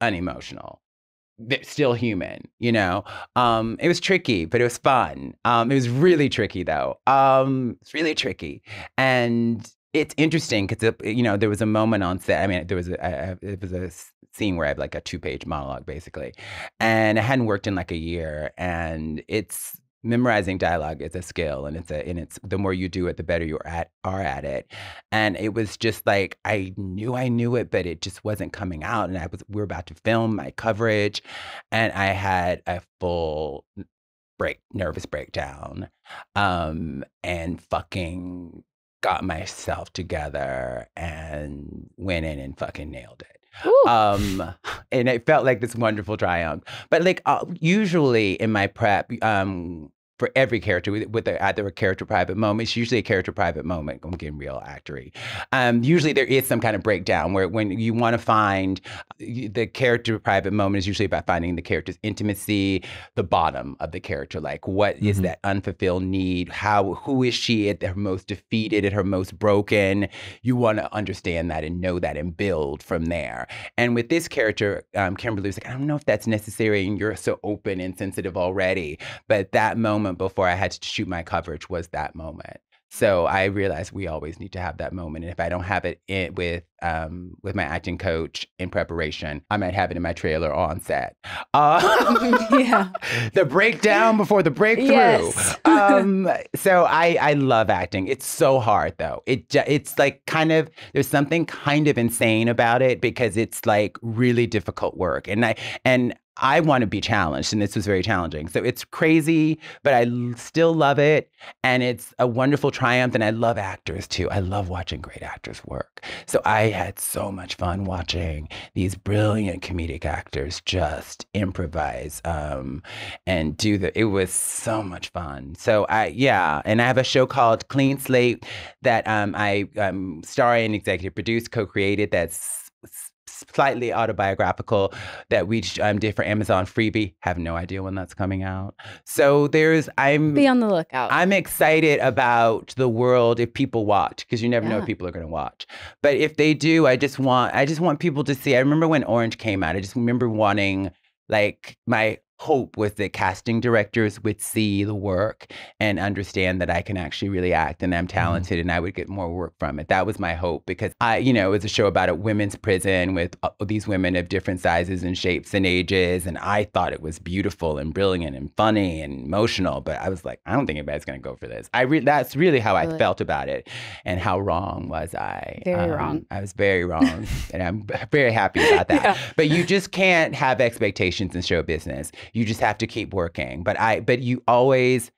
unemotional. still human, you know? It was tricky, but it was fun. It was really tricky though. It's really tricky. And it's interesting because, you know, there was a moment on set. I mean, there was it was a scene where I have like a 2-page monologue basically. And I hadn't worked in like a year, and it's memorizing dialogue is a skill, and it's the more you do it, the better you are at it. And it was just like I knew it, but it just wasn't coming out. And we were about to film my coverage, and I had a full nervous breakdown, and fucking got myself together and went in and fucking nailed it. And it felt like this wonderful triumph. But like usually in my prep, for every character, with either a character private moment, it's usually a character private moment. I'm getting real actory. Usually there is some kind of breakdown where when you want to find the character private moment is usually about finding the character's intimacy, the bottom of the character, like what is that unfulfilled need? Who is she at her most defeated, at her most broken? You want to understand that and know that and build from there. And with this character, Kimberly was like, I don't know if that's necessary, and you're so open and sensitive already. But that moment before I had to shoot my coverage was that moment. So I realized we always need to have that moment. And if I don't have it with my acting coach in preparation, I might have it in my trailer on set. Yeah. The breakdown before the breakthrough. Yes. So I love acting. It's so hard though. It's like kind of, there's something kind of insane about it because it's like really difficult work. And I want to be challenged, and this was very challenging. So it's crazy, but I still love it, and it's a wonderful triumph, and I love actors too. I love watching great actors work. So I had so much fun watching these brilliant comedic actors just improvise and it was so much fun. So and I have a show called Clean Slate that I star and executive produced, co-created, that's slightly autobiographical, that we did for Amazon Freebie. Have no idea when that's coming out. So be on the lookout. I'm excited about the world if people watch, because you never know if people are going to watch. But if they do, I just want people to see. I remember when Orange came out, I just remember wanting, like, my hope was that casting directors would see the work and understand that I can actually really act and I'm talented and I would get more work from it. That was my hope, because it was a show about a women's prison with these women of different sizes and shapes and ages. And I thought it was beautiful and brilliant and funny and emotional, but I was like, I don't think anybody's going to go for this. That's really how I felt about it. And how wrong was I? Very wrong. I was very wrong. And I'm very happy about that. Yeah. But you just can't have expectations in show business. You just have to keep working. But you always,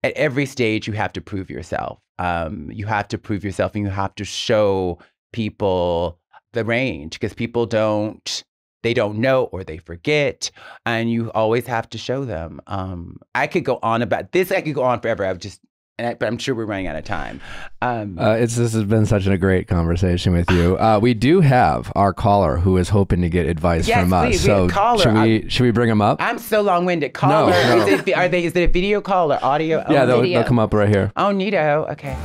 at every stage, you have to prove yourself. You have to prove yourself, and you have to show people the range, because people don't know, or they forget, and you always have to show them. I could go on about this. I could go on forever. But I'm sure we're running out of time. This has been such a great conversation with you. We do have our caller who is hoping to get advice from us. Please, so caller. Should we bring him up? I'm so long-winded. Caller. No. Is it a video call or audio? Yeah, they'll come up right here. Oh, neato. Okay.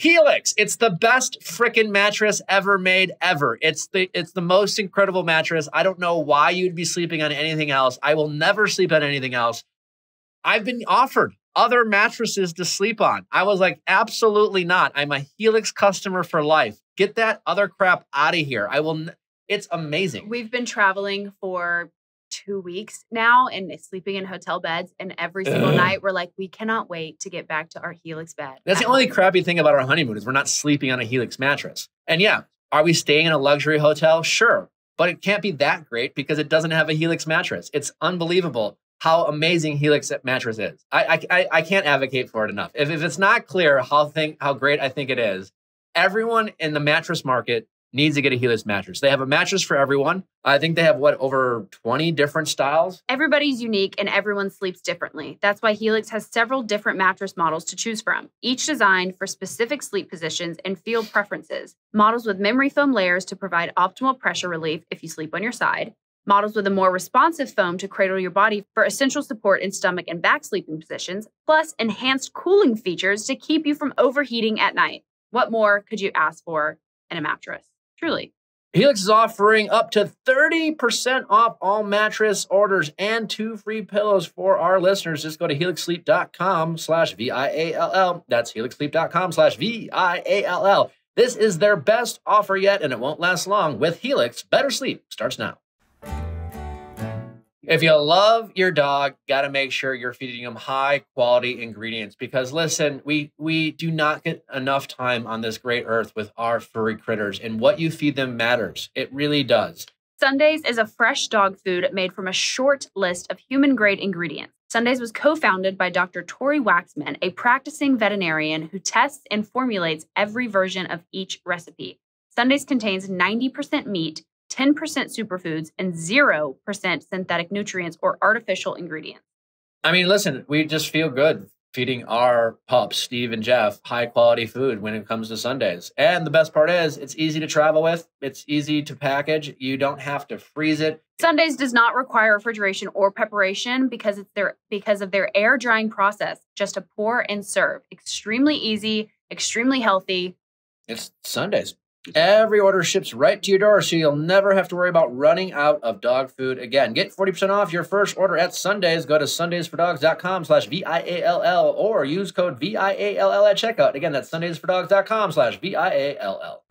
Helix, it's the best frickin' mattress ever made, ever. It's the most incredible mattress. I don't know why you'd be sleeping on anything else. I will never sleep on anything else. I've been offered other mattresses to sleep on. I was like, absolutely not. I'm a Helix customer for life. Get that other crap out of here. It's amazing. We've been traveling for 2 weeks now and sleeping in hotel beds. And every single night we're like, we cannot wait to get back to our Helix bed. That's the only crappy thing about our honeymoon is we're not sleeping on a Helix mattress. And yeah, are we staying in a luxury hotel? Sure. But it can't be that great because it doesn't have a Helix mattress. It's unbelievable how amazing Helix mattress is. I can't advocate for it enough. If it's not clear how great I think it is, everyone in the mattress market needs to get a Helix mattress. They have a mattress for everyone. I think they have, over 20 different styles? Everybody's unique and everyone sleeps differently. That's why Helix has several different mattress models to choose from, each designed for specific sleep positions and field preferences. Models with memory foam layers to provide optimal pressure relief if you sleep on your side. Models with a more responsive foam to cradle your body for essential support in stomach and back sleeping positions, plus enhanced cooling features to keep you from overheating at night. What more could you ask for in a mattress? Truly. Helix is offering up to 30% off all mattress orders and 2 free pillows for our listeners. Just go to helixsleep.com/VIALL. That's helixsleep.com/VIALL. This is their best offer yet, and it won't last long. With Helix, better sleep starts now. If you love your dog, got to make sure you're feeding them high quality ingredients, because listen, we do not get enough time on this great earth with our furry critters, and what you feed them matters. It really does. Sundays is a fresh dog food made from a short list of human-grade ingredients. Sundays was co-founded by Dr. Tori Waxman, a practicing veterinarian who tests and formulates every version of each recipe. Sundays contains 90% meat, 10% superfoods, and 0% synthetic nutrients or artificial ingredients. I mean, listen, we just feel good feeding our pups, Steve and Jeff, high quality food when it comes to Sundays. And the best part is it's easy to travel with. It's easy to package. You don't have to freeze it. Sundays does not require refrigeration or preparation because of their air drying process. Just a pour and serve. Extremely easy, extremely healthy. It's Sundays. Every order ships right to your door, so you'll never have to worry about running out of dog food again. Get 40% off your first order at Sundays. Go to sundaysfordogs.com/VIALL or use code VIALL at checkout. Again, that's sundaysfordogs.com/VIALL.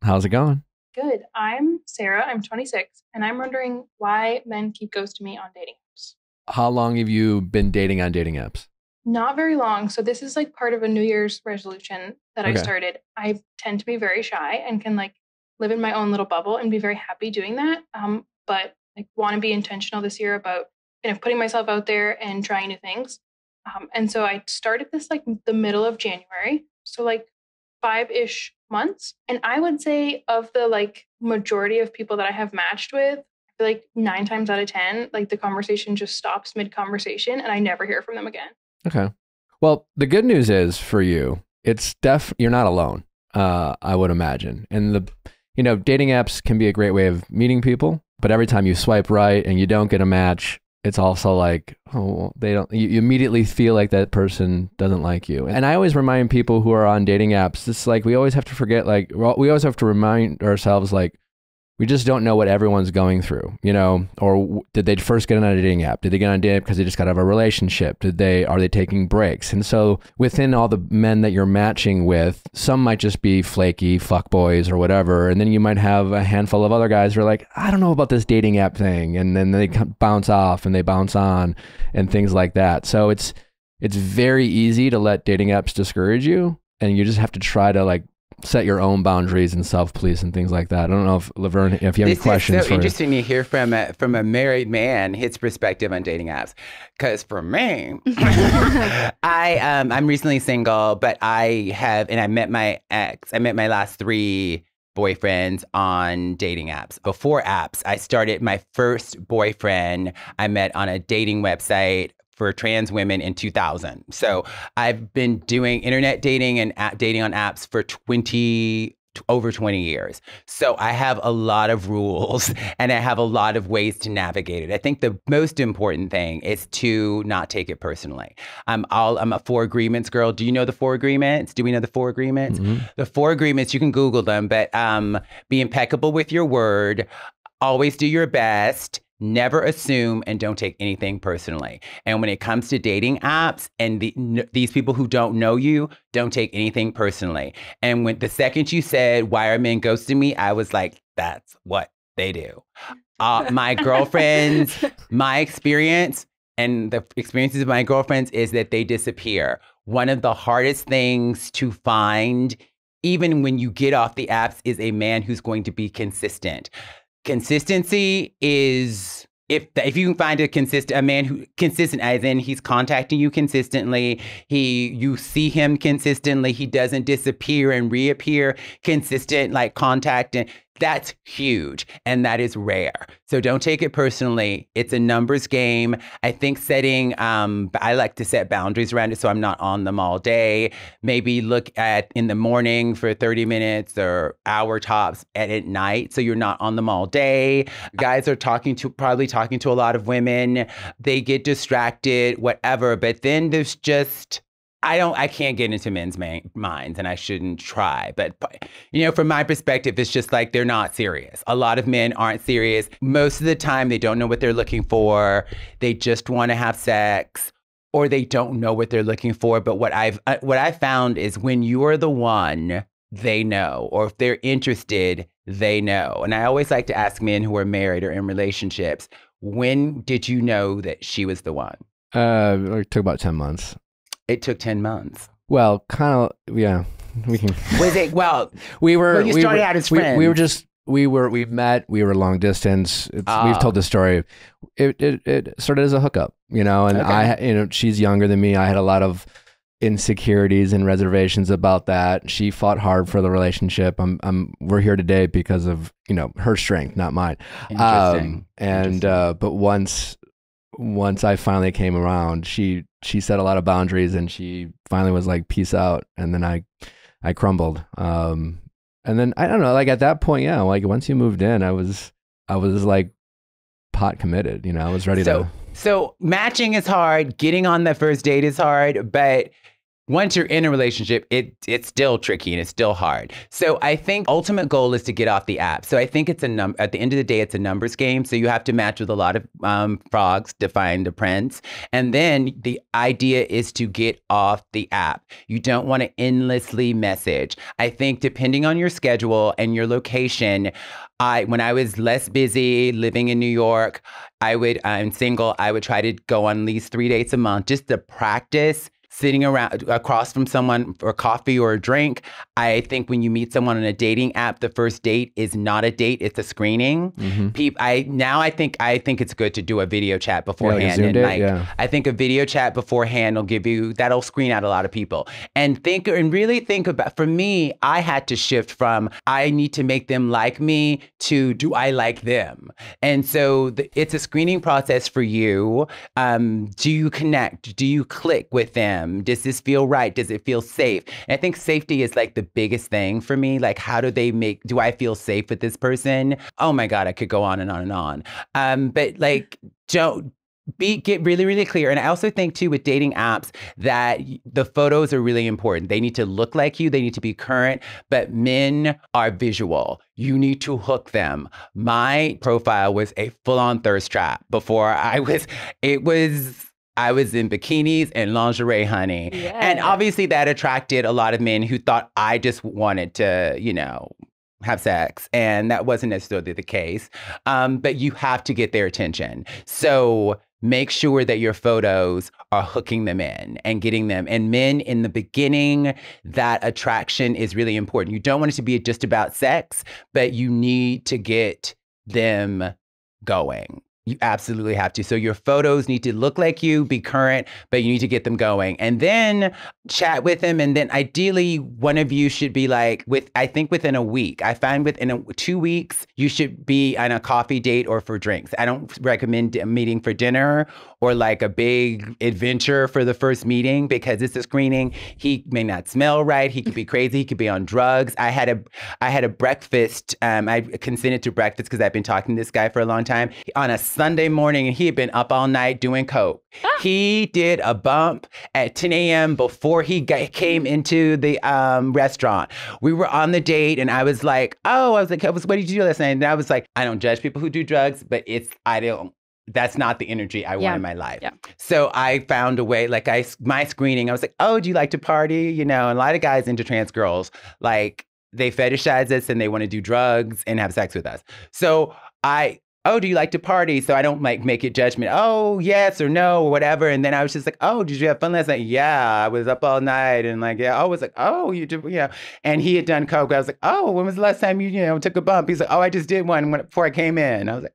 How's it going? Good. I'm Sarah. I'm 26, and I'm wondering why men keep ghosting me on dating apps. How long have you been dating on dating apps? Not very long. So this is like part of a New Year's resolution that I started. I tend to be very shy and can like live in my own little bubble and be very happy doing that. But like want to be intentional this year about kind of putting myself out there and trying new things. And so I started this like the middle of January. So like 5-ish months. And I would say of the like majority of people that I have matched with, I feel like 9 times out of 10, like the conversation just stops mid-conversation and I never hear from them again. Okay. Well, the good news is for you, you're not alone, I would imagine. And dating apps can be a great way of meeting people, but every time you swipe right and you don't get a match, it's also like, oh, you immediately feel like that person doesn't like you. And I always remind people who are on dating apps, it's like, we always have to forget, like, we always have to remind ourselves, like, we just don't know what everyone's going through, or did they first get on a dating app? Did they get on a dating app because they just got out of a relationship? Are they taking breaks? And so within all the men that you're matching with, some might just be flaky fuckboys or whatever. And then you might have a handful of other guys who are like, I don't know about this dating app thing. And then they bounce off and they bounce on and things like that. So it's very easy to let dating apps discourage you. And you just have to try to like set your own boundaries and self-police and things like that. I don't know if Laverne, if you have any questions. It's so interesting to hear from a married man his perspective on dating apps. Because for me, I'm recently single, but I met my last 3 boyfriends on dating apps. Before apps, I started my first boyfriend I met on a dating website for trans women in 2000. So I've been doing internet dating and dating on apps for over 20 years. So I have a lot of rules and I have a lot of ways to navigate it. I think the most important thing is to not take it personally. I'm a 4 agreements girl. Do you know the 4 agreements? Do we know the 4 agreements? Mm-hmm. The 4 agreements, you can Google them, but be impeccable with your word, always do your best, never assume, and don't take anything personally. And when it comes to dating apps and these people who don't know you, don't take anything personally. And when the second you said, why are men ghosting me? I was like, that's what they do. My girlfriends, my experience and the experiences of my girlfriends is that they disappear. One of the hardest things to find, even when you get off the apps, is a man who's going to be consistent. Consistency is if you can find a man who consistent, as in he's contacting you consistently, you see him consistently, he doesn't disappear and reappear, consistent like contact, and that's huge, and that is rare. So don't take it personally. It's a numbers game. I think I like to set boundaries around it so I'm not on them all day. Maybe look at in the morning for 30 minutes or hour tops at night so you're not on them all day. Guys are probably talking to a lot of women. They get distracted, whatever. But then there's just I can't get into men's minds, and I shouldn't try. But, from my perspective, it's just like they're not serious. A lot of men aren't serious. Most of the time, they don't know what they're looking for. They just want to have sex, or they don't know what they're looking for. But what I've found is when you are the one, they know, or if they're interested, they know. And I always like to ask men who are married or in relationships, when did you know that she was the one? It took about 10 months. It took 10 months. Well, kind of, yeah. We can. Was it? Well, you started out as friends. We met. We were long distance. We've told the story. It started as a hookup, and okay. She's younger than me. I had a lot of insecurities and reservations about that. She fought hard for the relationship. We're here today because of her strength, not mine. Interesting. But once I finally came around, she set a lot of boundaries, and she finally was like, peace out. And then I crumbled. And then I don't know, like at that point, yeah, like once you moved in, I was like pot committed, I was ready to. So matching is hard. Getting on the first date is hard, but once you're in a relationship, it's still tricky and it's still hard. So I think ultimate goal is to get off the app. So I think at the end of the day, it's a numbers game. So you have to match with a lot of frogs to find a prince. And then the idea is to get off the app. You don't want to endlessly message. I think depending on your schedule and your location, when I was less busy living in New York, I'm single, I would try to go on at least 3 dates a month just to practice sitting around across from someone for coffee or a drink. I think when you meet someone on a dating app, the first date is not a date, it's a screening. Mm-hmm. I think it's good to do a video chat beforehand. I think a video chat beforehand that'll screen out a lot of people. And really think about, for me, I had to shift from I need to make them like me to do I like them? And so it's a screening process for you. Do you connect? Do you click with them? Does this feel right? Does it feel safe? And I think safety is like the biggest thing for me. Like, do I feel safe with this person? Oh my God, I could go on and on and on. But like, get really, really clear. And I also think too with dating apps that the photos are really important. They need to look like you. They need to be current, but men are visual. You need to hook them. My profile was a full-on thirst trap before I was in bikinis and lingerie, honey. Yeah. And obviously that attracted a lot of men who thought I just wanted to, have sex. And that wasn't necessarily the case. But you have to get their attention. So make sure that your photos are hooking them in and getting them. And men, in the beginning, that attraction is really important. You don't want it to be just about sex, but you need to get them going. You absolutely have to. So your photos need to look like you, be current, but you need to get them going. And then chat with them. And then ideally, one of you should be like, within a week. I find within 2 weeks, you should be on a coffee date or for drinks. I don't recommend a meeting for dinner or like a big adventure for the first meeting because it's a screening. He may not smell right. He could be crazy. He could be on drugs. I had a breakfast. I consented to breakfast because I've been talking to this guy for a long time. On a Sunday morning, and he had been up all night doing coke. He did a bump at 10 a.m. before he came into the restaurant. We were on the date, and I was like, what did you do last night? And I was like, I don't judge people who do drugs, but that's not the energy I want in my life. Yeah. So I found a way, my screening, I was like, do you like to party? And a lot of guys into trans girls, like they fetishize us and they want to do drugs and have sex with us. So do you like to party? So I don't make it judgment. Oh, yes or no or whatever. And then I was just like, did you have fun last night? Yeah, I was up all night. And I was like, you did, And he had done coke. I was like, when was the last time you took a bump? He's like, I just did one before I came in. I was like,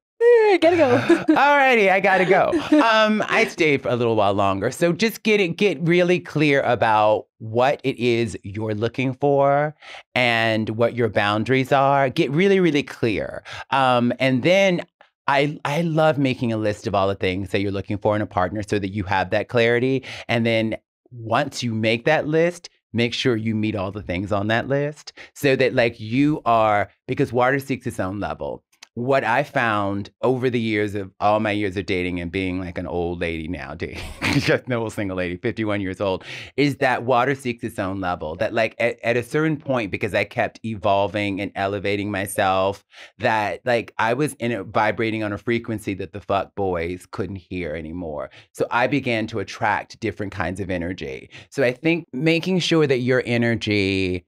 gotta go. Alrighty, I gotta go. I stayed for a little while longer. So just get really clear about what it is you're looking for and what your boundaries are. Get really, really clear. And then I love making a list of all the things that you're looking for in a partner so that you have that clarity. And then once you make that list, make sure you meet all the things on that list so that you are, because water seeks its own level. what I found over the years of all my years of dating and being like an old lady now, dating, just no single lady, 51 years old, is that water seeks its own level. That like at a certain point, because I kept evolving and elevating myself, that like I was vibrating on a frequency that the fuck boys couldn't hear anymore. So I began to attract different kinds of energy. So I think making sure that your energy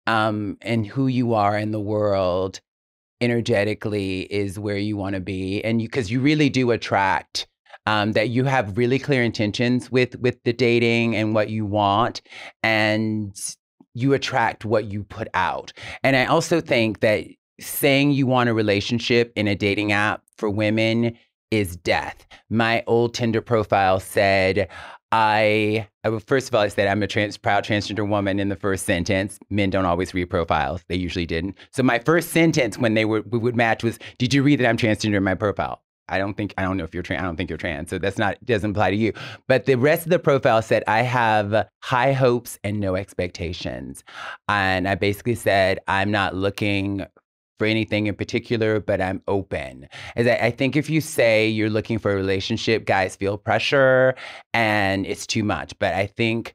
and who you are in the world energetically is where you want to be, and because you really do attract that you have really clear intentions with the dating and what you want, and you attract what you put out. And I also think that saying you want a relationship in a dating app for women is death. My old Tinder profile said, first of all, I said I'm a proud transgender woman in the first sentence. Men don't always read profiles. They usually didn't. So my first sentence when we would match was, did you read that I'm transgender in my profile? I don't know if you're trans. I don't think you're trans. So doesn't apply to you. But the rest of the profile said, I have high hopes and no expectations. And I basically said, I'm not looking for anything in particular, but I'm open. As I think if you say you're looking for a relationship, guys feel pressure and it's too much. But I think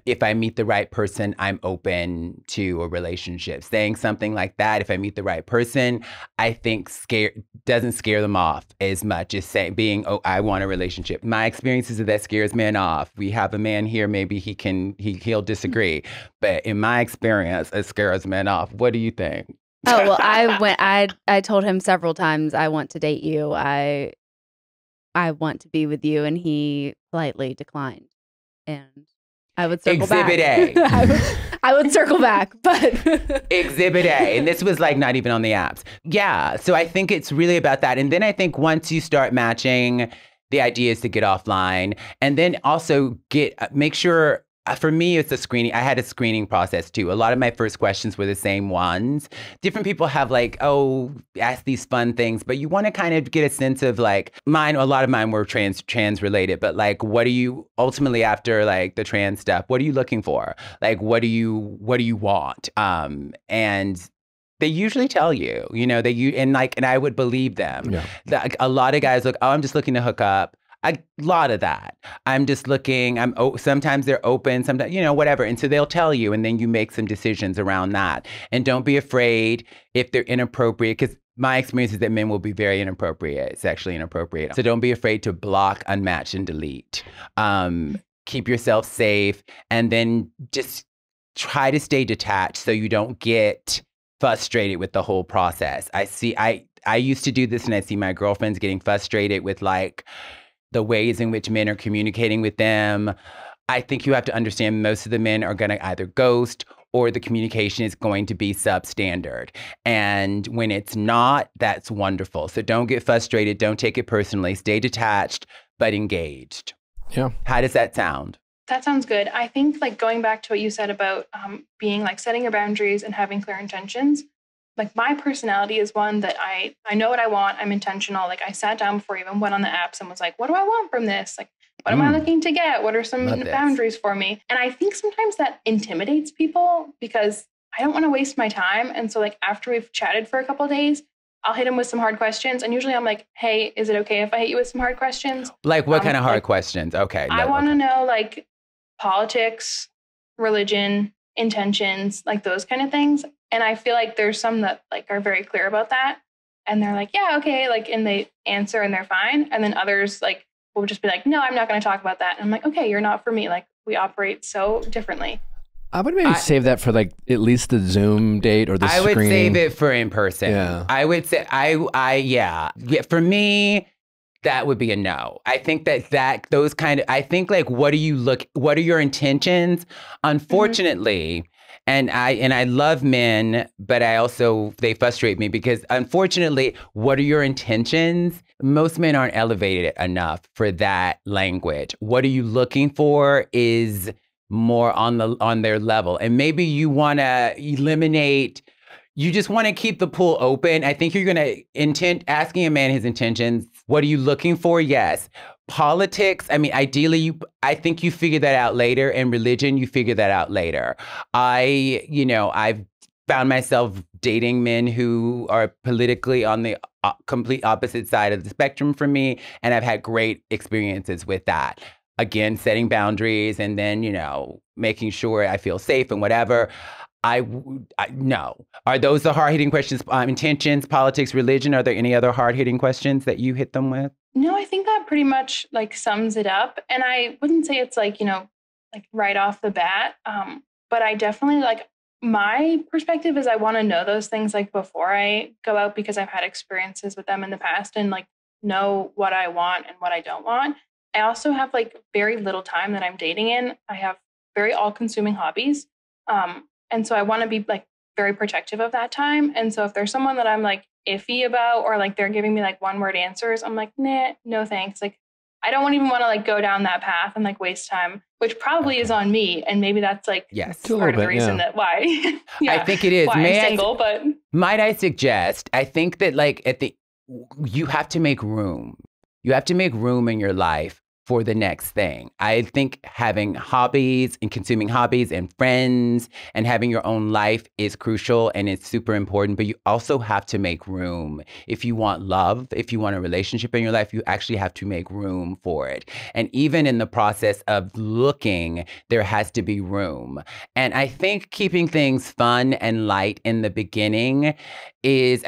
if I meet the right person, I'm open to a relationship. Saying something like that, if I meet the right person, I think doesn't scare them off as much as being, oh, I want a relationship. My experience is that scares men off. We have a man here, maybe he'll disagree. But in my experience, it scares men off. What do you think? Oh, well, I told him several times, I want to date you. I want to be with you. And he politely declined. And I would circle Exhibit back. A. I would circle back, but. Exhibit A. And this was like not even on the apps. Yeah. So I think it's really about that. And then I think once you start matching, the idea is to get offline and then also make sure. For me, it's a screening. I had a screening process too. A lot of my first questions were the same ones. Different people have like, ask these fun things, but you want to kind of get a sense of like mine. A lot of mine were trans related, but like, what do you ultimately after like the trans stuff? What are you looking for? Like, what do you want? And they usually tell you, and I would believe them. Yeah. A lot of guys look, I'm just looking to hook up. A lot of that. I'm just looking, sometimes they're open, sometimes, whatever. And so they'll tell you, and then you make some decisions around that. And don't be afraid if they're inappropriate, because my experience is that men will be very inappropriate, sexually inappropriate. So don't be afraid to block, unmatch, and delete. Keep yourself safe, and then just try to stay detached so you don't get frustrated with the whole process. I used to do this, and I see my girlfriends getting frustrated with like, the ways in which men are communicating with them. I think you have to understand most of the men are going to either ghost or the communication is going to be substandard. And when it's not, that's wonderful. So don't get frustrated. Don't take it personally. Stay detached, but engaged. Yeah. How does that sound? That sounds good. I think like going back to what you said about being like setting your boundaries and having clear intentions. Like my personality is one that I know what I want. I'm intentional. Like I sat down before I even went on the apps and was like, what do I want from this? Like, what am I looking to get? What are some boundaries for me? And I think sometimes that intimidates people because I don't want to waste my time. And so like after we've chatted for a couple of days, I'll hit him with some hard questions. And usually I'm like, hey, is it okay if I hit you with some hard questions? Like what kind of hard questions? Okay. I want to know like politics, religion, intentions, like those kind of things. And I feel like there's some that like are very clear about that. And they're like, yeah, okay. Like, and they answer and they're fine. And then others like will just be like, no, I'm not going to talk about that. And I'm like, okay, you're not for me. Like we operate so differently. I would maybe save that for like at least the Zoom date or the screening. I would save it for in person. Yeah. I would say, yeah. For me, that would be a no. I think I think like, what are your intentions? Unfortunately, and I love men, but they frustrate me because unfortunately, what are your intentions? Most men aren't elevated enough for that language. What are you looking for is more on their level. And maybe you want to you just want to keep the pool open. I think you're going to asking a man his intentions. What are you looking for? Yes. Politics, I mean, ideally, I think you figure that out later. And religion, you figure that out later. I've found myself dating men who are politically on the complete opposite side of the spectrum from me. And I've had great experiences with that. Again, setting boundaries and then, you know, making sure I feel safe and whatever. No. Are those the hard-hitting questions? Intentions, politics, religion? Are there any other hard-hitting questions that you hit them with? No, I think that pretty much like sums it up. And I wouldn't say it's like, you know, like right off the bat. But I definitely like, my perspective is I want to know those things like before I go out, because I've had experiences with them in the past and like know what I want and what I don't want. I also have like very little time that I'm dating in. I have very all-consuming hobbies. And so I want to be like very protective of that time. And so if there's someone that I'm like iffy about, or like they're giving me like one-word answers, I'm like, nah, no thanks. Like, I don't even want to like go down that path and like waste time, which probably is on me. And maybe that's like part of the reason that why. I think it is. Why I'm single, but might I suggest, I think that like you have to make room. You have to make room in your life for the next thing. I think having hobbies and consuming hobbies and friends and having your own life is crucial and it's super important, but you also have to make room. If you want love, if you want a relationship in your life, you actually have to make room for it. And even in the process of looking, there has to be room. And I think keeping things fun and light in the beginning is,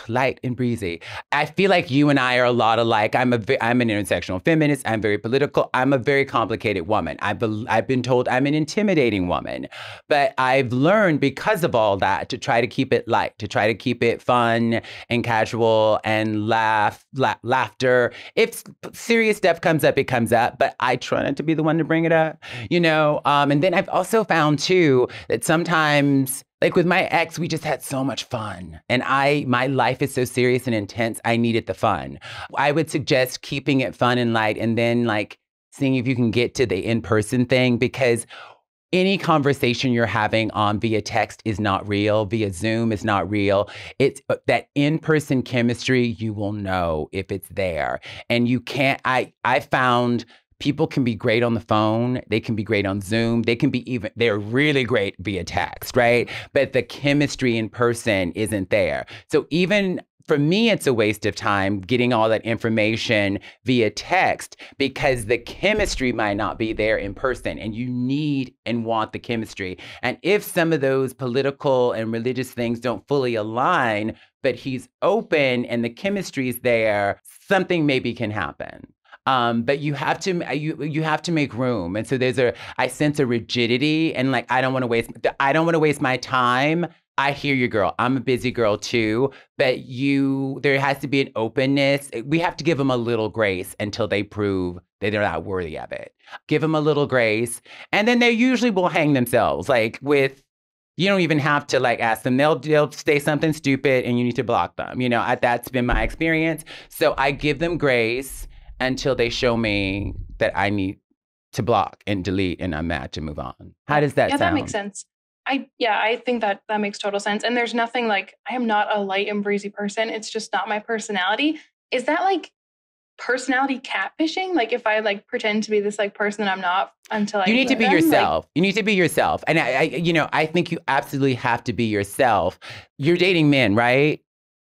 light and breezy. I feel like you and I are a lot alike. I'm an intersectional feminist. I'm very political. I'm a very complicated woman. I've been told I'm an intimidating woman, but I've learned because of all that to try to keep it light, to try to keep it fun and casual and laughter. If serious stuff comes up, it comes up, but I try not to be the one to bring it up, you know? And then I've also found too, that sometimes like with my ex, we just had so much fun. And my life is so serious and intense, I needed the fun. I would suggest keeping it fun and light and then like seeing if you can get to the in-person thing, because any conversation you're having on via text is not real, via Zoom is not real. It's that in-person chemistry, you will know if it's there. And you can't, I found people can be great on the phone. They can be great on Zoom. They're really great via text, right? But the chemistry in person isn't there. So even for me, it's a waste of time getting all that information via text because the chemistry might not be there in person, and you need and want the chemistry. And if some of those political and religious things don't fully align, but he's open and the chemistry is there, something maybe can happen. But you have to make room. And so I sense a rigidity and like, I don't want to waste my time. I hear you, girl. I'm a busy girl too, but there has to be an openness. We have to give them a little grace until they prove that they're not worthy of it. Give them a little grace. And then they usually will hang themselves you don't even have to like ask them. They'll say something stupid and you need to block them. You know, that's been my experience. So I give them grace until they show me that I need to block and delete and unmatch and move on. How does that sound? Yeah, that makes sense. I think that makes total sense. And there's nothing like, I am not a light and breezy person. It's just not my personality. Is that like personality catfishing? Like if I like pretend to be this like person that I'm not until you need to be yourself. You need to be yourself. And I think you absolutely have to be yourself. You're dating men, right?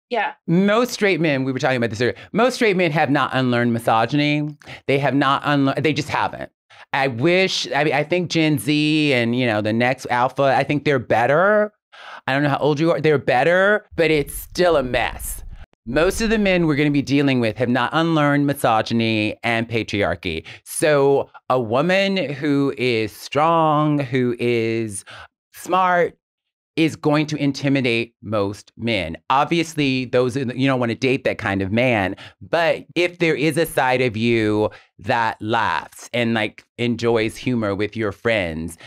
Yeah. Most straight men, we were talking about this earlier, most straight men have not unlearned misogyny. They have not unlearned, they just haven't. I think Gen Z and, the next alpha, I think they're better. I don't know how old you are. They're better, but it's still a mess. Most of the men we're going to be dealing with have not unlearned misogyny and patriarchy. So a woman who is strong, who is smart, is going to intimidate most men. Obviously, you don't want to date that kind of man. But if there is a side of you that laughs and like enjoys humor with your friends,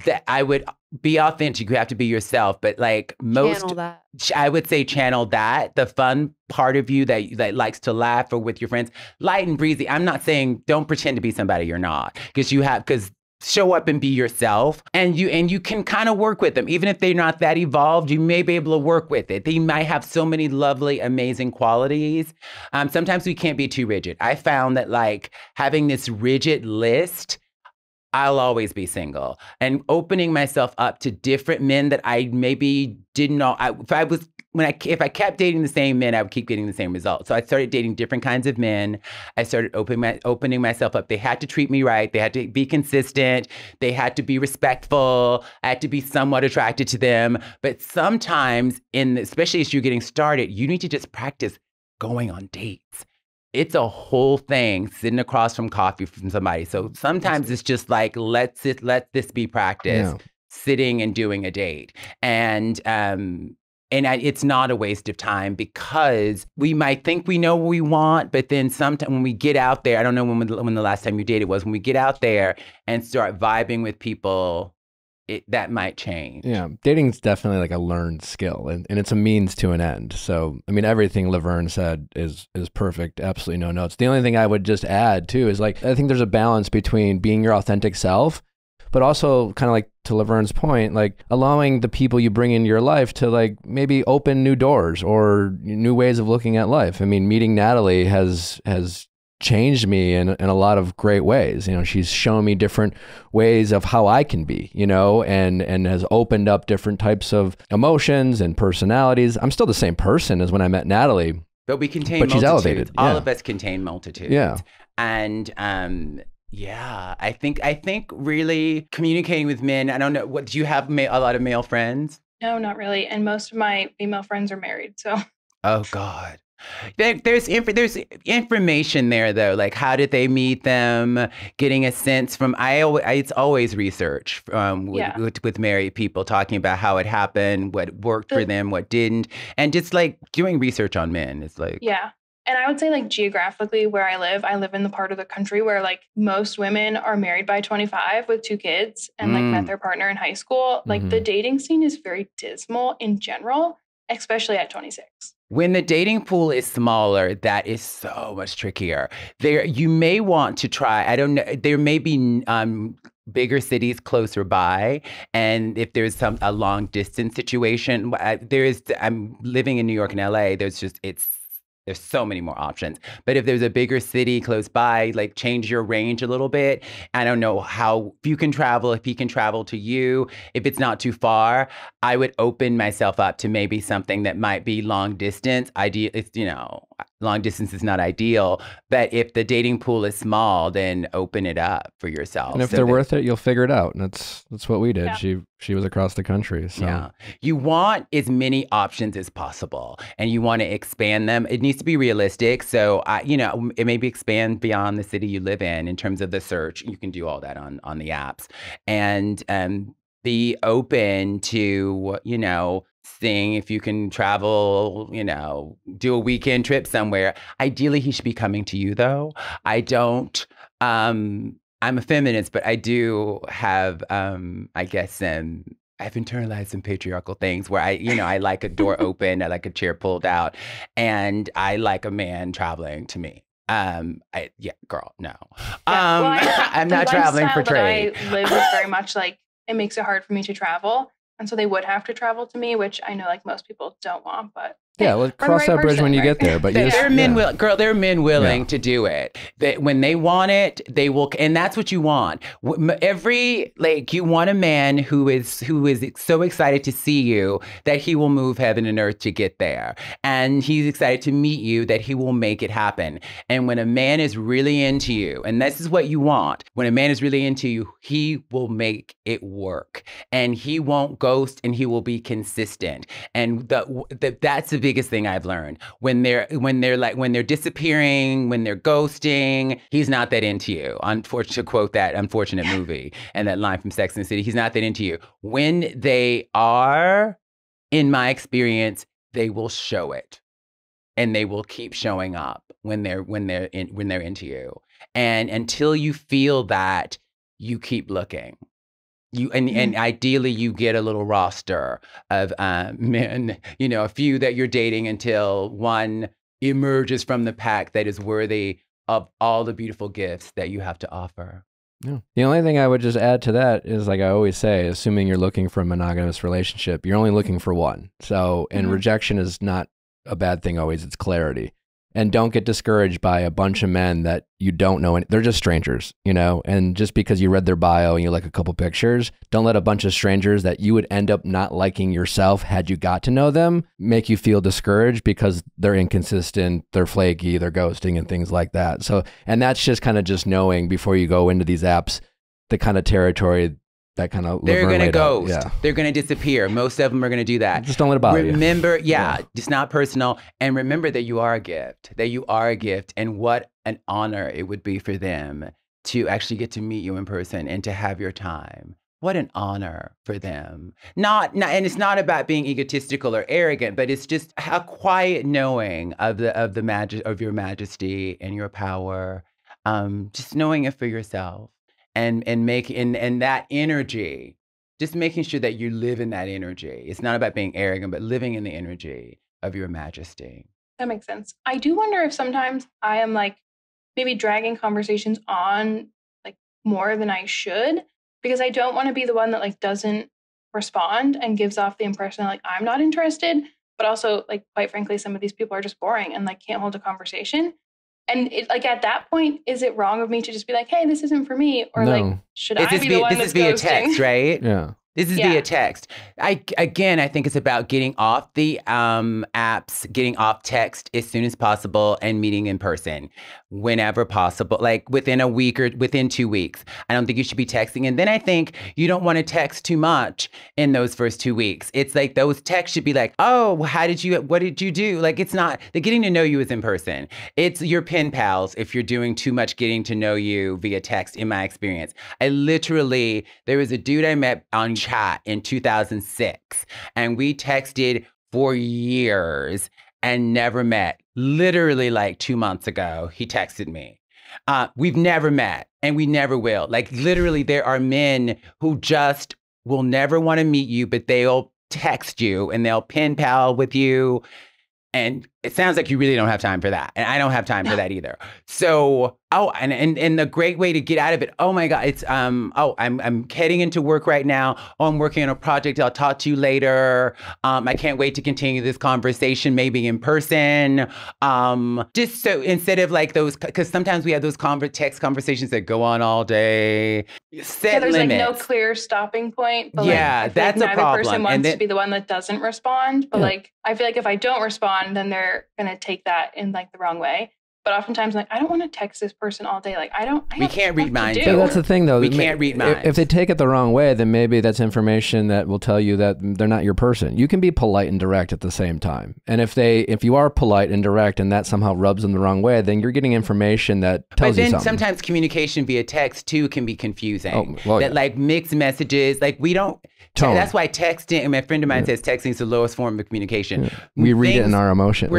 that I would be authentic. You have to be yourself. But like channel that. I would say channel that. The fun part of you that likes to laugh or with your friends, light and breezy. I'm not saying don't pretend to be somebody you're not, because show up and be yourself, and you can kind of work with them. Even if they're not that evolved, you may be able to work with it. They might have so many lovely, amazing qualities. Sometimes we can't be too rigid. I found that like having this rigid list I'll always be single. And opening myself up to different men that I maybe didn't know. If I kept dating the same men, I would keep getting the same results. So I started dating different kinds of men. I started opening myself up. They had to treat me right. They had to be consistent. They had to be respectful. I had to be somewhat attracted to them. But sometimes, especially as you're getting started, you need to just practice going on dates. It's a whole thing sitting across from coffee from somebody. So sometimes it's just like, let this be practice, sitting and doing a date. And it's not a waste of time, because we might think we know what we want, but then sometimes when we get out there, I don't know when the last time you dated was, when we get out there and start vibing with people, that might change. Yeah, dating's definitely like a learned skill, and it's a means to an end. So, I mean, everything Laverne said is perfect. Absolutely no notes. The only thing I would just add too is, like, I think there's a balance between being your authentic self, but also kind of like to Laverne's point, like allowing the people you bring into your life to like maybe open new doors or new ways of looking at life. I mean, meeting Natalie has changed me in a lot of great ways. You know, she's shown me different ways of how I can be, you know, and has opened up different types of emotions and personalities. I'm still the same person as when I met Natalie. But we contain multitudes. She's elevated. All of us contain multitudes. Yeah. And yeah, I think really communicating with men. I don't know. What do you have? A lot of male friends? No, not really. And most of my female friends are married. So. Oh God. There's information there though, like how did they meet them, getting a sense from, it's always research with married people, talking about how it happened, what worked for them, what didn't, and just like doing research on men. It's like, yeah. And I would say, like, geographically where I live in the part of the country where like most women are married by 25 with 2 kids and like met their partner in high school. Like the dating scene is very dismal in general, especially at 26. When the dating pool is smaller, that is so much trickier. You may want to try, I don't know, there may be bigger cities closer by. And if there's a long distance situation, I'm living in New York and LA, there's so many more options. But if there's a bigger city close by, like change your range a little bit. I don't know if you can travel, if he can travel to you. If it's not too far, I would open myself up to maybe something that might be long distance. Long distance is not ideal, but if the dating pool is small, then open it up for yourself. And if they're worth it, you'll figure it out. And that's what we did. Yeah. She was across the country. So yeah. You want as many options as possible, and you want to expand them. It needs to be realistic. So it maybe expand beyond the city you live in terms of the search. You can do all that on the apps, and be open to seeing if you can travel, do a weekend trip somewhere. Ideally, he should be coming to you, though. I'm a feminist, but I do have, I've internalized some patriarchal things where I like a door open, I like a chair pulled out, and I like a man traveling to me. Girl, no. I'm not traveling for trade. I live is very much like, it makes it hard for me to travel. And so they would have to travel to me, which I know like most people don't want, but yeah, let's cross that bridge when you get there. But there are men willing to do it. When they want it, they will, and that's what you want. You want a man who is so excited to see you that he will move heaven and earth to get there, and he's excited to meet you that he will make it happen. And when a man is really into you, and this is what you want, when a man is really into you, he will make it work, and he won't ghost, and he will be consistent. And that's the biggest thing I've learned. When they're disappearing, when they're ghosting, he's not that into you. To quote that unfortunate movie and that line from Sex and the City, he's not that into you. When they are, in my experience, they will show it, and they will keep showing up when they're into you. And until you feel that, you keep looking. And ideally you get a little roster of men, a few that you're dating until one emerges from the pack that is worthy of all the beautiful gifts that you have to offer. Yeah. The only thing I would just add to that is, like I always say, assuming you're looking for a monogamous relationship, you're only looking for one. So, and rejection is not a bad thing always, it's clarity. And don't get discouraged by a bunch of men that you don't know. They're just strangers, you know? And just because you read their bio and you like a couple pictures, don't let a bunch of strangers that you would end up not liking yourself had you got to know them make you feel discouraged because they're inconsistent, they're flaky, they're ghosting and things like that. So, and that's just kind of just knowing before you go into these apps, the kind of territory that kind of they're going to ghost. Yeah. They're going to disappear. Most of them are going to do that. Just don't let it bother you. Remember, it's not personal. And remember that you are a gift, and what an honor it would be for them to actually get to meet you in person and to have your time. What an honor for them. Not, and it's not about being egotistical or arrogant, but it's just a quiet knowing of your majesty and your power. Just knowing it for yourself. And that energy, just making sure that you live in that energy. It's not about being arrogant, but living in the energy of your majesty. That makes sense. I do wonder if sometimes I am like maybe dragging conversations on like more than I should, because I don't want to be the one that like doesn't respond and gives off the impression that like I'm not interested, but also like quite frankly, some of these people are just boring and like can't hold a conversation. And it, like at that point, is it wrong of me to just be like, "Hey, this isn't for me," or like, should I be the one that's ghosting? This is via text, right? Yeah. This is via text. I think it's about getting off the apps, getting off text as soon as possible, and meeting in person whenever possible, like within a week or within 2 weeks. I don't think you should be texting. And then I think you don't want to text too much in those first 2 weeks. It's like those texts should be like, "Oh, what did you do?" Like it's not, the getting to know you is in person. It's your pen pals if you're doing too much getting to know you via text, in my experience. There was a dude I met on chat in 2006, and we texted for years and never met. Literally like 2 months ago, he texted me. We've never met and we never will. Like literally there are men who just will never want to meet you, but they'll text you and they'll pen pal with you. And it sounds like you really don't have time for that. And I don't have time for that either. So, and the great way to get out of it, oh my God, it's, I'm heading into work right now. Oh, I'm working on a project. I'll talk to you later. I can't wait to continue this conversation, maybe in person. Just so instead of like those, because sometimes we have those text conversations that go on all day. Set there's limits. Like no clear stopping point. But like, that's like a problem. Neither person wants to be the one that doesn't respond. But like, I feel like if I don't respond, then they're going to take that in like the wrong way. But oftentimes, like, I don't want to text this person all day. Like, we can't read minds. Yeah, that's the thing, though. We can't read minds. If they take it the wrong way, then maybe that's information that will tell you that they're not your person. You can be polite and direct at the same time. And if you are polite and direct and that somehow rubs them the wrong way, then you're getting information that tells you something. But then sometimes communication via text, too, can be confusing. Like mixed messages, like we don't... Tone. That's why texting, and my friend of mine says texting is the lowest form of communication. Yeah. We read it in our emotion.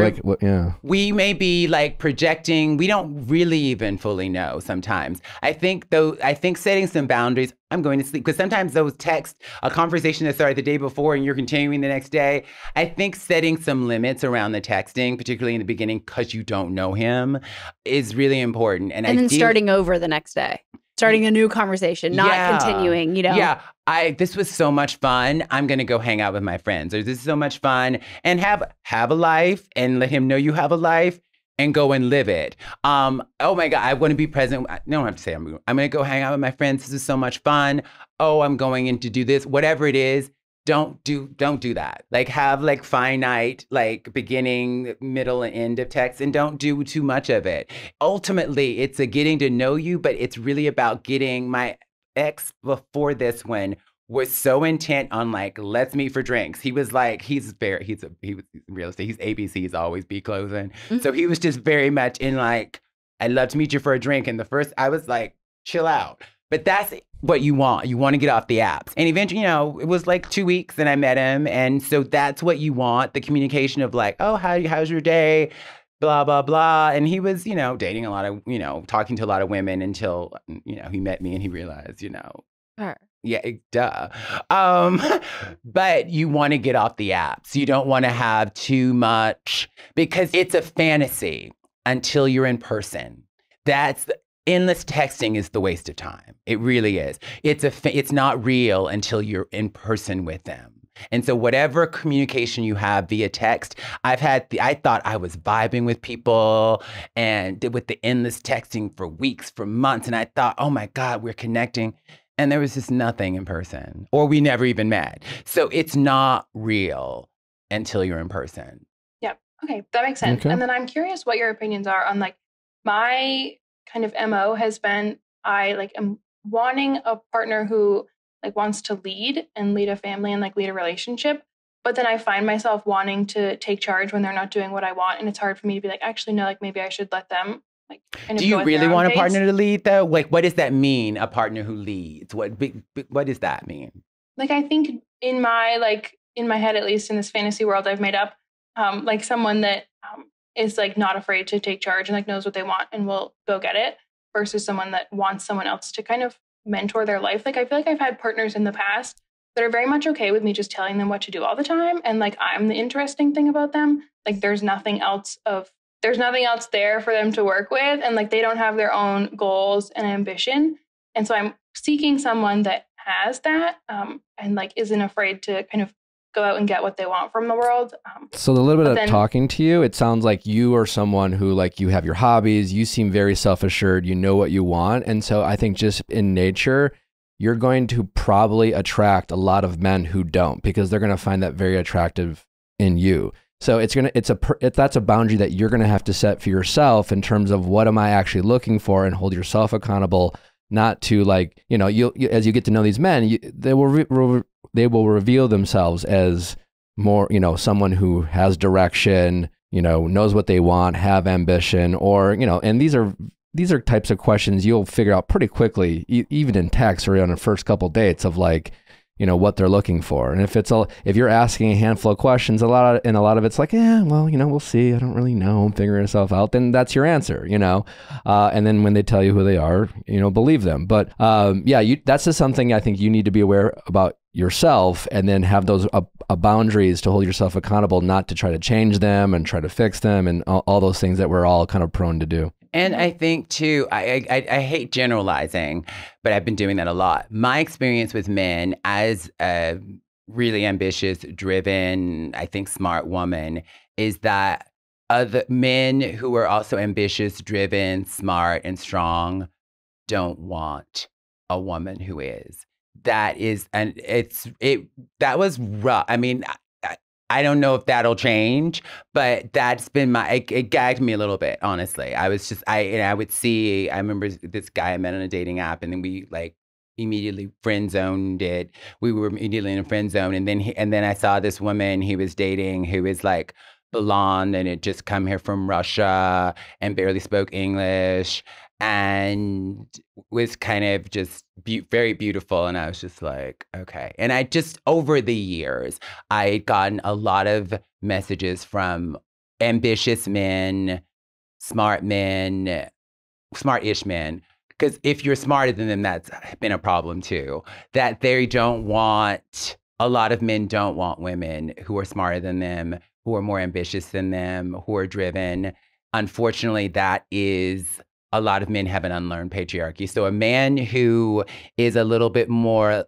We may be like projecting. We don't really even fully know sometimes. I think setting some boundaries, I'm going to sleep, because sometimes those texts, a conversation that started the day before and you're continuing the next day, I think setting some limits around the texting, particularly in the beginning, because you don't know him, is really important. And then starting over the next day. Starting a new conversation, not continuing, you know? Yeah. This was so much fun. I'm going to go hang out with my friends. Or this is so much fun. And have a life and let him know you have a life and go and live it. Oh my God, I want to be present. I don't have to say I'm going to go hang out with my friends. This is so much fun. Oh, I'm going in to do this. Whatever it is. Don't do that. Like have like finite, like beginning, middle, and end of text, and don't do too much of it. Ultimately, it's a getting to know you, but it's really about getting. My ex before this one was so intent on like, let's meet for drinks. He was like, he was real estate. He's ABC. He's always be closing. Mm-hmm. So he was just very much in like, I'd love to meet you for a drink. And I was like, chill out. But that's what you want. You want to get off the apps. And eventually, it was like 2 weeks and I met him. And so that's what you want. The communication of like, oh, how's your day? Blah, blah, blah. And he was, dating a lot of, talking to a lot of women until, he met me and he realized, Her. Yeah, duh. But you want to get off the apps. You don't want to have too much because it's a fantasy until you're in person. Endless texting is the waste of time. It really is. It's not real until you're in person with them. And so whatever communication you have via text, I thought I was vibing with people and with the endless texting for weeks, for months. And I thought, oh my God, we're connecting. And there was just nothing in person, or we never even met. So it's not real until you're in person. Yep. Okay, that makes sense. Okay. And then I'm curious what your opinions are on like my kind of MO has been I like am wanting a partner who like wants to lead a family and like lead a relationship. But then I find myself wanting to take charge when they're not doing what I want. And it's hard for me to be like, actually, no, like maybe I should let them like kind of Do you go at really their own want a pace. partner to lead though? Like, what does that mean? A partner who leads? What does that mean? Like, I think in my head, at least in this fantasy world I've made up, like someone that is like not afraid to take charge and like knows what they want and will go get it, versus someone that wants someone else to kind of mentor their life. Like, I feel like I've had partners in the past that are very much okay with me just telling them what to do all the time. And like, I'm the interesting thing about them. Like, there's nothing else there for them to work with. And like, they don't have their own goals and ambition. And so I'm seeking someone that has that and like isn't afraid to kind of go out and get what they want from the world. So a little bit of talking to you, it sounds like you are someone who like you have your hobbies, you seem very self-assured, you know what you want. And so I think just in nature, you're going to probably attract a lot of men who don't, because they're going to find that very attractive in you. So that's a boundary that you're going to have to set for yourself in terms of what am I actually looking for, and hold yourself accountable, not to like, you know, as you get to know these men, they will reveal themselves as more, you know, someone who has direction, you know, knows what they want, have ambition, or, you know, and these are types of questions you'll figure out pretty quickly, even in text or on the first couple dates, of like, you know, what they're looking for. And if you're asking a handful of questions, a lot of it's like, yeah, well, you know, we'll see. I don't really know. I'm figuring myself out. Then that's your answer, you know? And then when they tell you who they are, you know, believe them. But yeah, that's just something I think you need to be aware about yourself, and then have those boundaries to hold yourself accountable, not to try to change them and try to fix them and all those things that we're all kind of prone to do. And I think too, I hate generalizing, but I've been doing that a lot. My experience with men as a really ambitious, driven, I think smart woman, is that other men who are also ambitious, driven, smart, and strong don't want a woman who is. That was rough. I mean, I don't know if that'll change, but that's been it gagged me a little bit, honestly. I remember this guy I met on a dating app, and then we like immediately friend zoned it. We were immediately in a friend zone. And then I saw this woman he was dating who was like blonde and had just come here from Russia and barely spoke English and was kind of just very beautiful. And I was just like, okay. And I just, over the years, I had gotten a lot of messages from ambitious men, smart-ish men, because if you're smarter than them, that's been a problem too, that they don't want, a lot of men don't want women who are smarter than them, who are more ambitious than them, who are driven. Unfortunately, that is, a lot of men have an unlearned patriarchy. So a man who is a little bit more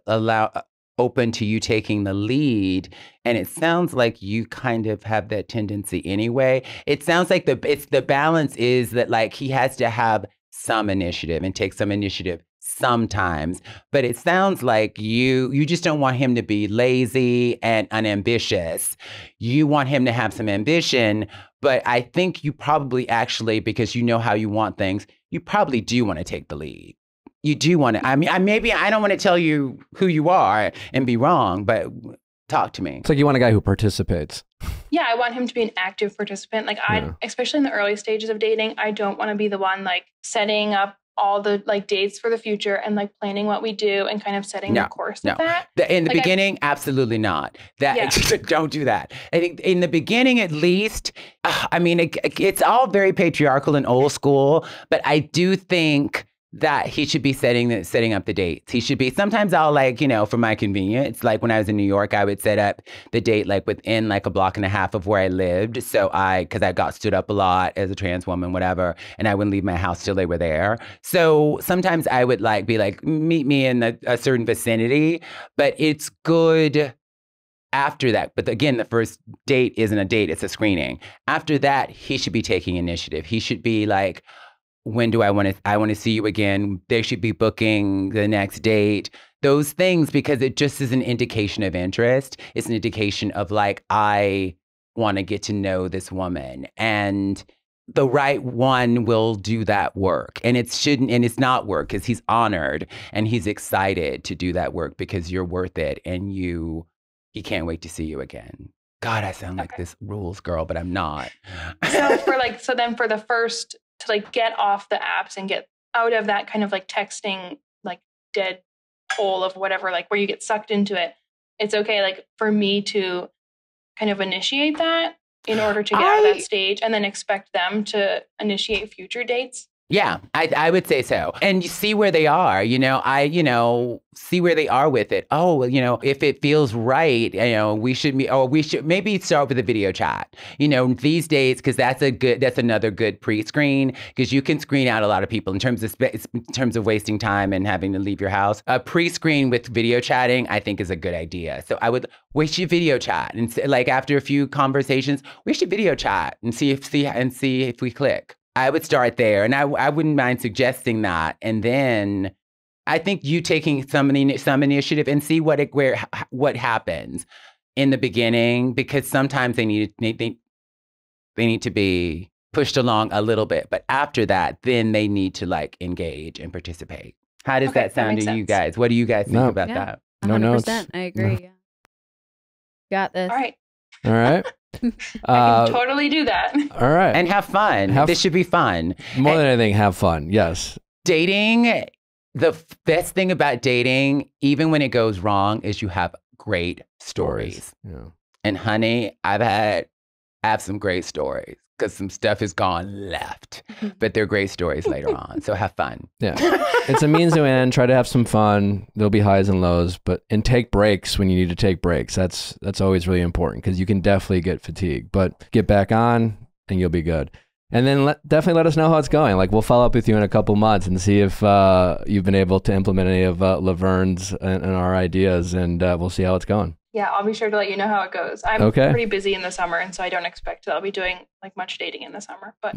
open to you taking the lead, and it sounds like you kind of have that tendency anyway. It sounds like the balance is that like he has to have some initiative and take some initiative sometimes, but it sounds like you just don't want him to be lazy and unambitious. You want him to have some ambition, but I think you probably actually, because you know how you want things, you probably do want to take the lead. You do want to, I mean, maybe I don't want to tell you who you are and be wrong, but talk to me. It's like you want a guy who participates. Yeah, I want him to be an active participant. Like especially in the early stages of dating, I don't want to be the one like setting up all the like dates for the future and like planning what we do and kind of setting the course of that. In the beginning, absolutely not. Don't do that. I think in the beginning, at least, I mean, it's all very patriarchal and old school, but I do think that he should be setting up the dates. He should be, sometimes I'll like, you know, for my convenience, like when I was in New York, I would set up the date like within like a block and a half of where I lived. So because I got stood up a lot as a trans woman, whatever, and I wouldn't leave my house till they were there. So sometimes I would like be like, meet me in a certain vicinity, but it's good after that, but again, the first date isn't a date, it's a screening. After that, he should be taking initiative. He should be like, when do I want to see you again? They should be booking the next date. Those things, because it just is an indication of interest. It's an indication of like, I want to get to know this woman, and the right one will do that work. And it's not work, because he's honored and he's excited to do that work because you're worth it, and he can't wait to see you again. God, I sound like this rules girl, but I'm not. So then for the first, to like get off the apps and get out of that kind of like texting, like dead hole of whatever, like where you get sucked into it, it's okay like for me to kind of initiate that in order to get out of that stage, and then expect them to initiate future dates. Yeah, I would say so. And you see where they are, see where they are with it. Oh, well, if it feels right, we should maybe start with a video chat, these days, because that's another good pre-screen, because you can screen out a lot of people in terms of wasting time and having to leave your house. A pre-screen with video chatting, I think, is a good idea. So we should video chat, and like after a few conversations, we should video chat and see if we click. I would start there, and I wouldn't mind suggesting that. And then I think you taking some initiative and see what happens in the beginning, because sometimes they need to be pushed along a little bit, but after that, then they need to like engage and participate. How does that sound to you guys? What do you guys think about that? 100%. No notes. I agree. Yeah. Got this. All right. All right. I can totally do that. All right. And have fun. This should be fun. More than anything, have fun. Yes. Dating, the best thing about dating, even when it goes wrong, is you have great stories. Yeah. And honey, I have some great stories, because some stuff has gone left, but they're great stories later on. So have fun. Yeah. It's a means to an end. Try to have some fun. There'll be highs and lows, and take breaks when you need to take breaks. That's always really important, because you can definitely get fatigued, but get back on and you'll be good. And then definitely let us know how it's going. Like, we'll follow up with you in a couple months and see if you've been able to implement any of Laverne's and our ideas, and we'll see how it's going. Yeah, I'll be sure to let you know how it goes. I'm pretty busy in the summer, and so I don't expect that I'll be doing like much dating in the summer. But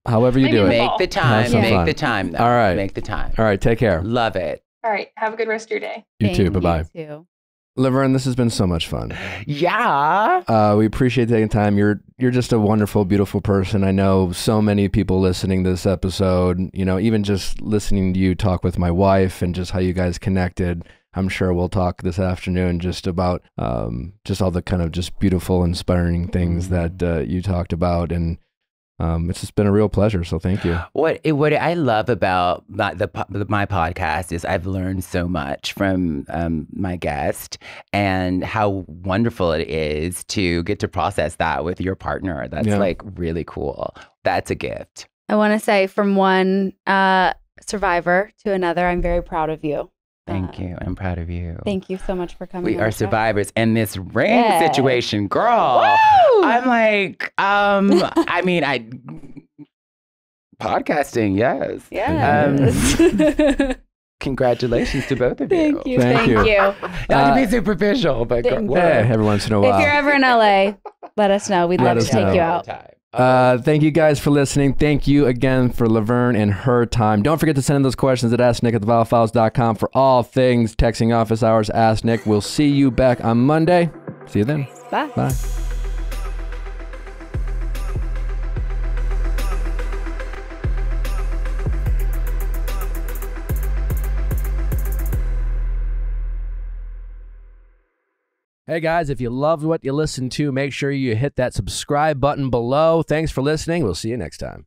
however you do it, make the time. Make the time. Though. All right, make the time. All right, take care. Love it. All right, have a good rest of your day. You too. Bye bye. You too. Laverne, this has been so much fun. Yeah. We appreciate taking time. You're just a wonderful, beautiful person. I know so many people listening to this episode, even just listening to you talk with my wife and just how you guys connected. I'm sure we'll talk this afternoon just about just all the kind of just beautiful, inspiring things that you talked about. And it's just been a real pleasure. So thank you. What I love about my podcast is I've learned so much from my guest, and how wonderful it is to get to process that with your partner. That's like really cool. That's a gift. I want to say, from one survivor to another, I'm very proud of you. Thank you. I'm proud of you. Thank you so much for coming. We are survivors. And this ring situation, girl, Woo! I'm like, podcasting, yes. Yes. Congratulations to both of you. Thank you. Thank you. Not to be superficial, but every once in a while. If you're ever in LA, let us know. We'd love to take you out. Thank you guys for listening. Thank you again for Laverne and her time. Don't forget to send in those questions at AskNick@ViallFiles.com for all things texting office hours. Ask Nick. We'll see you back on Monday. See you then. Bye. Bye. Hey guys, if you loved what you listened to, make sure you hit that subscribe button below. Thanks for listening. We'll see you next time.